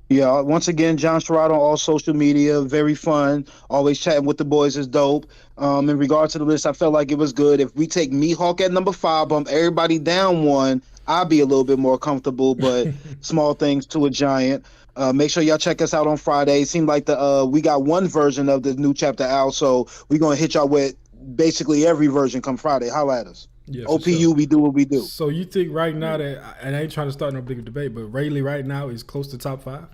S2: Yeah, once again, John Sherrod on all social media. Very fun. Always chatting with the boys is dope. In regard to the list, I felt like it was good. If we take Mihawk at number 5, bump everybody down 1, I'll be a little bit more comfortable, but small things to a giant. Make sure y'all check us out on Friday. It seemed like we got one version of the new chapter out, so we're going to hit y'all with basically every version come Friday. Holla at us.
S1: Yeah,
S2: OPU,
S1: sure.
S2: We do what we do.
S1: So you think right now that, and I ain't trying to start no big debate, but Rayleigh right now is close to top 5?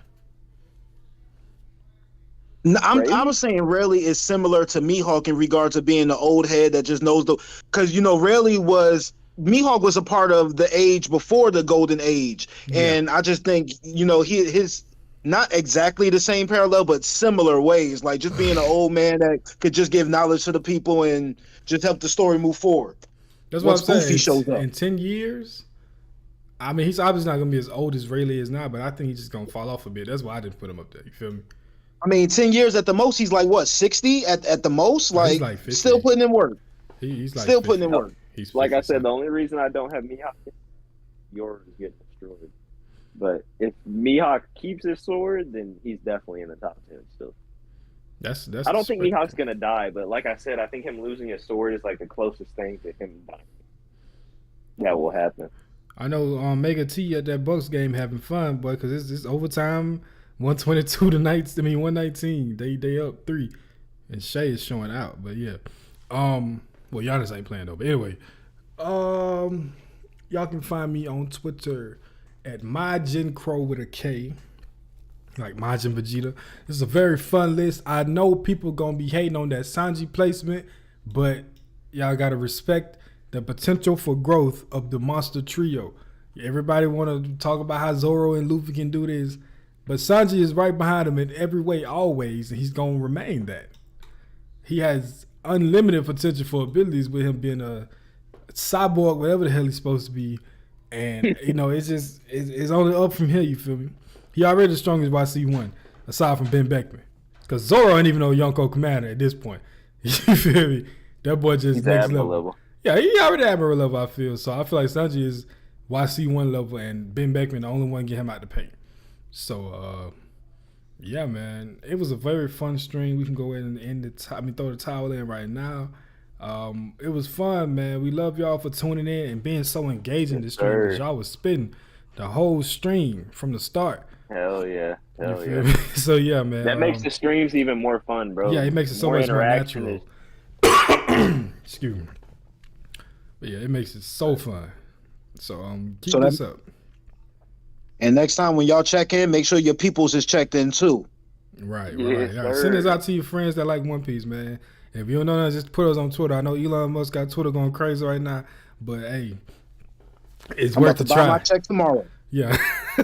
S2: No, I'm saying Rayleigh is similar to Mihawk in regard to being the old head that just knows because Mihawk was a part of the age before the golden age, and I just think his not exactly the same parallel but similar ways, like just being an old man that could just give knowledge to the people and just help the story move forward.
S1: That's what I'm saying.
S2: Shows up.
S1: In 10 years, I mean, he's obviously not gonna be as old as Rayleigh is now, but I think he's just gonna fall off a bit. That's why I didn't put him up there. You feel me?
S2: I mean, 10 years at the most, he's like, what, 60 at the most?
S1: He's like 50.
S2: Still putting in work.
S1: He's like
S2: still
S1: 50.
S2: putting in work.
S1: He's
S3: like I said, the only reason I don't have Mihawk, yours is getting destroyed. But if Mihawk keeps his sword, then he's definitely in the top 10 still.
S1: That's.
S3: I don't think Mihawk's going to die, but like I said, I think him losing his sword is like the closest thing to him dying. That will happen.
S1: I know Mega T at that Bucks game having fun, boy, because it's overtime. 122 to 119. They up 3, and Shea is showing out. But yeah, well, Giannis ain't playing though. But anyway, y'all can find me on Twitter at MyGenCrow with a K, like Majin Vegeta. This is a very fun list. I know people gonna be hating on that Sanji placement, but y'all gotta respect the potential for growth of the monster trio. Everybody want to talk about how Zoro and Luffy can do this. But Sanji is right behind him in every way, always, and he's going to remain that. He has unlimited potential for abilities with him being a cyborg, whatever the hell he's supposed to be. And, it's only up from here, you feel me? He already the strongest YC1, aside from Ben Beckman. Because Zoro ain't even no Yonko commander at this point. You feel me? That boy just
S3: he's
S1: next level. Yeah, he already Admiral level, I feel. So I feel like Sanji is YC1 level, and Ben Beckman the only one get him out the paint. So, Yeah, man. It was a very fun stream. We can go in and end throw the towel in right now. It was fun, man. We love y'all for tuning in and being so engaged in the stream because
S3: sir.
S1: y'all was spitting the whole stream from the start.
S3: Hell yeah.
S1: You
S3: Hell
S1: feel
S3: yeah.
S1: me? So yeah, man.
S3: That makes the streams even more fun, bro.
S1: yeah, it makes it so
S3: More
S1: much more
S3: interaction
S1: natural.
S3: is-
S1: Excuse me. But yeah, it makes it so fun. So keep
S2: So
S1: this up.
S2: And next time when y'all check in, make sure your peoples is checked in too.
S1: Right,
S3: Yes,
S1: right. Send this
S3: sir.
S1: out to your friends that like One Piece, man. If you don't know that, just put us on Twitter. I know Elon Musk got Twitter going crazy right now, but hey, it's
S2: I'm
S1: worth
S2: about
S1: a
S2: to buy my
S1: try.
S2: check tomorrow.
S1: Yeah,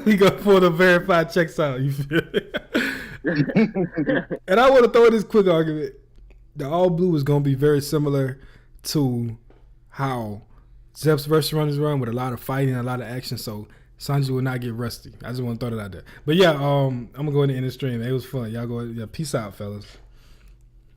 S1: we gonna pull the verified checks out. You feel me? And I want to throw this quick argument. The All Blue is gonna be very similar to how Zepp's versus runners run with a lot of fighting, a lot of action. So Sanji will not get rusty. I just want to throw that out there. But yeah, I'm gonna go ahead and end the stream. It was fun. Y'all go. Yeah, peace out, fellas.